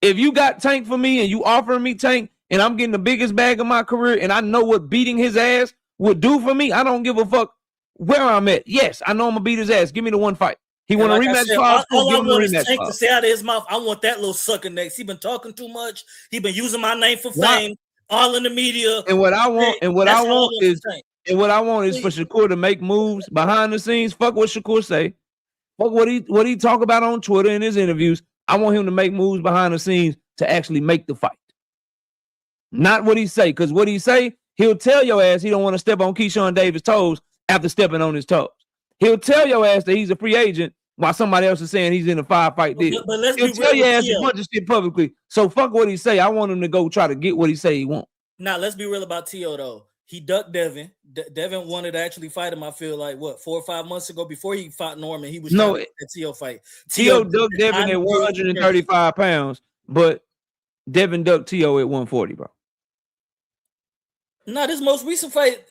If you got Tank for me and you offering me Tank and I'm getting the biggest bag of my career and I know what beating his ass would do for me, I don't give a fuck where I'm at. Yes, I know I'm gonna beat his ass. Give me the one fight. He want a rematch. All I want is Tank to say out of his mouth, I want that little sucker next. He been talking too much. He been using my name for fame, all in the media. And what I want is for Shakur to make moves behind the scenes. Fuck what Shakur say. Fuck what he talk about on Twitter in his interviews. I want him to make moves behind the scenes to actually make the fight. Not what he say, because what he say, he'll tell your ass he don't want to step on Keyshawn Davis' toes after stepping on his toes. He'll tell your ass that he's a free agent while somebody else is saying he's in a 5-fight deal. But let's He'll tell your ass a bunch of shit publicly. So fuck what he say. I want him to go try to get what he say he want. Now let's be real about T.O. though. He ducked Devin. Devin wanted to actually fight him. I feel like 4 or 5 months ago before he fought Norman, he was trying to get that T.O. fight. T.O. ducked Devin at 135 pounds, but Devin ducked T.O. at 140, bro. No, this most recent fight,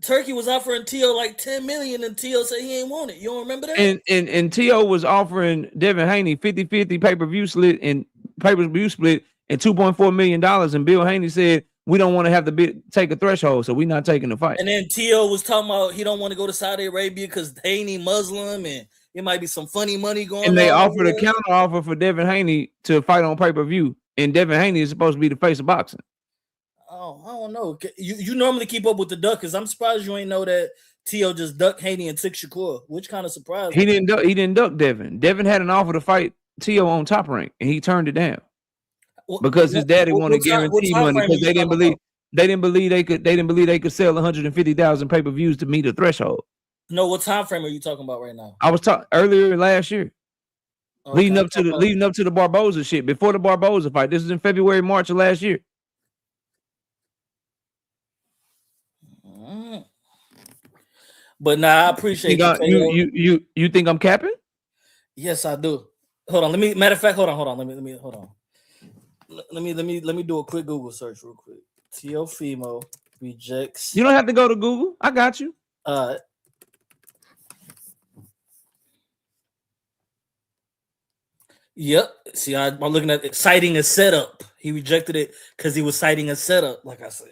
Turkey was offering T.O. like 10 million, and T.O. said he ain't want it. You don't remember that? And T.O. was offering Devin Haney 50-50 pay-per-view split and $2.4 million. And Bill Haney said, we don't want to have to take a threshold, so we're not taking the fight. And then T.O. was talking about he don't want to go to Saudi Arabia because Haney Muslim and it might be some funny money going on. And they offered a counter offer for Devin Haney to fight on pay-per-view. And Devin Haney is supposed to be the face of boxing. Oh, I don't know. You normally keep up with the duck because I'm surprised you ain't know that T.O. just ducked Haney and took Shakur, which kind of surprised me. He didn't duck Devin. Devin had an offer to fight T.O. on Top Rank, and he turned it down. Because his daddy wanted guarantee money because they didn't believe they could sell 150,000 pay-per-views to meet a threshold. No, what time frame are you talking about right now? I was talking earlier last year. Okay, leading up to the Barboza shit, before the Barboza fight. This is in February, March of last year. But nah, I appreciate you think I'm capping? Yes, I do. Hold on. Let me do a quick Google search real quick. Teofimo rejects. You don't have to go to Google. I got you. Yep. See, I'm looking at it. Citing a setup. He rejected it because he was citing a setup, like I said.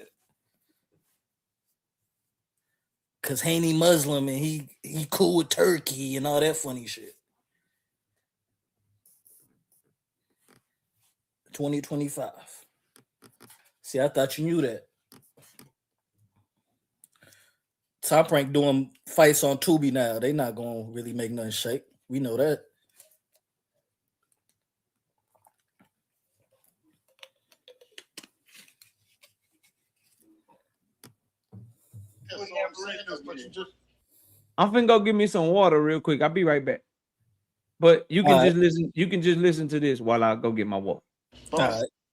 Because Haney Muslim and he cool with Turkey and all that funny shit. 2025. See, I thought you knew that. Top Rank doing fights on Tubi now. They not gonna really make nothing shake. We know that. I'm finna go get me some water real quick. I'll be right back. But you can just listen. You can just listen to this while I go get my water.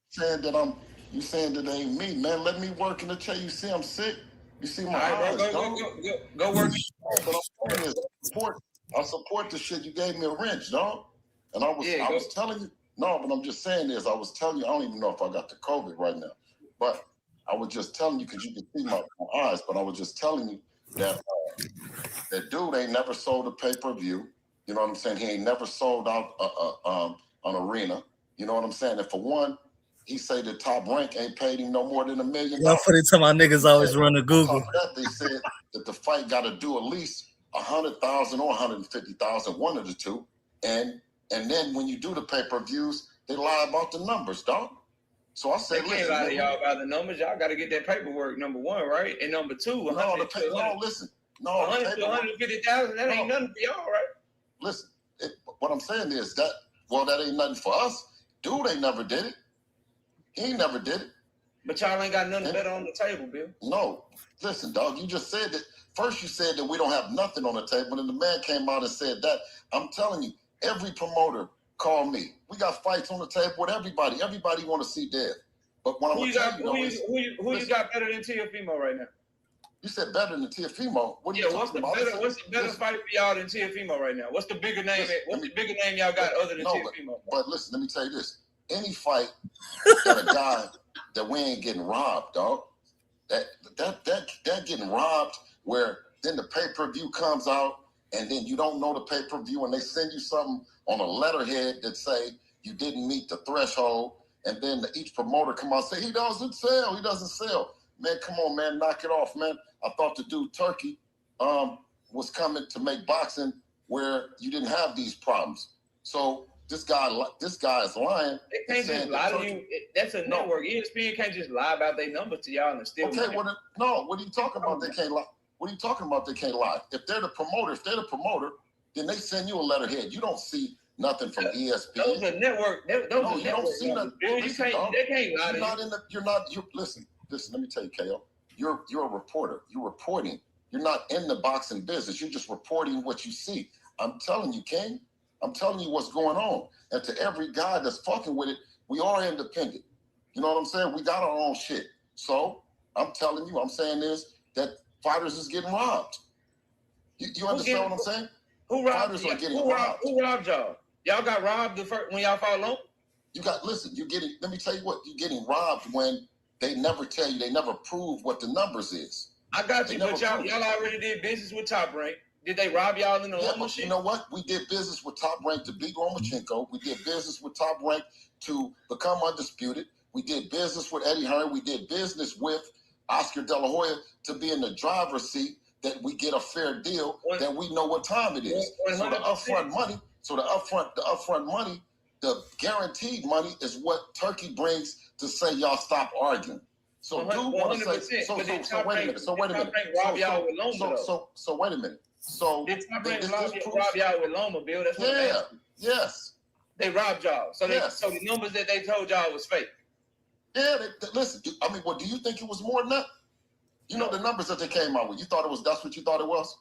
Saying that you saying that ain't me, man. Let me work in the chair. You see I'm sick. You see my eyes, go work. But I'm saying is I support the shit. You gave me a wrench, dog. And I was telling you, no, but I'm just saying this. I was telling you, I don't even know if I got the COVID right now. But I was just telling you because you can see my eyes, but I was just telling you that that dude ain't never sold a pay-per-view. You know what I'm saying? He ain't never sold out an arena. You know what I'm saying? And for one, he say that Top Rank ain't paid him no more than $1 million. Y'all put it to my niggas always run to Google. That, they said that the fight got to do at least 100,000 or 150,000, one of the two. And then when you do the pay-per-views, they lie about the numbers, dog. So I said, they can't lie to y'all about the numbers. Y'all got to get that paperwork, number one, right? And number two, 100 to 150,000. That ain't nothing for y'all, right? Listen, what I'm saying is that ain't nothing for us. Dude ain't never did it. He ain't never did it. But y'all ain't got nothing better on the table, Bill. No. Listen, dog, you just said that. First you said that we don't have nothing on the table, and the man came out and said that. I'm telling you, every promoter called me. We got fights on the table with everybody. Everybody want to see Dev. But what I'm going to tell you, who you got better than Teofimo right now? You said better than Teofimo. What are you talking about? What's the better fight for y'all than Teofimo right now? What's the bigger name? What's the bigger name y'all got other than Teofimo? But listen, let me tell you this. Any fight that a guy that we ain't getting robbed, dog. That getting robbed where then the pay-per-view comes out and then you don't know the pay-per-view and they send you something on a letterhead that say you didn't meet the threshold and then each promoter come out and say he doesn't sell. Man, come on, man, knock it off, man. I thought the dude Turkey was coming to make boxing where you didn't have these problems. So this guy is lying. They can't just lie to you. That's a network. ESPN can't just lie about their numbers to y'all and still. Okay, what are you talking about? They can't lie. What are you talking about? They can't lie. If they're the promoter, then they send you a letterhead. You don't see nothing from ESPN. Those are network. You don't see nothing. Bill, they can't lie to you. Listen. Let me tell you, KO. You're a reporter. You're reporting. You're not in the boxing business. You're just reporting what you see. I'm telling you, King. I'm telling you what's going on. And to every guy that's fucking with it, we are independent. You know what I'm saying? We got our own shit. So I'm telling you, I'm saying is that fighters is getting robbed. You understand what I'm saying? Who robbed? Fighters are getting robbed. Who robbed y'all? Y'all got robbed when y'all fought Loma? Let me tell you what, you're getting robbed when they never tell you, they never prove what the numbers is. I got you, but y'all already did business with Top Rank. Did they rob y'all in the Loma shit? You know what? We did business with Top Rank to beat Lomachenko. We did business with Top Rank to become undisputed. We did business with Eddie Hearn. We did business with Oscar De La Hoya to be in the driver's seat, that we get a fair deal, that we know what time it is. So the upfront money, the guaranteed money is what Turkey brings to say y'all stop arguing. So dude want to say, so wait a minute. So wait a minute. So wait a minute. So did Top Rank rob y'all with Loma, Bill? That's what I'm asking. Yes. They robbed y'all. So so the numbers that they told y'all was fake. Yeah, listen. Do you think it was more than that? You know the numbers that they came out with. You thought that's what you thought it was?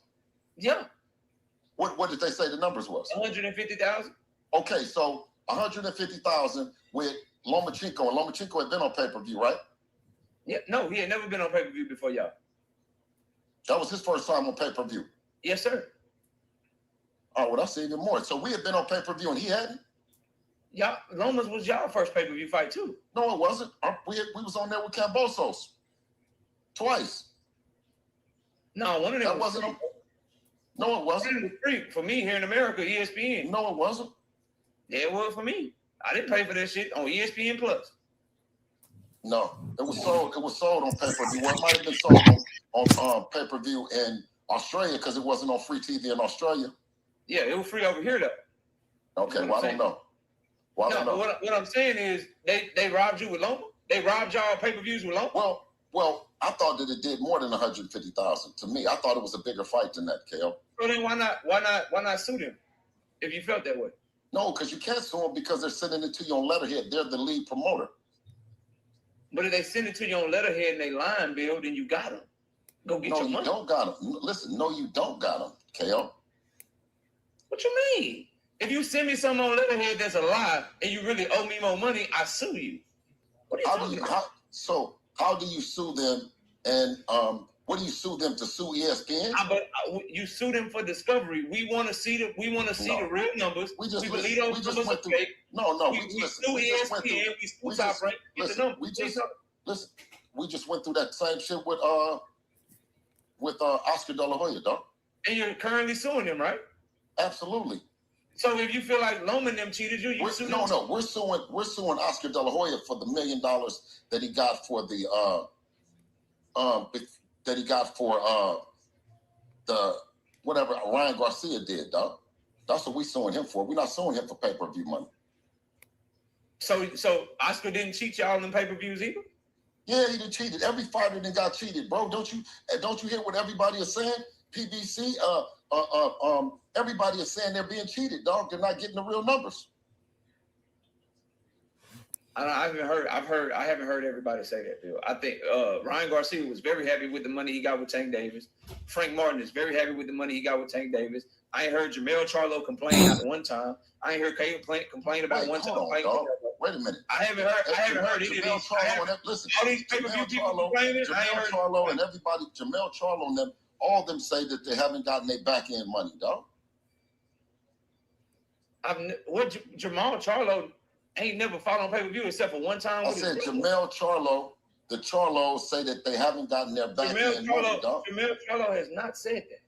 Yeah. What did they say the numbers was? 150,000. Okay, so 150,000 with Lomachenko, and Lomachenko had been on pay-per-view, right? Yeah, no, he had never been on pay-per-view before y'all. That was his first time on pay-per-view. Yes, sir. Oh, well, that's even more. So we had been on pay-per-view and he hadn't? Y'all, Loma's was y'all first pay-per-view fight too. No, it wasn't. We was on there with Cambosos. Twice. No, one of them wasn't. No, it wasn't. One of them was free for me here in America, ESPN. No, it wasn't. Yeah, it was for me. I didn't pay for that shit on ESPN Plus. No, it was sold. It was sold on pay-per-view. Well, it might have been sold on pay-per-view in Australia because it wasn't on free TV in Australia. Yeah, it was free over here though. Okay, well, I don't know. Well, I don't know. What I'm saying is they robbed you with Loma? They robbed y'all pay-per-views with Loma? Well, I thought that it did more than 150,000. To me, I thought it was a bigger fight than that, KO. So then why not sue them if you felt that way? No, because you can't sue them because they're sending it to you on letterhead. They're the lead promoter. But if they send it to you on letterhead and they lying, Bill, then you got them. Go get your money. No, you don't got them. Listen, no, you don't got them, KO. What you mean? If you send me something on letterhead that's a lie and you really owe me more money, I sue you. What are you talking about? How do you sue them? And what do you sue them to sue ESPN? You sue them for discovery. We want to see the real numbers. We believe those numbers are fake. We sue ESPN. We sue Top Rank. Listen, we just went through that same shit with Oscar De La Hoya, dog. And you're currently suing them, right? Absolutely. So if you feel like Loman them cheated you, sue them. No, we're suing Oscar De La Hoya for the $1 million that he got for the the whatever Ryan Garcia did, dog. That's what we suing him for. We're not suing him for pay-per-view money. So Oscar didn't cheat y'all in pay-per-views either? Yeah, he done cheated. Every fighter then got cheated, bro. Don't you hear what everybody is saying? PBC, everybody is saying they're being cheated, dog. They're not getting the real numbers. I haven't heard everybody say that, Bill. I think Ryan Garcia was very happy with the money he got with Tank Davis. Frank Martin is very happy with the money he got with Tank Davis. I ain't heard Jamel Charlo complain not one time. I ain't heard Kay complain about one time. Wait a minute. I haven't heard any of these. Listen, all these pay-per-view people complaining. Jamel Charlo and everybody, Jamel Charlo and them, all of them say that they haven't gotten their back end money, dog. Jamal Charlo ain't never fought on pay-per-view except for one time. I said Jamel Charlo, the Charlos say that they haven't gotten their back end money, dog. Jamel Charlo has not said that.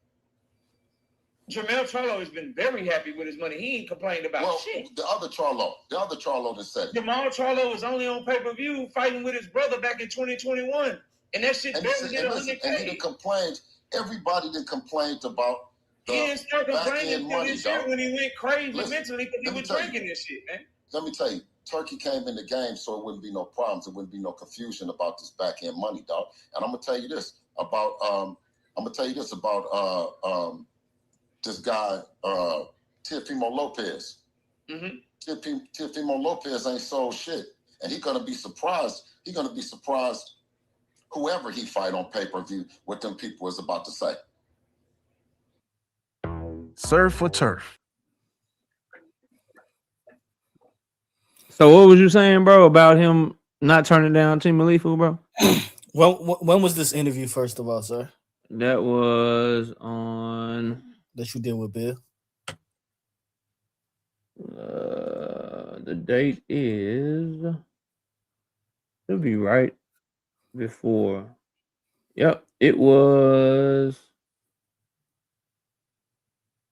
Jamel Charlo has been very happy with his money. He ain't complained about shit. The other Charlo that said it. Jamal Charlo was only on pay-per-view fighting with his brother back in 2021. And that shit barely did 100K. And he done complained. Everybody done complained about the he didn't start complaining until money, this year when he went crazy Listen, mentally because he was drinking this shit, man. Let me tell you, Turkey came in the game so it wouldn't be no problems. It wouldn't be no confusion about this back end money, dog. And I'm gonna tell you this about this guy, Teofimo Lopez. Mm-hmm. Teofimo Lopez ain't sold shit. And he's gonna be surprised. He's gonna be surprised whoever he fight on pay-per-view, what them people is about to say. Surf for turf. So what was you saying, bro, about him not turning down Team Alifu, bro? When was this interview, first of all, sir? That was on... That you did with Bill? The date is... It'll be right before. Yep, it was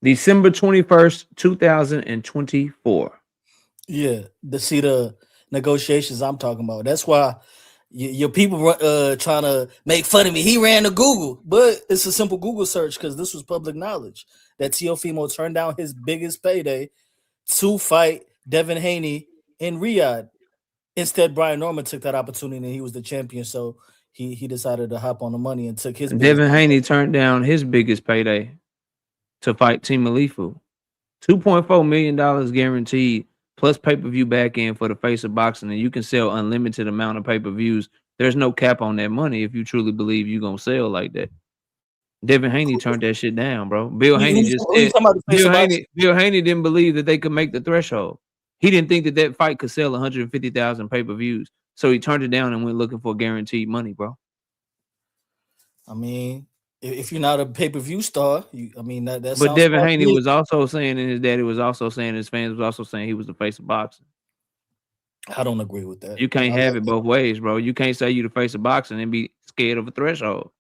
December 21st, 2024. Yeah, to see the negotiations I'm talking about. That's why your people trying to make fun of me. He ran to Google, but it's a simple Google search because this was public knowledge that Teofimo turned down his biggest payday to fight Devin Haney in Riyadh. Instead, Brian Norman took that opportunity and he was the champion. So he decided to hop on the money and took his. Devin Haney turned down his biggest payday to fight Team Alifu. $2.4 million guaranteed, plus pay-per-view back end for the face of boxing, and you can sell unlimited amount of pay-per-views. There's no cap on that money if you truly believe you're gonna sell like that. Devin Haney turned that shit down, bro. Bill Haney just said Bill Haney didn't believe that they could make the threshold. He didn't think that fight could sell 150,000 pay-per-views. So he turned it down and went looking for guaranteed money, bro. I mean, if you're not a pay-per-view star, that's. But Devin Haney was also saying, and his daddy was also saying, his fans was also saying he was the face of boxing. I don't agree with that. You can't have it both ways, bro. You can't say you the face of boxing and be scared of a threshold.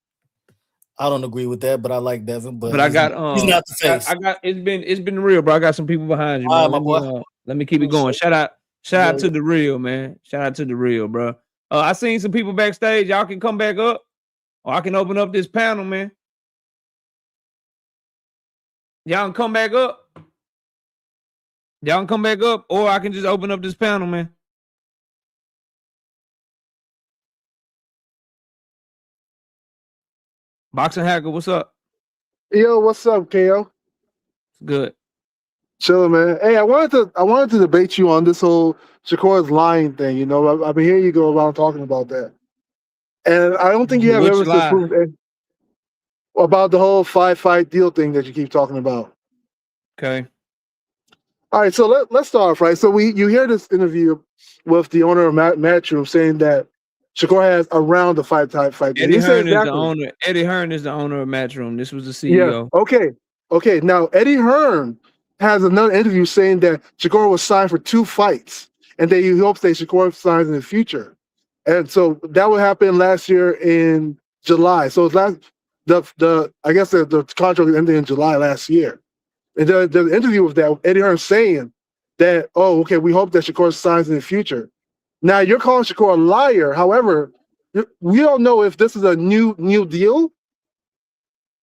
I don't agree with that, but I like Devin. But I got he's not the face. It's been real, bro. I got some people behind you, man. Let me keep it going. Shout out to the real, man. Shout out to the real, bro. I seen some people backstage. Y'all can come back up, or I can open up this panel, man. Y'all can come back up. Y'all can come back up, or I can just open up this panel, man. Boxing Hacker, what's up? Yo, what's up, KO? Good. Chilling, man. Hey, I wanted to debate you on this whole Shakur's lying thing. You know, I've been hearing you go around talking about that, and I don't think you have Which evidence lie? to prove about the whole 5-fight deal thing that you keep talking about. Okay. All right, so let's start off, right? So you hear this interview with the owner of Matchroom saying that Shakur has around the fight. Eddie He said Hearn is the exactly. owner. Eddie Hearn is the owner of Matchroom. This was the Yeah. CEO. Okay. Now Eddie Hearn has another interview saying that Shakur was signed for 2 fights, and that he hopes that Shakur signs in the future. And so that would happen last year in July. So it's I guess the contract ended in July last year. And the interview with that, Eddie Hearn saying that, oh, okay, we hope that Shakur signs in the future. Now you're calling Shakur a liar. However, we don't know if this is a new deal.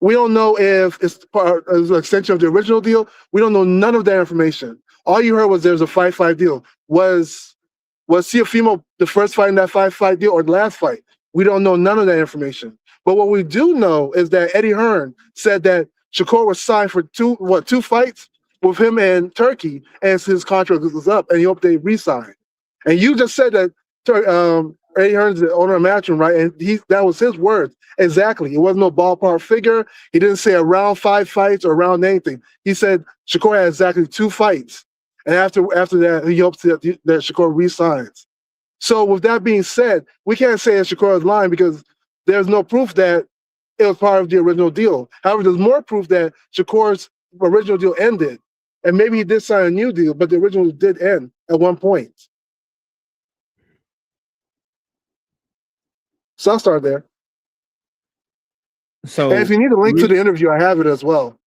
We don't know if it's an extension of the original deal. We don't know none of that information. All you heard was there's a 5-5 deal. Was Teofimo the first fight in that 5-5 deal or the last fight? We don't know none of that information. But what we do know is that Eddie Hearn said that Shakur was signed for 2 fights with him and Turkey as his contract was up, and he hoped they re-sign. And you just said that Eddie Hearn's the owner of Matchroom, right? And that was his words. Exactly. It wasn't no ballpark figure. He didn't say around 5 fights or around anything. He said Shakur had exactly 2 fights. And after that, he hopes that Shakur re-signs. So with that being said, we can't say that Shakur is lying because there's no proof that it was part of the original deal. However, there's more proof that Shakur's original deal ended. And maybe he did sign a new deal, but the original did end at one point. So I'll start there. So and if you need a link to the interview, I have it as well.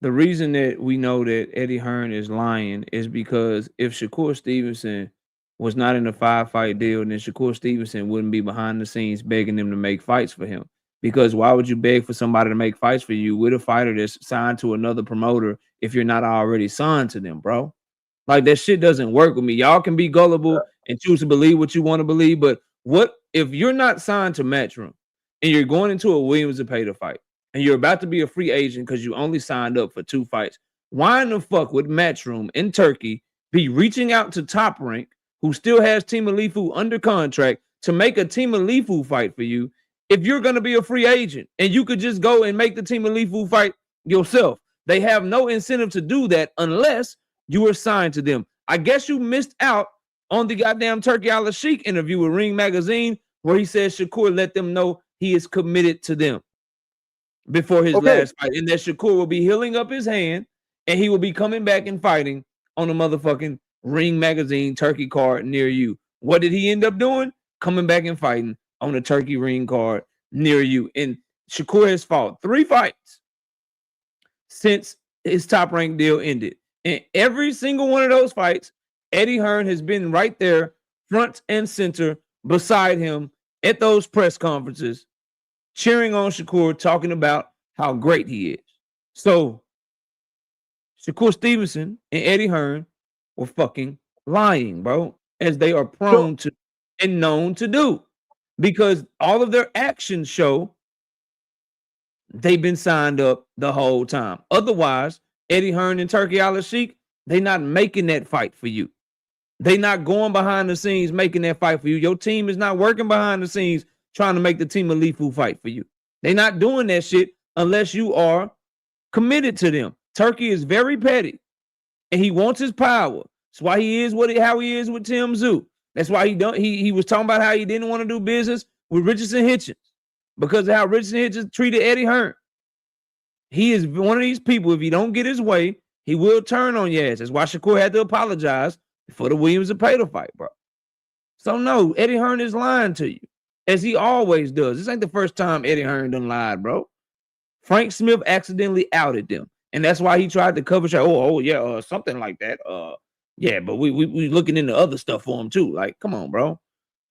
The reason that we know that Eddie Hearn is lying is because if Shakur Stevenson was not in a 5-fight deal, then Shakur Stevenson wouldn't be behind the scenes begging them to make fights for him. Because why would you beg for somebody to make fights for you with a fighter that's signed to another promoter if you're not already signed to them, bro? Like, that shit doesn't work with me. Y'all can be gullible and choose to believe what you want to believe, but what if you're not signed to Matchroom and you're going into a Williams and Pater fight and you're about to be a free agent because you only signed up for 2 fights? Why in the fuck would Matchroom in Turkey be reaching out to Top Rank, who still has Team Alifu under contract, to make a Team Alifu fight for you if you're going to be a free agent and you could just go and make the Team Alifu fight yourself? They have no incentive to do that unless you were signed to them. I guess you missed out on the goddamn Turkey Al-Sheikh interview with Ring Magazine where he says Shakur let them know he is committed to them before his last fight, and that Shakur will be healing up his hand and he will be coming back and fighting on a motherfucking Ring Magazine Turkey card near you. What did he end up doing? Coming back and fighting on a Turkey Ring card near you. And Shakur has fought 3 fights since his Top Rank deal ended. And every single one of those fights, Eddie Hearn has been right there, front and center, beside him at those press conferences, cheering on Shakur, talking about how great he is. So Shakur Stevenson and Eddie Hearn were fucking lying, bro, as they are prone to and known to do, because all of their actions show they've been signed up the whole time. Otherwise, Eddie Hearn and Turkey Al-Sheikh, they not making that fight for you. They not going behind the scenes making that fight for you. Your team is not working behind the scenes trying to make the Team Alifu fight for you. They're not doing that shit unless you are committed to them. Turkey is very petty, and he wants his power. That's why he is how he is with Tim Tszyu. That's why he was talking about how he didn't want to do business with Richardson Hitchens because of how Richardson Hitchens treated Eddie Hearn. He is one of these people, if he don't get his way, he will turn on your ass. That's why Shakur had to apologize for the Williams and Pater fight, bro. So no, Eddie Hearn is lying to you, as he always does. This ain't the first time Eddie Hearn done lied, bro. Frank Smith accidentally outed them, and that's why he tried to cover shit. Something like that. Yeah, but we looking into other stuff for him too. Like, come on, bro.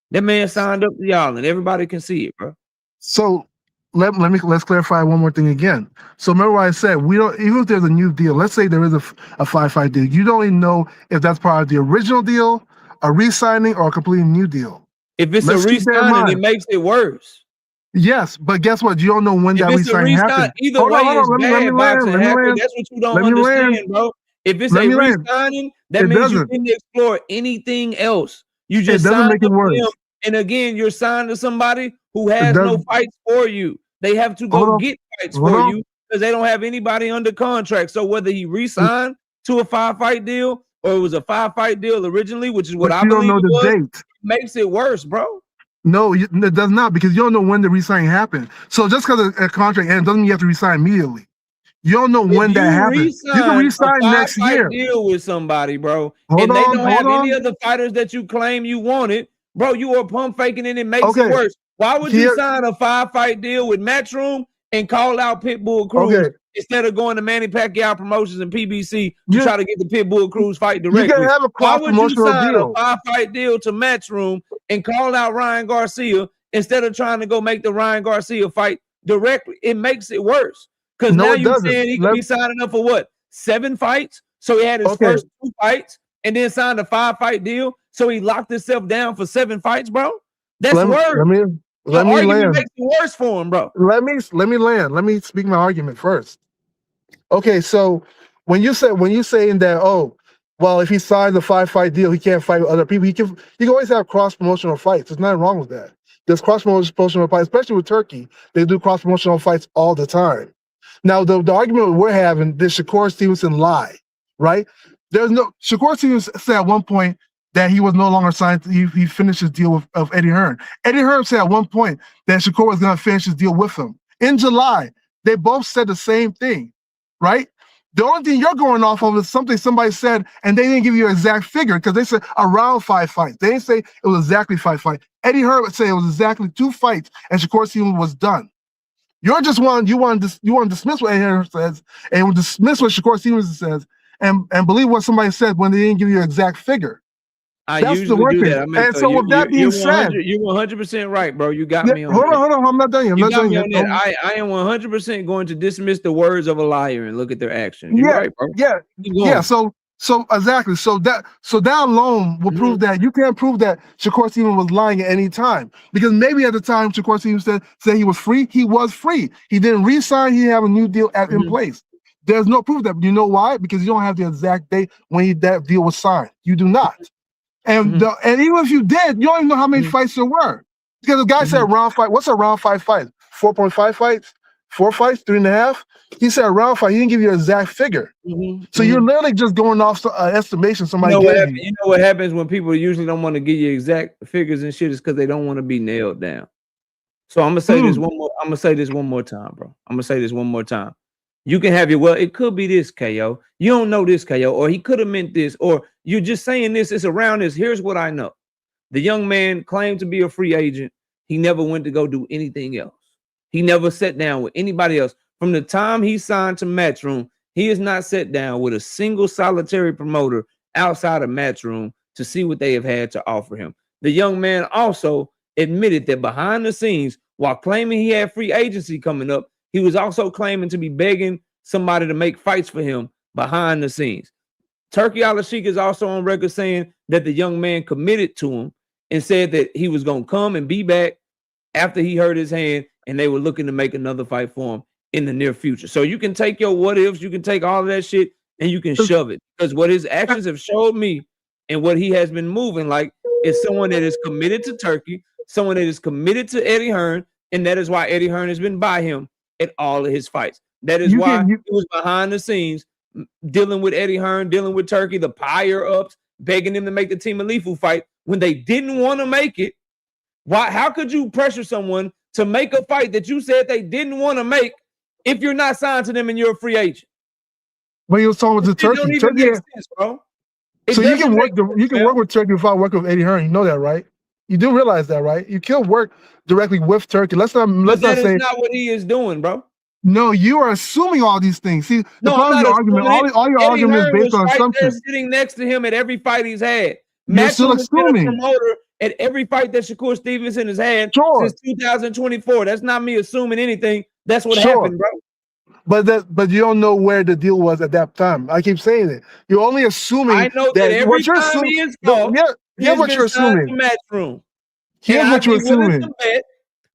That man signed up to y'all, and everybody can see it, bro. So let's clarify one more thing again. So remember what I said, we don't, even if there's a new deal, let's say there is a 5-5 deal, you don't even know if that's part of the original deal, a re-signing, or a completely new deal. If it's a re-signing, it makes it worse. Yes, but guess what? You don't know when If that it's a re-signing resign, happened. either Hold way, on, hold it's on. Let me bad land. boxing, Let me Hacker. land. That's what you don't Let me land. understand, bro. If it's Let a me land. re-signing, that It means you doesn't. didn't explore anything else. You It just doesn't signed make it up for worse. him. And again, you're signed to somebody who It has no does. fights for you. They have to Hold go on. get fights Hold for on. you because they don't have anybody under contract. So whether he re-signed to a 5-fight deal or it was a 5-fight deal originally, which is what But I you don't believe know it the was, date. makes it worse, bro. No, it does not, because you don't know when the re-signing happened. So just because a contract ends doesn't mean you have to re-sign immediately. You don't know when If that you happened. You can re-sign a re-sign next 5-fight year. deal with somebody, bro, Hold and they on. don't Hold have any on. of the fighters that you claim you wanted, bro, you are pump faking and it makes it Okay. worse. Why would you Here. sign a 5-fight deal with Matchroom and call out Pitbull Cruz Okay. instead of going to Manny Pacquiao Promotions and PBC to You try to get the Pitbull Cruz fight you can directly? have a Why would you cross-promotional sign a deal. 5-fight deal to Matchroom and call out Ryan Garcia instead of trying to go make the Ryan Garcia fight directly? It makes it worse. Because No, now it you doesn't. saying he could be signing up for what? 7 fights? So he had his Okay. first 2 fights and then signed a 5-fight deal. So he locked himself down for 7 fights, bro. That's worse. Let The me argument land. makes it worse for him, bro. Let me land. Let me speak my argument first. Okay, so when you're saying that, oh, well, if he signs a 5-fight deal, he can't fight with other people. He can always have cross promotional fights. There's nothing wrong with that. There's cross promotional fights, especially with Turkey. They do cross promotional fights all the time. Now, the argument we're having, did Shakur Stevenson lie? Right? Shakur Stevenson said at one point that he was no longer signed. He finished his deal of Eddie Hearn. Eddie Hearn said at one point that Shakur was going to finish his deal with him in July. They both said the same thing, right? The only thing you're going off of is something somebody said, and they didn't give you an exact figure because they said around 5 fights. They didn't say it was exactly 5 fights. Eddie Hearn would say it was exactly 2 fights, and Shakur Stevenson was done. You want to dismiss what Eddie Hearn says, and dismiss what Shakur Stevenson says, and believe what somebody said when they didn't give you an exact figure. I That's the usually one do thing. that. I mean, And so with that being said, you're 100% right, bro. You got yeah, me on hold that. on, I'm not done yet. You got me on that. I am 100% going to dismiss the words of a liar and look at their actions. You're right, bro. Yeah. So exactly. So that alone will prove that you can't prove that Shakur Stevenson was lying at any time, because maybe at the time Shakur Stevenson said he was free. He was free. He didn't re-sign. He didn't have a new deal in place. There's no proof that. You know why? Because you don't have the exact date when that deal was signed. You do not. And and even if you did, you don't even know how many fights there were. Because the guy said round fight. What's a round 5 fight? 4.5 fights? 4 fights? 3.5? He said round fight. He didn't give you an exact figure. So you're literally just going off estimation somebody gave you. You know what happens when people usually don't want to give you exact figures and shit is because they don't want to be nailed down. So I'm gonna say this one more. I'm gonna say this one more time, bro. I'm gonna say this one more time. You can have your it could be this KO. You don't know this KO, or he could have meant this, or you're just saying this. It's around this. Here's what I know. The young man claimed to be a free agent. He never went to go do anything else. He never sat down with anybody else. From the time he signed to Matchroom, he has not sat down with a single solitary promoter outside of Matchroom to see what they have had to offer him. The young man also admitted that behind the scenes, while claiming he had free agency coming up, he was also claiming to be begging somebody to make fights for him behind the scenes. Turkey Al-Sheikh is also on record saying that the young man committed to him and said that he was going to come and be back after he hurt his hand, and they were looking to make another fight for him in the near future. So you can take your what ifs, you can take all of that shit, and you can shove it. Because what his actions have showed me and what he has been moving like is someone that is committed to Turkey, someone that is committed to Eddie Hearn, and that is why Eddie Hearn has been by him at all of his fights. That is why he was behind the scenes dealing with Eddie Hearn, dealing with Turkey, the pyre-ups, begging them to make the Team Alifu fight when they didn't want to make it. Why? How could you pressure someone to make a fight that you said they didn't want to make if you're not signed to them and you're a free agent? But he was talking to Turkey. Don't even make sense, bro. So you can work with Turkey without working with Eddie Hearn. You know that, right? You do realize that, right? You can work directly with Turkey. Let's not That say is not what he is doing, bro. No, you are assuming all these things. See, the problem with your argument, all your Eddie argument is Hearn based was on right there assumptions. sitting next to him at every fight he's had. You're still Matchroom has been a assuming. promoter at every fight that Shakur Stevenson has had since 2024. That's not me assuming anything. That's what happened, bro. But you don't know where the deal was at that time. I keep saying it. You're only assuming. I know that every time he is called, here's what you're assuming. Matchroom. Here's what you're assuming.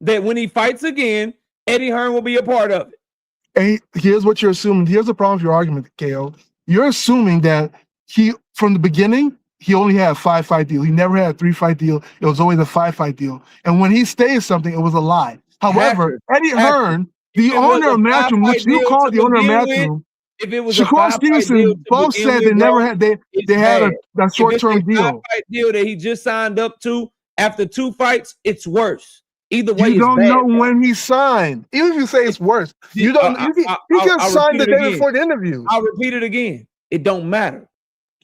that when he fights again, Eddie Hearn will be a part of it. And here's what you're assuming. Here's the problem with your argument, KO. You're assuming that he, from the beginning, he only had a 5-fight deal. He never had a 3-fight deal. It was always a 5-fight deal. And when he stated something, it was a lie. However, Eddie Hearn, the owner of Matchroom, which you call the owner of Matchroom, if it was Shakur Stevenson both said they never had they had a short-term deal. 5-fight deal that he just signed up to after 2 fights, it's worse. Either way, you don't bad, know bro. when he signed. Even if you say it's worse, you don't. He can sign the day before the interview. I'll repeat it again. It don't matter.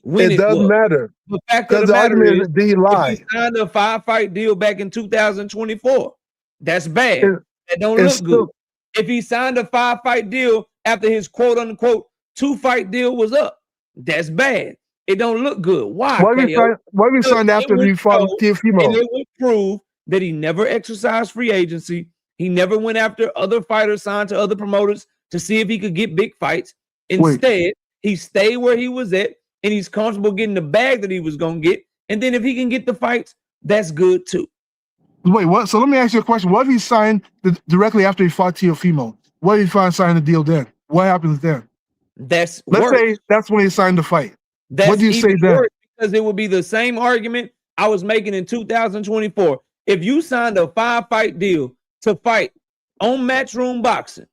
It does matter. The fact of the matter is, did he lie? If he signed a 5-fight deal back in 2024, that's bad. That don't look good. If he signed a 5-fight deal after his quote unquote 2-fight deal was up, that's bad. It don't look good. Why? Why did he sign after he fought Teofimo? And it would prove that he never exercised free agency. He never went after other fighters signed to other promoters to see if he could get big fights. Instead, he stayed where he was at, and he's comfortable getting the bag that he was going to get. And then if he can get the fights, that's good too. Wait, what? So let me ask you a question. What if he signed directly after he fought Teofimo? What if he signed the deal then? What happens then? Let's say that's when he signed the fight. What do you say then? Because it would be the same argument I was making in 2024. If you signed a 5-fight deal to fight on Matchroom Boxing,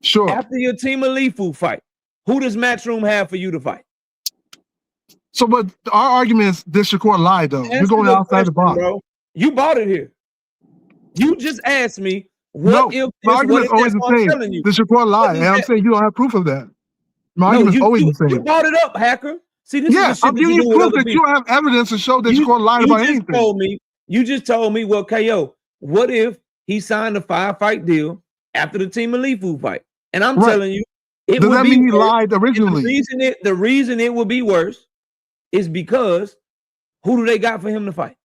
sure, after your Team Alifu fight, who does Matchroom have for you to fight? So, but our argument is this Shakur lied, though. You're going outside the box. Bro. You bought it here. You just asked me, what if my argument is always the same. The Shakur lied, and I'm saying you don't have proof of that. My argument is always the same. You brought it up, hacker. See, this is the shit I'm giving you proof that you don't have evidence to show that Shakur lied about anything. You just told me, well, KO, what if he signed a 5-fight deal after the Team Alifu fight? And I'm telling you, does that mean he lied originally? The reason it would be worse is because who do they got for him to fight?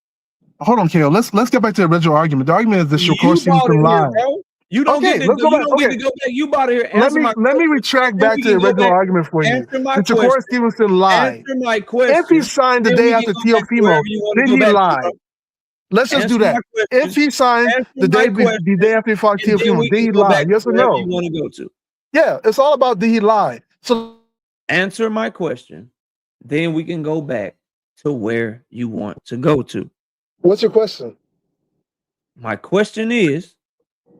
Hold on, KO. Let's get back to the original argument. The argument is that Shakur Stevenson lied. You don't get to go back. You bought it here. Let me retract back to the original argument for you. Shakur Stevenson lied. Answer my question. If he signed the day after Teofimo, then he lied. Let's just do that. If he signed the day after he fought Teofimo, did he lie? Yes or no? You want to go to? Yeah, it's all about did he lie. So answer my question. Then we can go back to where you want to go to. What's your question? My question is,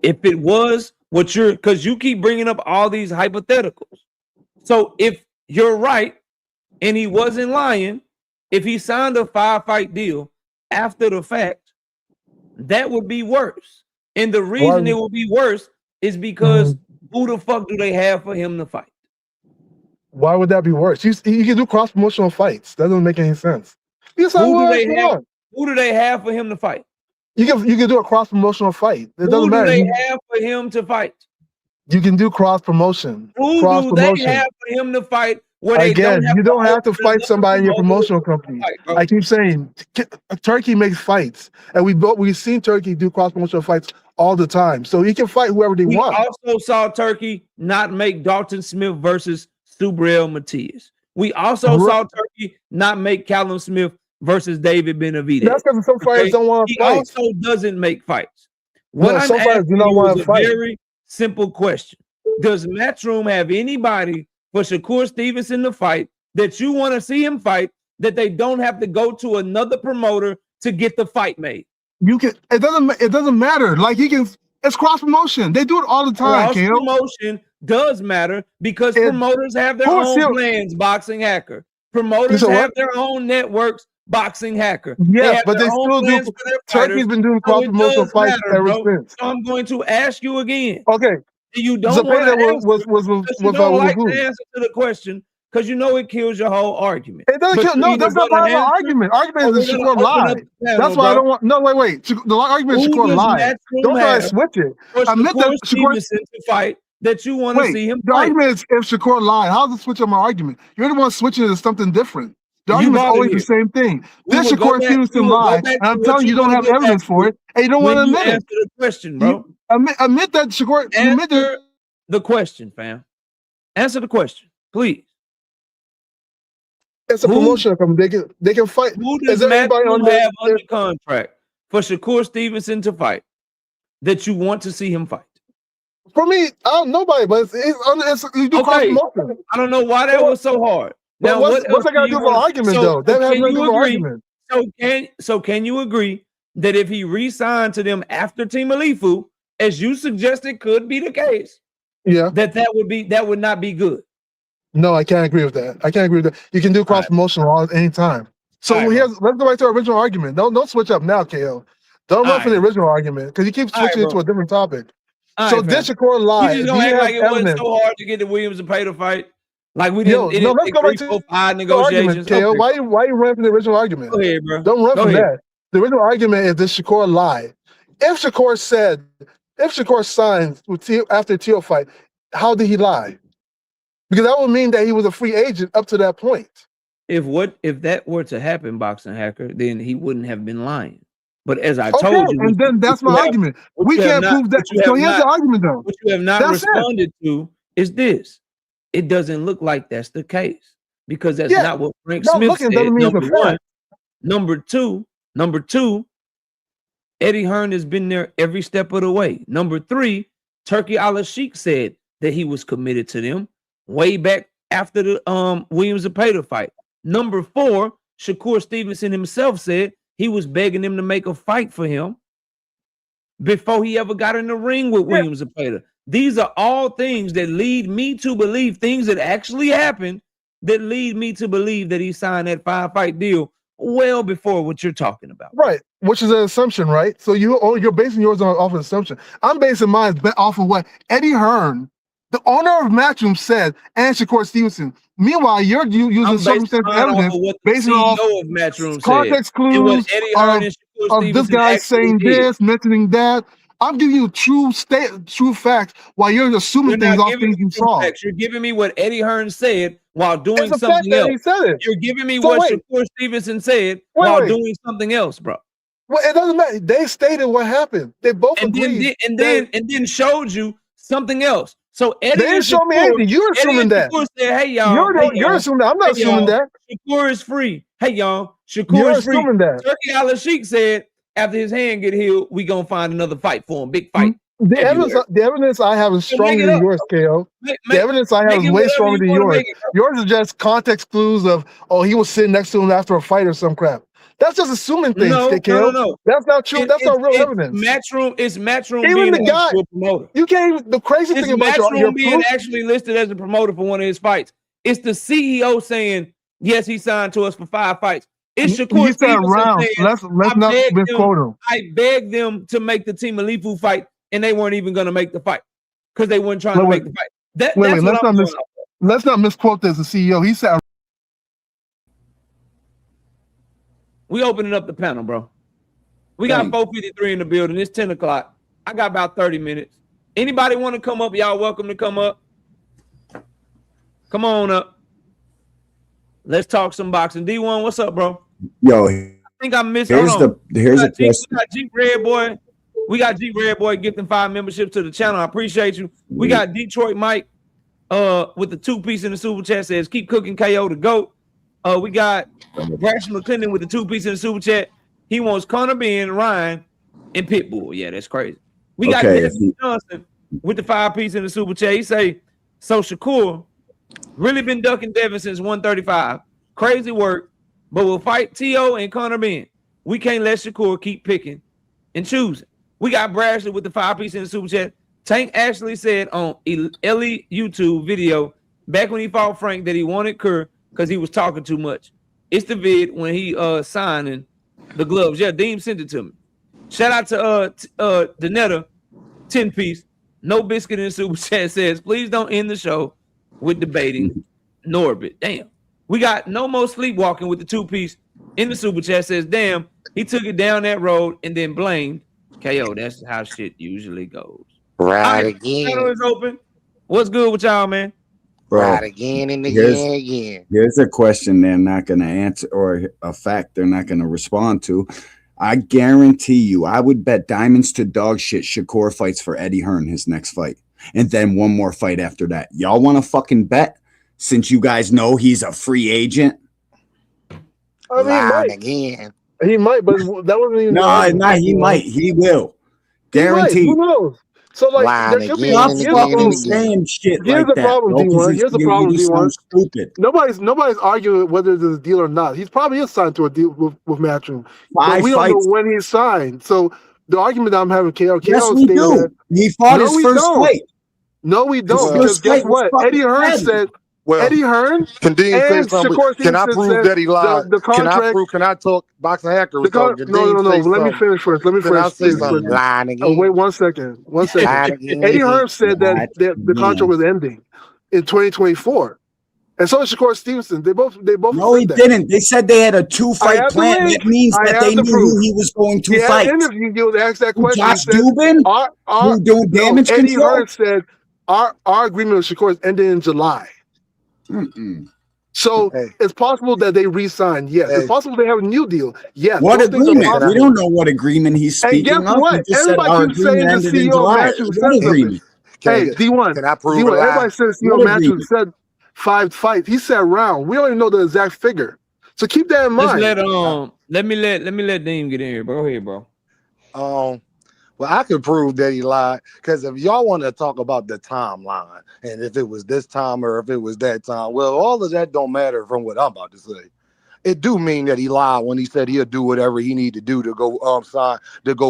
if it was what because you keep bringing up all these hypotheticals. So if you're right and he wasn't lying, if he signed a 5-fight deal after the fact, that would be worse. And the reason it would be worse is because who the fuck do they have for him to fight? Why would that be worse? He can do cross-promotional fights. That doesn't make any sense. Who do they have for him to fight? You can do a cross-promotional fight. It doesn't matter. Who do they have for him to fight? You can do cross-promotion. Who do they have for him to fight? Again, you don't have to fight somebody in your promotional company. I keep saying, Turkey makes fights, and we've seen Turkey do cross-promotional fights all the time. So he can fight whoever they want. We also saw Turkey not make Dalton Smith versus Subriel Matias. We also saw Turkey not make Callum Smith versus David Benavidez. That's because some fighters don't want to fight. He also doesn't make fights. What I'm some fighters do not want to fight. Very simple question. Does Matchroom have anybody for Shakur Stevenson to fight that you want to see him fight that they don't have to go to another promoter to get the fight made? It doesn't matter. Like it's cross promotion. They do it all the time. Cross promotion does matter because promoters have their own plans. Boxing Hacker. Promoters have their own networks. Boxing Hacker. Yes, but they still do. Turkey's been doing cross promotional fights ever since. So I'm going to ask you again. Okay. You don't want to answer to the question because you know it kills your whole argument. It doesn't kill. No, that's not part of the argument. Argument is that Shakur lied. That's why I don't want. No, wait. The argument is Shakur lied. Don't try to switch it. Admit that Shakur to fight that you want to see him fight. The argument is if Shakur lied. How's it switch on my argument? You're the one switching it to something different. The argument is always the same thing. This Shakur Stevenson lied, and I'm telling you, you don't have evidence for it, and you don't want to admit it. Answer the question, bro. Admit that Shakur. Answer the question, fam. Answer the question, please. It's a promotion company. They can fight. Who does Matchroom have under contract for Shakur Stevenson to fight? that you want to see him fight? For me, nobody, but it's you do cross promotion. I don't know why that was so hard. Now, what's that got to do with argument, though? That has nothing to do with argument. So can you agree that if he re-signed to them after Team Alifu, as you suggested could be the case, that would not be good? No, I can't agree with that. I can't agree with that. You can do cross promotion at any time. So let's go back to our original argument. Don't switch up now, KO. Don't run for the original argument because you keep switching it to a different topic. So did Shakur lie? You just gonna act like it wasn't so hard to get the Williams and Pay to fight? Like we didn't. Let's go back to 5 negotiations. KO, why you run from the original argument? Go ahead, bro. Don't run from that. The original argument is did Shakur lie? If Shakur signed after the Tio fight, how did he lie? Because that would mean that he was a free agent up to that point. If that were to happen, Boxing Hacker, then he wouldn't have been lying. But as I told you, and then that's my argument. We can't prove that. So here's the argument, though. What you have not responded to is this. It doesn't look like that's the case because that's not what Frank Smith said. Number one. Number two, Eddie Hearn has been there every step of the way. Number three, Turkey Al-Sheikh said that he was committed to them way back after the Williams and Pater fight. Number four, Shakur Stevenson himself said he was begging them to make a fight for him before he ever got in the ring with Williams and Pater. These are all things that lead me to believe, things that actually happened, that lead me to believe that he signed that 5-fight deal well before what you're talking about. Right, which is an assumption, right? So you're basing yours off an assumption. I'm basing mine off of what Eddie Hearn, the owner of Matchroom, said, and Shakur Stevenson. Meanwhile, you're using circumstantial evidence based off of Matchroom context clues of this guy saying this, mentioning that. I'm giving you true facts while you're assuming things off things you saw. You're giving me what Eddie Hearn said while doing something else. He said it. You're giving me what Shakur Stevenson said while doing something else, bro. Well, it doesn't matter. They stated what happened. They both agreed. And then showed you something else. So Eddie they didn't show me anything. You're assuming that. Said, hey y'all. You're assuming that. I'm not assuming that. Shakur is free. Hey y'all. Shakur is free. That. Turkey Al-Sheikh said after his hand get healed, we gonna find another fight for him. Big fight. The evidence I have is stronger than yours, KO. The evidence I have is way stronger than yours. Yours is just context clues of, he was sitting next to him after a fight or some crap. That's just assuming things, KO. No. That's not true. That's not real evidence. It's Matchroom even being the guy, promoter. You can't even, the crazy thing about your being actually listed as a promoter for one of his fights. It's the CEO saying, yes, he signed to us for 5 fights. It's Shakur Stevenson saying, let's not misquote him. I begged them to make the Team Alifu fight, and they weren't even going to make the fight because they weren't trying to make the fight. Let's not misquote this. The CEO, he said. We opening up the panel, bro. We got 453 in the building. It's 10 o'clock. I got about 30 minutes. Anybody want to come up? Y'all welcome to come up. Come on up. Let's talk some boxing. D1, what's up, bro? Yo, I think I missed. Here's a question. We got Jeep Red Boy. We got Jeep Red Boy gifting 5 memberships to the channel. I appreciate you. We got Detroit Mike with the 2-piece in the super chat says keep cooking KO the GOAT. We got Brash McClendon with the 2-piece in the super chat. He wants Conor Ben, Ryan, and Pitbull. Yeah, that's crazy. We got Desmond Johnson with the 5-piece in the super chat. He say, so Shakur really been ducking Devin since 135. Crazy work, but we'll fight T.O. and Conor Ben. We can't let Shakur keep picking and choosing. We got Brashley with the 5-piece in the super chat. Tank actually said on Ellie YouTube video back when he fought Frank that he wanted Kerr because he was talking too much. It's the vid when he signing the gloves. Yeah, Deem sent it to me. Shout out to Danetta, 10-piece. No Biscuit in the super chat says, please don't end the show with debating Norbit. Damn. We got No More Sleepwalking with the 2-piece in the super chat says, damn, he took it down that road and then blamed KO. That's how shit usually goes. Right again. Channel is open. What's good with y'all, man? Bro, right again and again. Here's a question they're not going to answer, or a fact they're not going to respond to. I guarantee you, I would bet diamonds to dog shit Shakur fights for Eddie Hearn his next fight. And then one more fight after that. Y'all want to fucking bet? Since you guys know he's a free agent? I mean, again. He might, but that wasn't even. No, he might. He will. Guaranteed. Who knows? So like Lying there could be. again Stop and Here's the again and fucking problem. again. saying shit Here's like the that, problem, bro. D1. Here's the You problem, just D1. sound stupid. Nobody's arguing whether there's a deal or not. He's probably is signed to a deal with Matchroom, but 5 we don't know fights. when he's signed. So the argument that I'm having, KO Yes, is we stating do. that He fought no, his we first don't. fight. No, we His don't. Well, Because first guess fight was what? fucking Eddie Hearn savage. said. well, Eddie Hearn can Dean say and something? Shakur Can I Stevenson prove said that he lied? the contract. Can I talk boxing hackers talk? Can Dean No. say Let me something? finish first. Let me Can I say finish first. something? Lying Oh, wait again. 1 second. 1 second. Lying again. Eddie Hearn said that Lied the contract again. was ending in 2024, and so did Shakur Stevenson. They both No, he said that. didn't. They said they had a I 2-fight have the plan. link. That means I that have they the knew proof. who he was going He to had fight. an interview. You asked that Who, question. Josh He said, Dubin? Who doing damage Eddie control? Hearn said our agreement with Shakur is ending in July. Mm-mm. So Hey, it's possible that they re-signed. Yes, it's hey, possible they have a new deal. Yes, What those things are agreement? possible. We don't know what agreement he's And guess speaking of. He what? just said Everybody our keeps saying agreement the ended in CEO of July. Matthews said What something. agreement? Hey, D1, can I prove a lie? everybody says CEO What Matthews agreement? said 5 fights. He said round. We don't even know the exact figure. So keep that in Let's mind. let me let Dean get in here, bro. Go ahead, bro. Well, I could prove that he lied because if y'all want to talk about the timeline and if it was this time or if it was that time, well, all of that don't matter from what I'm about to say. It do mean that he lied when he said he'll do whatever he need to do to go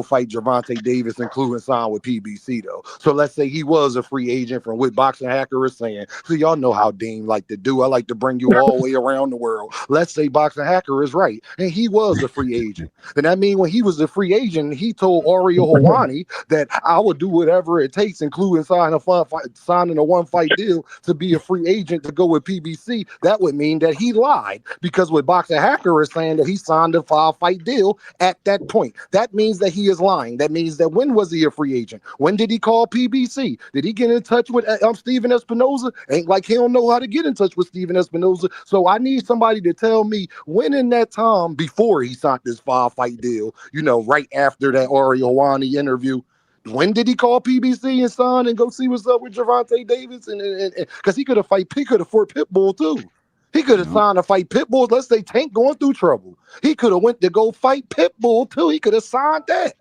fight Gervonta Davis, including sign with PBC though. So let's say he was a free agent from what Boxing Hacker is saying. So y'all know how Dean like to do. I like to bring you all the way around the world. Let's say Boxing Hacker is right and he was a free agent. Then that means when he was a free agent, he told Ariel Helwani that I would do whatever it takes, including signing a 1-fight deal to be a free agent to go with PBC. That would mean that he lied because with Boxing Hacker is saying that he signed a 5-fight deal at that point. That means that he is lying. That means that when was he a free agent? When did he call PBC? Did he get in touch with Steven Espinoza? Ain't like he don't know how to get in touch with Steven Espinoza. So I need somebody to tell me when in that time before he signed this 5-fight deal, right after that Ariel Helwani interview, when did he call PBC and sign and go see what's up with Gervonta Davis? And because he could have fought Pitbull too. He could have signed to fight Pitbull. Let's say Tank going through trouble. He could have went to go fight Pitbull too. He could have signed that.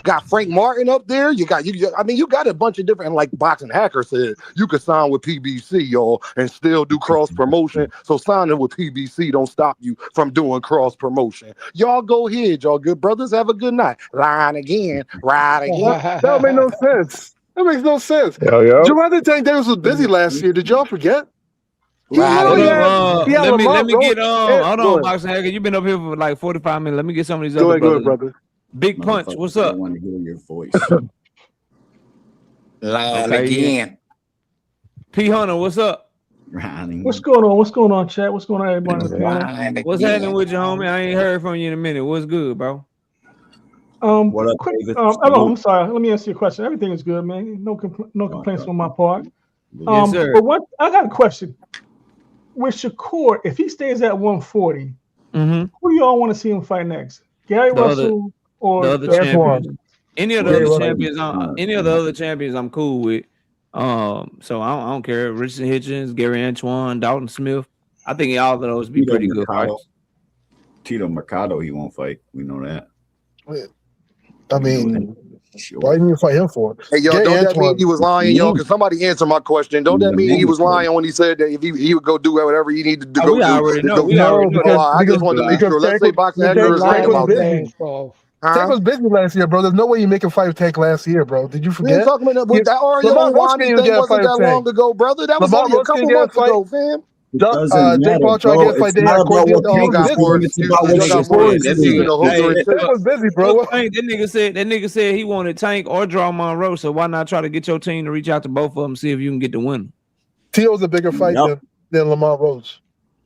Got Frank Martin up there. You got a bunch of different, like Boxing Hacker said, you could sign with PBC, y'all, and still do cross promotion. So signing with PBC don't stop you from doing cross promotion. Y'all go ahead, y'all good brothers. Have a good night. Line again, ride again. That don't make no sense. That makes no sense. Yo. Gervonta Tank Davis was busy last year. Did y'all forget? He Let Lamar, me bro. get Hey, hold go on, ahead. Boxing Hacker. You've been up here for like 45 minutes. Let me get some of these Go other ahead, brothers. brother. Big Punch, what's up? I want to hear your voice. Lying Okay, again. P Hunter, what's up? What's going on? What's going on, chat? What's going on, everybody on the panel? What's happening with you, homie? I ain't heard from you in a minute. What's good, bro? What up, Quick, David? I'm sorry. Let me answer your question. Everything is good, man. No complaints on my part. Yes, sir. But I got a question. With Shakur, if he stays at 140, who do y'all want to see him fight next? Gary Russell or the other champions? Any of the other champions, I'm cool with. So I don't care. Richard Hitchens, Gary Antoine, Dalton Smith. I think all of those be pretty good fights. Tito Mercado, he won't fight. We know that. I mean, why didn't you fight him for? Hey, y'all, Gary don't that mean Antoine- he was lying, y'all? Can somebody answer my question? Don't that mean he was lying when he said that if he would go do whatever he needed to go we do? already know. I just wanted to make sure. Let's say Boxing Hacker is right about that. Tank was busy last year, bro. There's no way you make a fight with Tank last year, bro. Did you We forget? ain't talking about that. That Ariel Helwani thing wasn't that long ago, brother. That was only a couple months ago, fam. Jake Paul tried to get a fight. They had court deal. Y'all got more excuses. Y'all got more excuses than a hooker and Tank was busy, bro. That nigga said he wanted Tank or Draw Monroe. So why not try to get your team to reach out to both of them, see if you can get the winner? T.O.'s a bigger fight than Lamar Rose.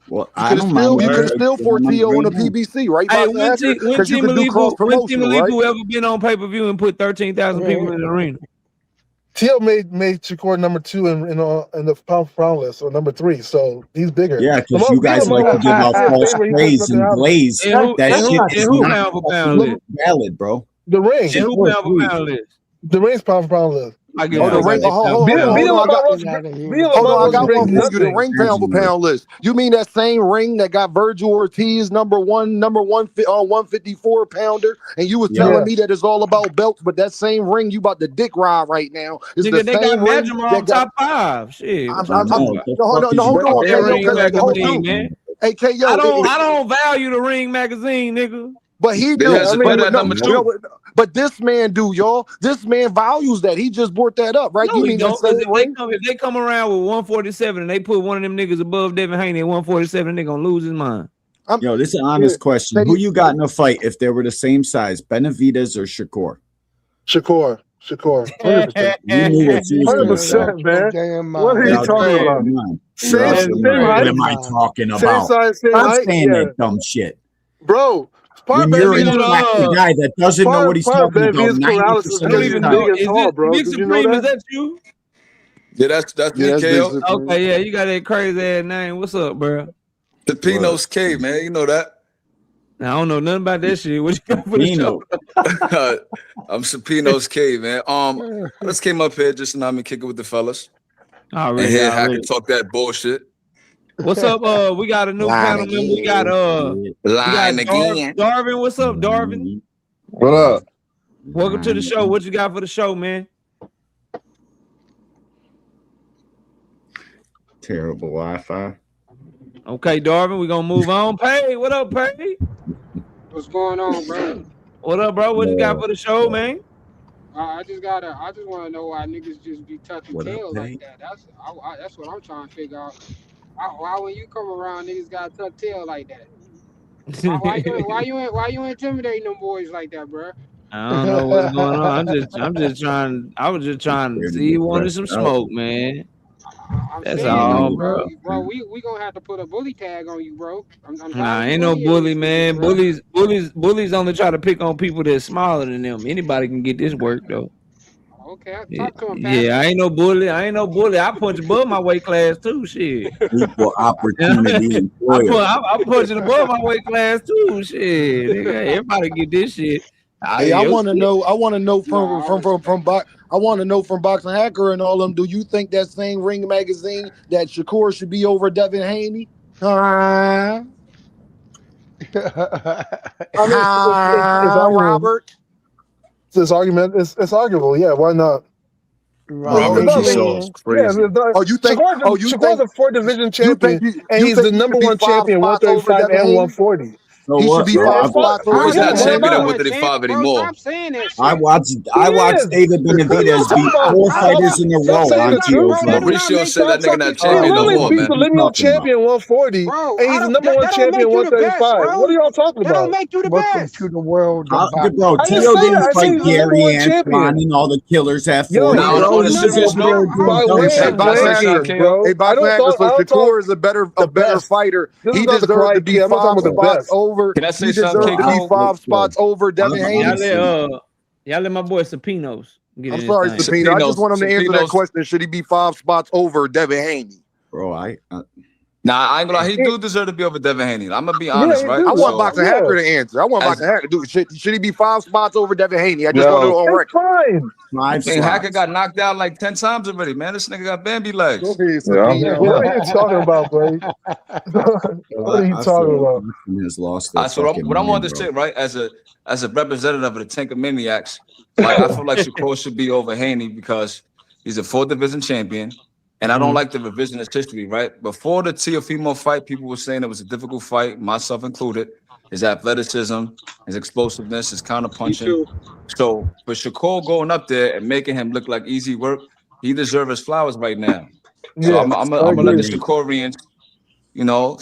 Well, you could have still for T.O. on the PBC, right? Hey, Because you could do cross promotional, right? Whoever been on pay per view and put 13,000 people in the arena. T.O. made Shakur number 2 in the pound for pound list, or number 3, so he's bigger. Yeah, because you guys like to give out false praise and blaze. That shit is not valid, bro. The ring. And who pound for pound list? The ring's pound for pound list. I get Oh, the ring. Hold on. I got one for you. The ring pound for pound list. You mean that same ring that got Virgil Ortiz number 154 pounder? And you was telling me that it's all about belts, but that same ring you about to dick ride right now is Nigga, the they got same ring Madrimal that on got. top 5. Shit. No, hold on, Magazine, man. Hey, KO, I don't value the Ring magazine, nigga. But he do. But this man do, y'all. This man values that. He just brought that up, right? No, You mean that same ring? if they come around with 147 and they put one of them niggas above Devin Haney at 147, they gonna lose his mind. Yo, this is an honest question. Who you got in a fight if they were the same size, Benavidez or Shakur? Shakur. 100%. You knew what you was gonna 100%, man. What are you talking about? What am I talking about? Same size, same I'm height? saying Yeah. that dumb shit. Bro, When you're an attractive guy that doesn't know what he's talking about, 90% of the time. Big and tall, bro. Big Did you know Supreme, is that? that you? Yeah, that's me, KO. Okay, yeah, you got that crazy ass name. What's up, bro? The Pinos K, man. You know that. I don't know nothing about that shit. What you got for the show? I'm Sapino's K, man. I just came up here just to kick it with the fellas. And hear Hacker talk that bullshit. What's up? We got a new panel member. We got again. Darvin. What's up, Darvin? What up? Welcome to the show. What you got for the show, man? Terrible Wi-Fi. Okay, Darvin, we're gonna move on. Pay, what up, Pay? What's going on, bro? What up, bro? What you got for the show, man? I just want to know why niggas just be tucking tail like that. That's what I'm trying to figure out. Why when you come around, niggas gotta tuck tail like that? Why you intimidating them boys like that, bro? I don't know what's going on. I'm just trying. I was just trying to see you wanted some smoke, man. That's all, bro. Bro, we gonna have to put a bully tag on you, bro. Nah, ain't no bully, man. Bullies only try to pick on people that's smaller than them. Anybody can get this work, though. Okay, talk to him, Yeah, I ain't no bully. I punch above my weight class too. Shit. Equal opportunity employer. I'm punching above my weight class too. Shit. Nigga, everybody get this shit. Hey, I want to know from Boxing Hacker and all them. Do you think that same Ring magazine that Shakur should be over Devin Haney? Robert. This argument it's arguable. Yeah, why not? Robert Kiso is crazy. You think Shakur's a 4-division champion, and he's the number 1 champion, 135 and 140. He should be 5 spots over. He's not champion at 135 anymore. Stop saying that shit. I watched David Benavidez beat 4 fighters in a row on Tio's level. Mauricio said that nigga not champion no more, He's man. the lineal champion 140, and he's the number 1 champion 135. What are y'all talking about? That don't make you the best. To the world. Bro, Tio didn't fight Gary Antoine and all the killers at 40. Hey, Shakur is a better fighter. He deserves to be 5 spots over. Can I say He something? deserves to be 5 spots over Devin Haney. Y'all let my boy Sapinos get in. I'm sorry, Sapino. I just want him to answer that question. Should he be 5 spots over Devin Haney? Bro, I ain't gonna lie. He do deserve to be over Devin Haney. I'm gonna be honest, right? I want Boxing Hacker to answer. I want Boxing Hacker to do it. Should he be 5 spots over Devin Haney? I just want it on record. Fine. I think Hacker got knocked out like 10 times already, man. This nigga got Bambi legs. What are you talking about, bro? What are you talking about? What I wanted to say, right, as a representative of the Tinker Maniacs, like, I feel like Shakur should be over Haney because he's a 4th-division champion. And I don't like the revisionist history, right? Before the Teofimo fight, people were saying it was a difficult fight, myself included. His athleticism, his explosiveness, his counter-punching. So for Shakur going up there and making him look like easy work, he deserves his flowers right now. So I'm gonna let the Shakurians,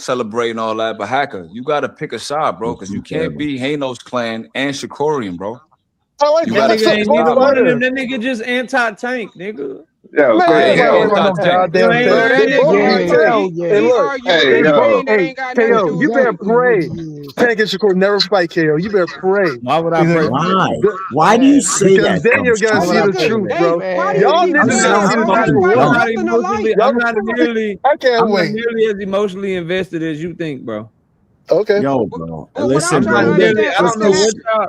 celebrate and all that. But Hacker, you got to pick a side, bro, because you can't be Haino's clan and Shakurian, bro. I like that nigga ain't neither one of them. That nigga just anti-tank, nigga. Yeah, KO, you better pray. Tank and Shakur never fight KO. You better pray. Why would I pray? Why do you say that? Because then you're gonna see the truth, bro. Y'all niggas gonna see the truth. I'm not nearly as emotionally invested as you think, bro. Okay. Yo, bro. Listen, bro. I don't know what y'all.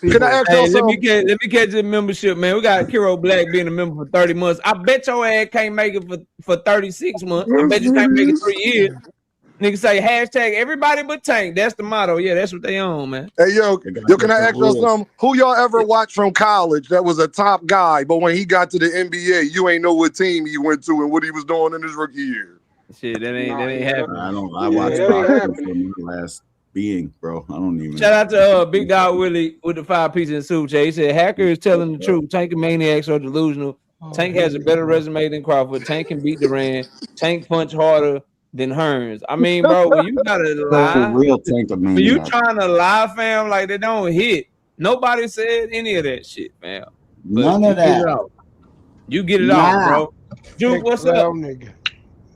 people. Can I ask Hey, y'all let me something? catch the membership, man. We got Kiro Black being a member for 30 months. I bet your ass can't make it for 36 months. I bet you can't make it 3 years. Niggas say hashtag everybody but Tank. That's the motto. Yeah, that's what they own, man. Hey, yo, can I ask y'all something? Who y'all ever watched from college that was a top guy, but when he got to the NBA, you ain't know what team he went to and what he was doing in his rookie year? Shit, that ain't happening. I watched boxing from my last being, bro. I don't even. Shout out to Big Dog Willie with the 5 pieces in super chat. He said Hacker is telling the truth. Tank and Maniacs are delusional. Tank has a better resume than Crawford. Tank can beat Durant. Tank punch harder than Hearns. I mean, bro, when you gotta The lie, real tank of when you maniac. trying to lie, fam, like they don't hit. Nobody said any of that shit, fam. But None you of get it that. off. You get it Nah. off, bro. Juke, what's up? Nigga.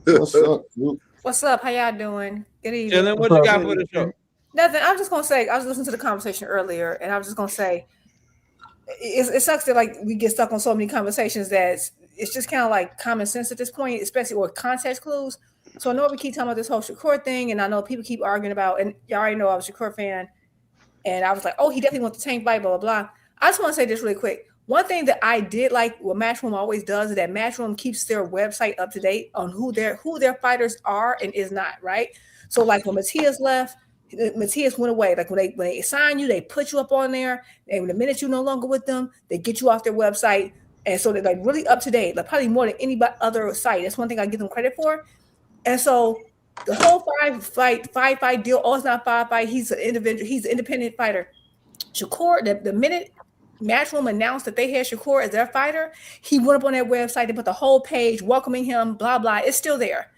What's up, Juke? What's up? How y'all doing? Good evening. Chilling. What you got for the show? Nothing. I was just gonna say. I was listening to the conversation earlier, and I was just gonna say, it sucks that like we get stuck on so many conversations that it's just kind of like common sense at this point, especially or context clues. So I know we keep talking about this whole Shakur thing, and I know people keep arguing about, and y'all already know I was a Shakur fan, and I was like, oh, he definitely wants to tank fight, blah blah blah. I just want to say this really quick. One thing that I did like what Matchroom always does is that Matchroom keeps their website up to date on who their fighters are and is not, right? So like when Matias left, Matias went away. Like when they assign you, they put you up on there, and the minute you're no longer with them, they get you off their website. And so they're like really up to date, like probably more than any other site. That's one thing I give them credit for. And so the whole five fight deal, oh, it's not 5 fight. He's an individual, he's an independent fighter. Shakur, the minute Matchroom announced that they had Shakur as their fighter, he went up on their website, they put the whole page welcoming him, blah, blah. It's still there.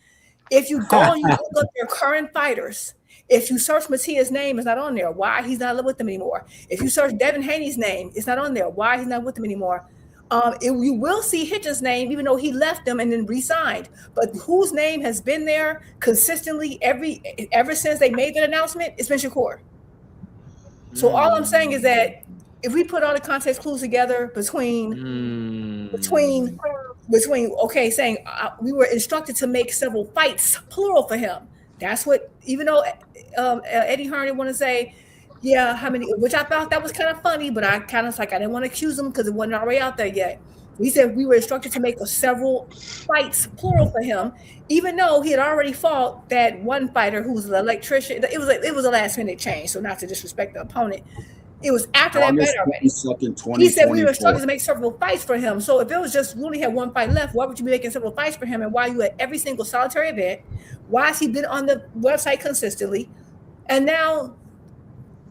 If you go and you look up their current fighters, if you search Matias' name, it's not on there. Why? He's not with them anymore. If you search Devin Haney's name, it's not on there. Why? He's not with them anymore. You will see Hitchens' name, even though he left them and then re-signed. But whose name has been there consistently ever since they made that announcement? It's been Shakur. So all I'm saying is that if we put all the context clues together between saying we were instructed to make several fights, plural, for him. That's what, even though Eddie Hearn didn't want to say, yeah, how many, which I thought that was kind of funny, but I kind of like, I didn't want to accuse him because it wasn't already out there yet. We said we were instructed to make several fights, plural, for him, even though he had already fought that one fighter who was an electrician. It was a last minute change, so not to disrespect the opponent. It was after that fight already. He said we were instructed to make several fights for him. So if it was just really had one fight left, why would you be making several fights for him? And why you at every single solitary event? Why has he been on the website consistently? And now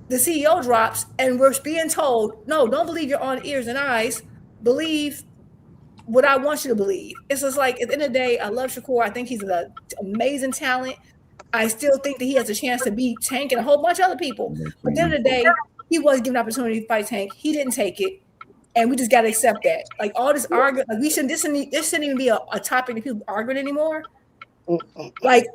the CEO drops and we're being told, no, don't believe your own ears and eyes. Believe what I want you to believe. It's just like, at the end of the day, I love Shakur. I think he's an amazing talent. I still think that he has a chance to beat Tank and a whole bunch of other people. But at the end of the day, he was given an opportunity to fight Tank. He didn't take it. And we just got to accept that. Like all this argument, like this shouldn't even be a topic that people arguing anymore. Like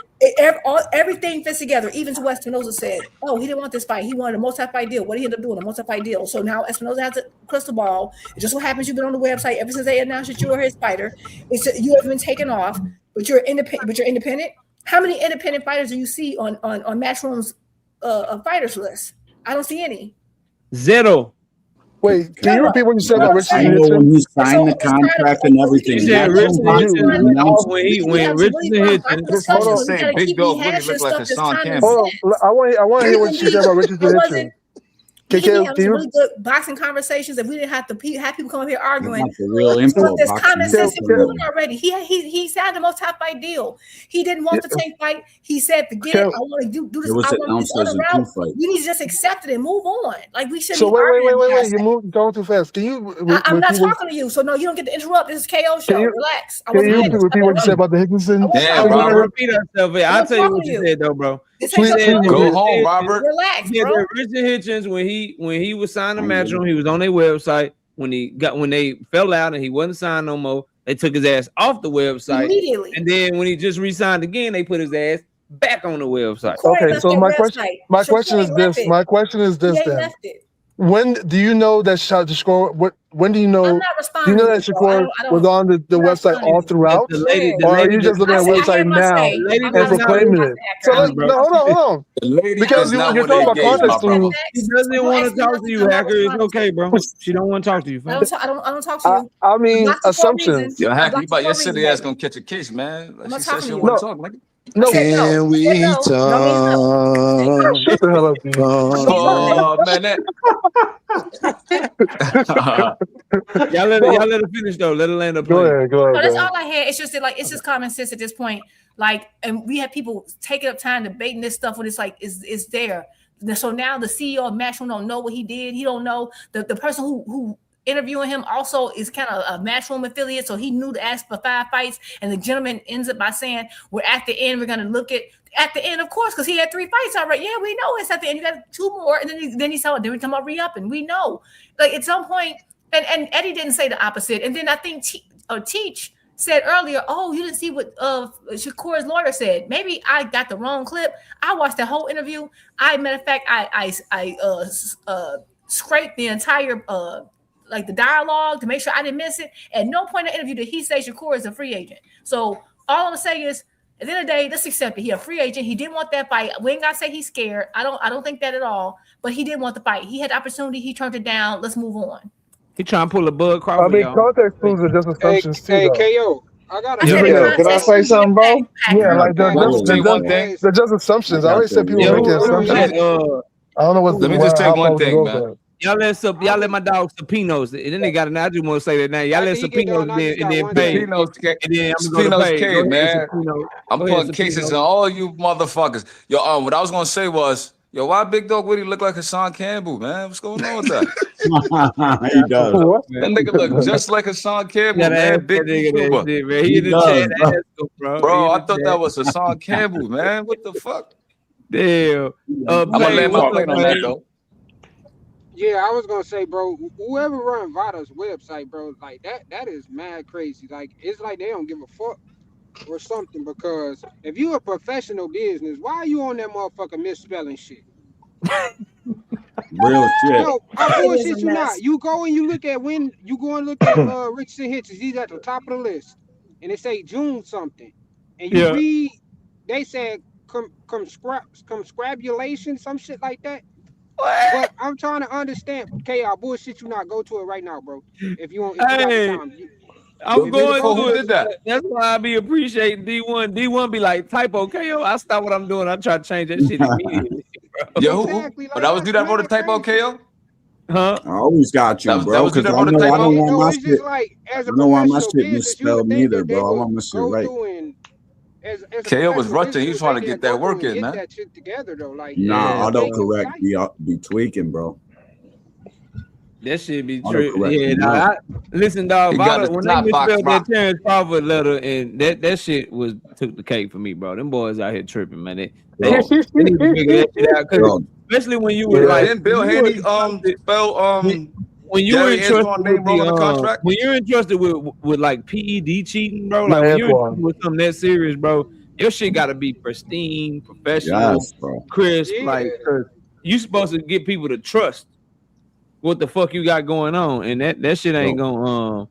everything fits together. Even to what Espinoza said, oh, he didn't want this fight. He wanted a multi-fight deal. What did he end up doing? A multi-fight deal. So now Espinoza has a crystal ball. It just so happens you've been on the website ever since they announced that you were his fighter. You have been taken off, but you're independent. How many independent fighters do you see on Matchroom's fighters list? I don't see any. Zero. Wait, can you repeat what you said about Richard? I know when you signed the contract and everything. Big dog really look like Hassan Campbell. Hold on, I want to hear what you said about Richard Hitchens. He can have some really good boxing conversations if we didn't have to have people come up here arguing. There's common sense already. He signed a multi-fight deal. He didn't want the Tank fight. He said, "Forget it. I want to do this. I want this other route." We need to just accept it and move on. Like we shouldn't. So wait. You're going too fast. Can you? I'm not talking to you, so no, you don't get to interrupt. This is KO show. Relax. Can you repeat what you said about the Hickinson? Yeah, Robert. Repeat ourselves. I'll tell you what you said though, bro. Go home, Robert. Relax, bro. Richard Hitchens, when he was signed to Matchroom, he was on their website. When they fell out and he wasn't signed no more, they took his ass off the website immediately. And then when he just re-signed again, they put his ass back on the website. Okay, so my question is this then. When do you know that Shakur? When do you know? I'm not responding. Do you know that Shakur was on the website all throughout, or are you just looking at the website now and proclaiming it? So hold on. Because you're talking about context clues. She doesn't want to talk to you, Hacker. It's okay, bro. She don't want to talk to you. I don't talk to you. I mean assumptions. Yo, Hacker, you about your silly ass gonna catch a case, man. Like she said she don't want to talk. Like, no. Can we talk? Shut the hell up, dude. Oh man, y'all let her finish though. Let her land up. Go ahead. No, that's all I had. It's just that, like, it's just common sense at this point. Like, and we have people taking up time debating this stuff when it's like it's there. So now the CEO of Matchroom don't know what he did. He don't know the person who interviewing him also is kind of a Matchroom affiliate, so he knew to ask for 5 fights, and the gentleman ends up by saying, we're at the end, we're going to look at the end, of course, because he had 3 fights already. Yeah, we know it's at the end. You got 2 more, and then he saw it. Then we come up re-upping. We know. Like, at some point, and Eddie didn't say the opposite. And then I think Teach said earlier, oh, you didn't see what Shakur's lawyer said. Maybe I got the wrong clip. I watched the whole interview. Matter of fact, I scraped the entire like the dialogue to make sure I didn't miss it. At no point in the interview did he say Shakur is a free agent. So all I'm gonna say is, at the end of the day, let's accept it. He a free agent. He didn't want that fight. We ain't gotta say he's scared. I don't think that at all. But he did want the fight. He had the opportunity. He turned it down. Let's move on. He trying to pull a Bud Crawford. I mean, context clues are just assumptions too. Hey, though. KO. I got Can I say something, bro? Yeah, like they're just assumptions. I already said people making assumptions. I don't know what. Let me just take one thing, man. Y'all let my dog Sapinos, and then they got an. I just want to say that now. Y'all let Sapinos and then pay. Sapinos came, man. I'm putting cases on all you motherfuckers. Yo, what I was gonna say was, yo, why Big Dog Woody look like Hassan Campbell, man? What's going on with that? He does. That nigga look just like Hassan Campbell, man. Big YouTuber. He does, bro. I thought that was Hassan Campbell, man. What the fuck? Damn. I'm gonna land my plane on that though. Yeah, I was gonna say, bro, whoever run Vada's website, bro, like that is mad crazy. Like, it's like they don't give a fuck or something, because if you a professional business, why are you on that motherfucker misspelling shit? Real shit. No, I bullshit you not. You go and you look at Richardson Hitchens, he's at the top of the list, and it say June something, and you read, they said conscribulation, some shit like that. But I'm trying to understand. Okay, I'll bullshit you not. Go to it right now, bro. If you want, if you got the time. I'm going to it. That's why I be appreciating D1. D1 be like, typo KO. I stop what I'm doing. I try to change that shit immediately. Bro. Yo, but that was you that wrote a typo KO? Huh? I always got you, bro. Because I don't want my shit. I don't want my shit misspelled neither, bro. I want my shit right. KO was rushing. He was trying to get that work in, man. That shit together, though. Like, nah, autocorrect be tweaking, bro. That shit be true. Yeah, listen, dog. When they misspelled that Terrence Crawford letter, and that shit took the cake for me, bro. Them boys out here tripping, man. They need to figure that shit out, cause especially when you were like, didn't Bill Haney spell when you were entrusted with when you're entrusted with like PED cheating, bro, like when you're entrusted with something that serious, bro, your shit got to be pristine, professional, crisp. Like, you supposed to get people to trust what the fuck you got going on, and that shit ain't gonna go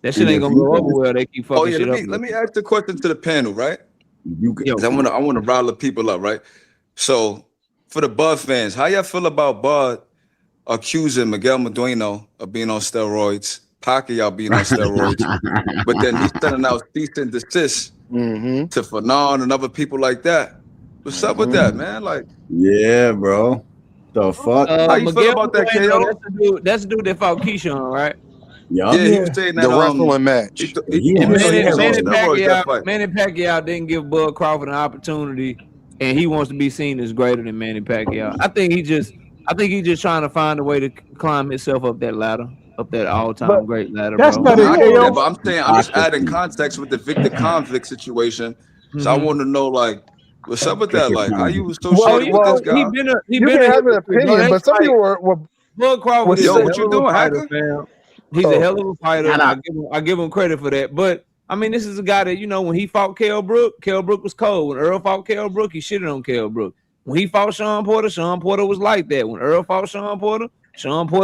over well. They keep fucking shit up. Let me ask the question to the panel, right? I want to rile the people up, right? So for the Bud fans, how y'all feel about Bud accusing Miguel Medueno of being on steroids, Pacquiao being on steroids, but then he's sending out cease and desist to Fanon and other people like that? What's up with that, man? Like, yeah, bro. The fuck? How you feel about that, KO? That's the dude that fought Keyshawn, right? Yeah, he was saying that the wrestling match. Manny Pacquiao didn't give Bud Crawford an opportunity, and he wants to be seen as greater than Manny Pacquiao. I think he just trying to find a way to climb himself up that ladder, up that all-time great ladder. That's bro. not it, but I'm saying, I'm just adding context with the Victor convict situation. So I want to know, like, what's up with that? Like, how you associated with this guy? You can have an opinion, but some people were Bud Crawford. Yo, what you doing, Hacker? He's a hell of a fighter. I give him credit for that. But I mean, this is a guy that, when he fought Kell Brook was cold. When Earl fought Kell Brook, he shitted on Kell Brook. When he fought Sean Porter was like that. When Earl fought Sean Porter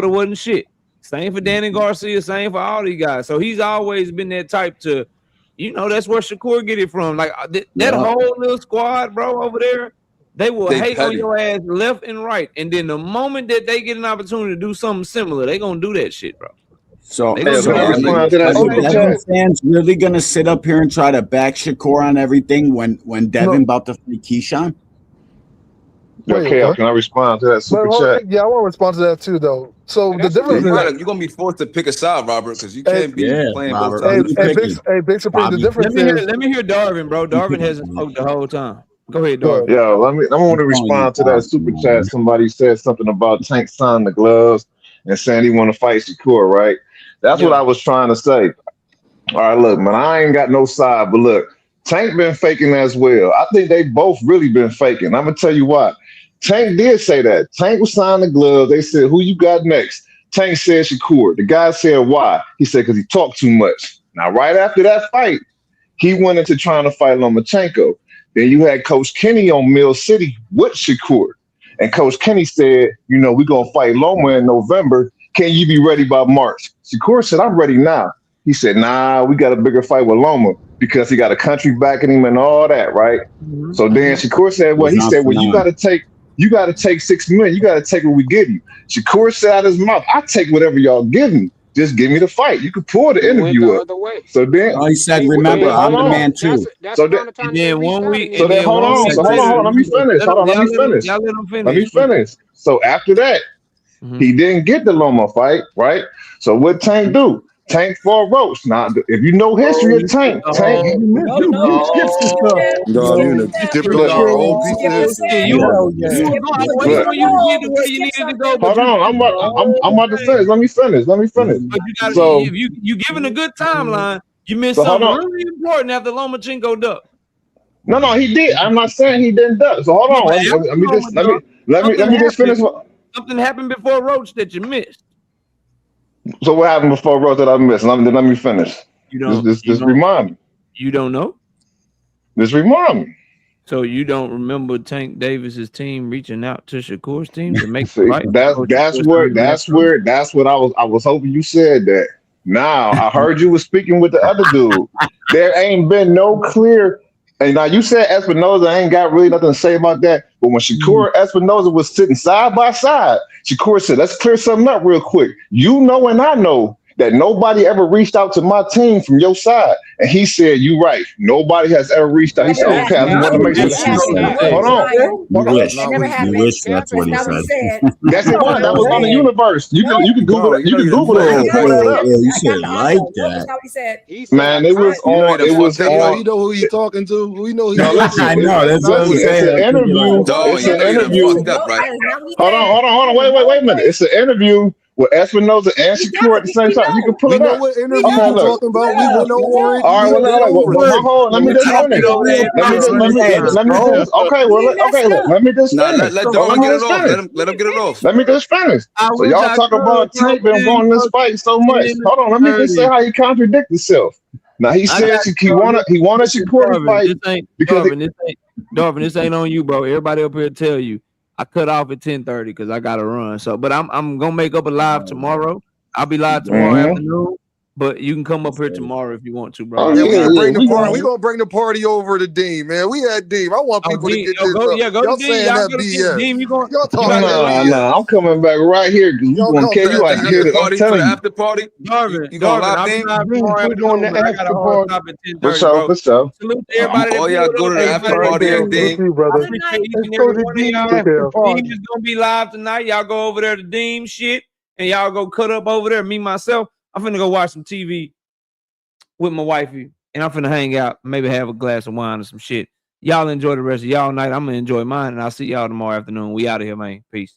wasn't shit. Same for Danny Garcia, same for all these guys. So he's always been that type to, that's where Shakur get it from. Like that whole little squad, bro, over there, they will hate on your ass left and right. And then the moment that they get an opportunity to do something similar, they gonna do that shit, bro. So Devin fans really gonna sit up here and try to back Shakur on everything when Devin about to fight Keyshawn? Okay, can I respond to that super chat? Yeah, I want to respond to that too, though. So the difference you're gonna be forced to pick a side, Robert, because you can't be playing both sides. Big Supreme, the difference let me hear Darvin, bro. Darvin hasn't spoke the whole time. Go ahead, Darvin. Yeah, I want to respond to that super chat. Somebody said something about Tank signing the gloves and saying he want to fight Shakur, right? That's what I was trying to say. All right, look, man, I ain't got no side, but look, Tank been faking as well. I think they both really been faking. I'm gonna tell you why. Tank did say that. Tank was signing the gloves. They said, "Who you got next?" Tank said Shakur. The guy said, "Why?" He said, "Because he talked too much." Now, right after that fight, he went into trying to fight Lomachenko. Then you had Coach Kenny on Mill City with Shakur. And Coach Kenny said, "You know, we're going to fight Loma in November. Can you be ready by March?" Shakur said, "I'm ready now." He said, "Nah, we got a bigger fight with Loma because he got a country backing him and all that, right?" So then Shakur said, "Well, he said, well, you got to take $6 million. You got to take what we give you." Shakur said out his mouth, "I take whatever y'all give me. Just give me the fight." You could pull the interview up. So then he said, "Remember, I'm the man too." So then 1 week. So then hold on. So hold on. Let me finish. Hold on. Let me finish. Y'all let him finish. Let me finish. So after that, he didn't get the Loma fight, right? So what Tank do? Tank for Roach. Now, if you know history of Tank, Tank. You skipped some stuff. No, you're in a different whole piece of history. You were waiting on you to get to where you needed to go. Hold on. I'm about to finish. Let me finish. But you got So if you giving a good timeline, you missed So hold something on. really important after Lomachenko duck. no, he did. I'm not saying he didn't duck. So hold on. Let me just finish. Something happened before Roach that you missed. So what happened before Roach that I missed? Let me finish. Just remind me. You don't know? Just remind me. So you don't remember Tank Davis's team reaching out to Shakur's team to make the See, fight? that's what I was hoping you said that. Now I heard you was speaking with the other dude. There ain't been no clear. And now you said Espinoza ain't got really nothing to say about that. But when Shakur and Espinoza was sitting side by side, Shakur said, "Let's clear something up real quick. You know, and I know that nobody ever reached out to my team from your side." And he said, "You right. Nobody has ever reached out." He said, "Okay, I want to make sure." Hold on. You wish that's what he said. That's it. That was on the universe. You can Google it. You can Google it and pull it up. You said like that. Man, it was on. It was on. You know who he's talking to? We know he's No, listen. I know, that's what I'm It's saying. an interview. It's an interview. Hold on. Wait a minute. It's an interview with Espinoza and Shakur at the same time. You can pull We it know up. what interview Okay, you're look. talking about. We went over it. All right, We well, been over it. let me just finish. Okay, let me just finish. Let Darwin get it off. Let him get it off. Let me just finish. So y'all talk about Tank been wanting this fight so much. Hold on, let me just say how he contradict himself. Now he said he wanted Shakur to fight because Darvin, this ain't on you, bro. Everybody up here tell you I cut off at 10:30 because I gotta run. So, but I'm gonna make up a live tomorrow. I'll be live tomorrow afternoon. But you can come up here tomorrow if you want to, bro. Yeah, we gonna bring the party over to Dean, man. We had Dean. I want people to get this. Go to y'all Dean. saying Y'all that go to BS. Dean. Y'all talking that BS. Nah, I'm coming back right here because we're gonna kill you. I hear it. I'm telling you. After party, Darvin, you gonna live I'll be Dean? live tomorrow afternoon, but I got a hard stop at 10:30, bro. For sure. Salute to everybody that Oh yeah, pulled go up. to the after party at Dean. I appreciate each and every one of y'all. Dean is gonna be live tonight. Y'all go over there to Dean shit, and y'all go cut up over there. Me myself, I'm finna go watch some TV with my wifey, and I'm finna hang out, maybe have a glass of wine or some shit. Y'all enjoy the rest of y'all night. I'm gonna enjoy mine, and I'll see y'all tomorrow afternoon. We out of here, man. Peace.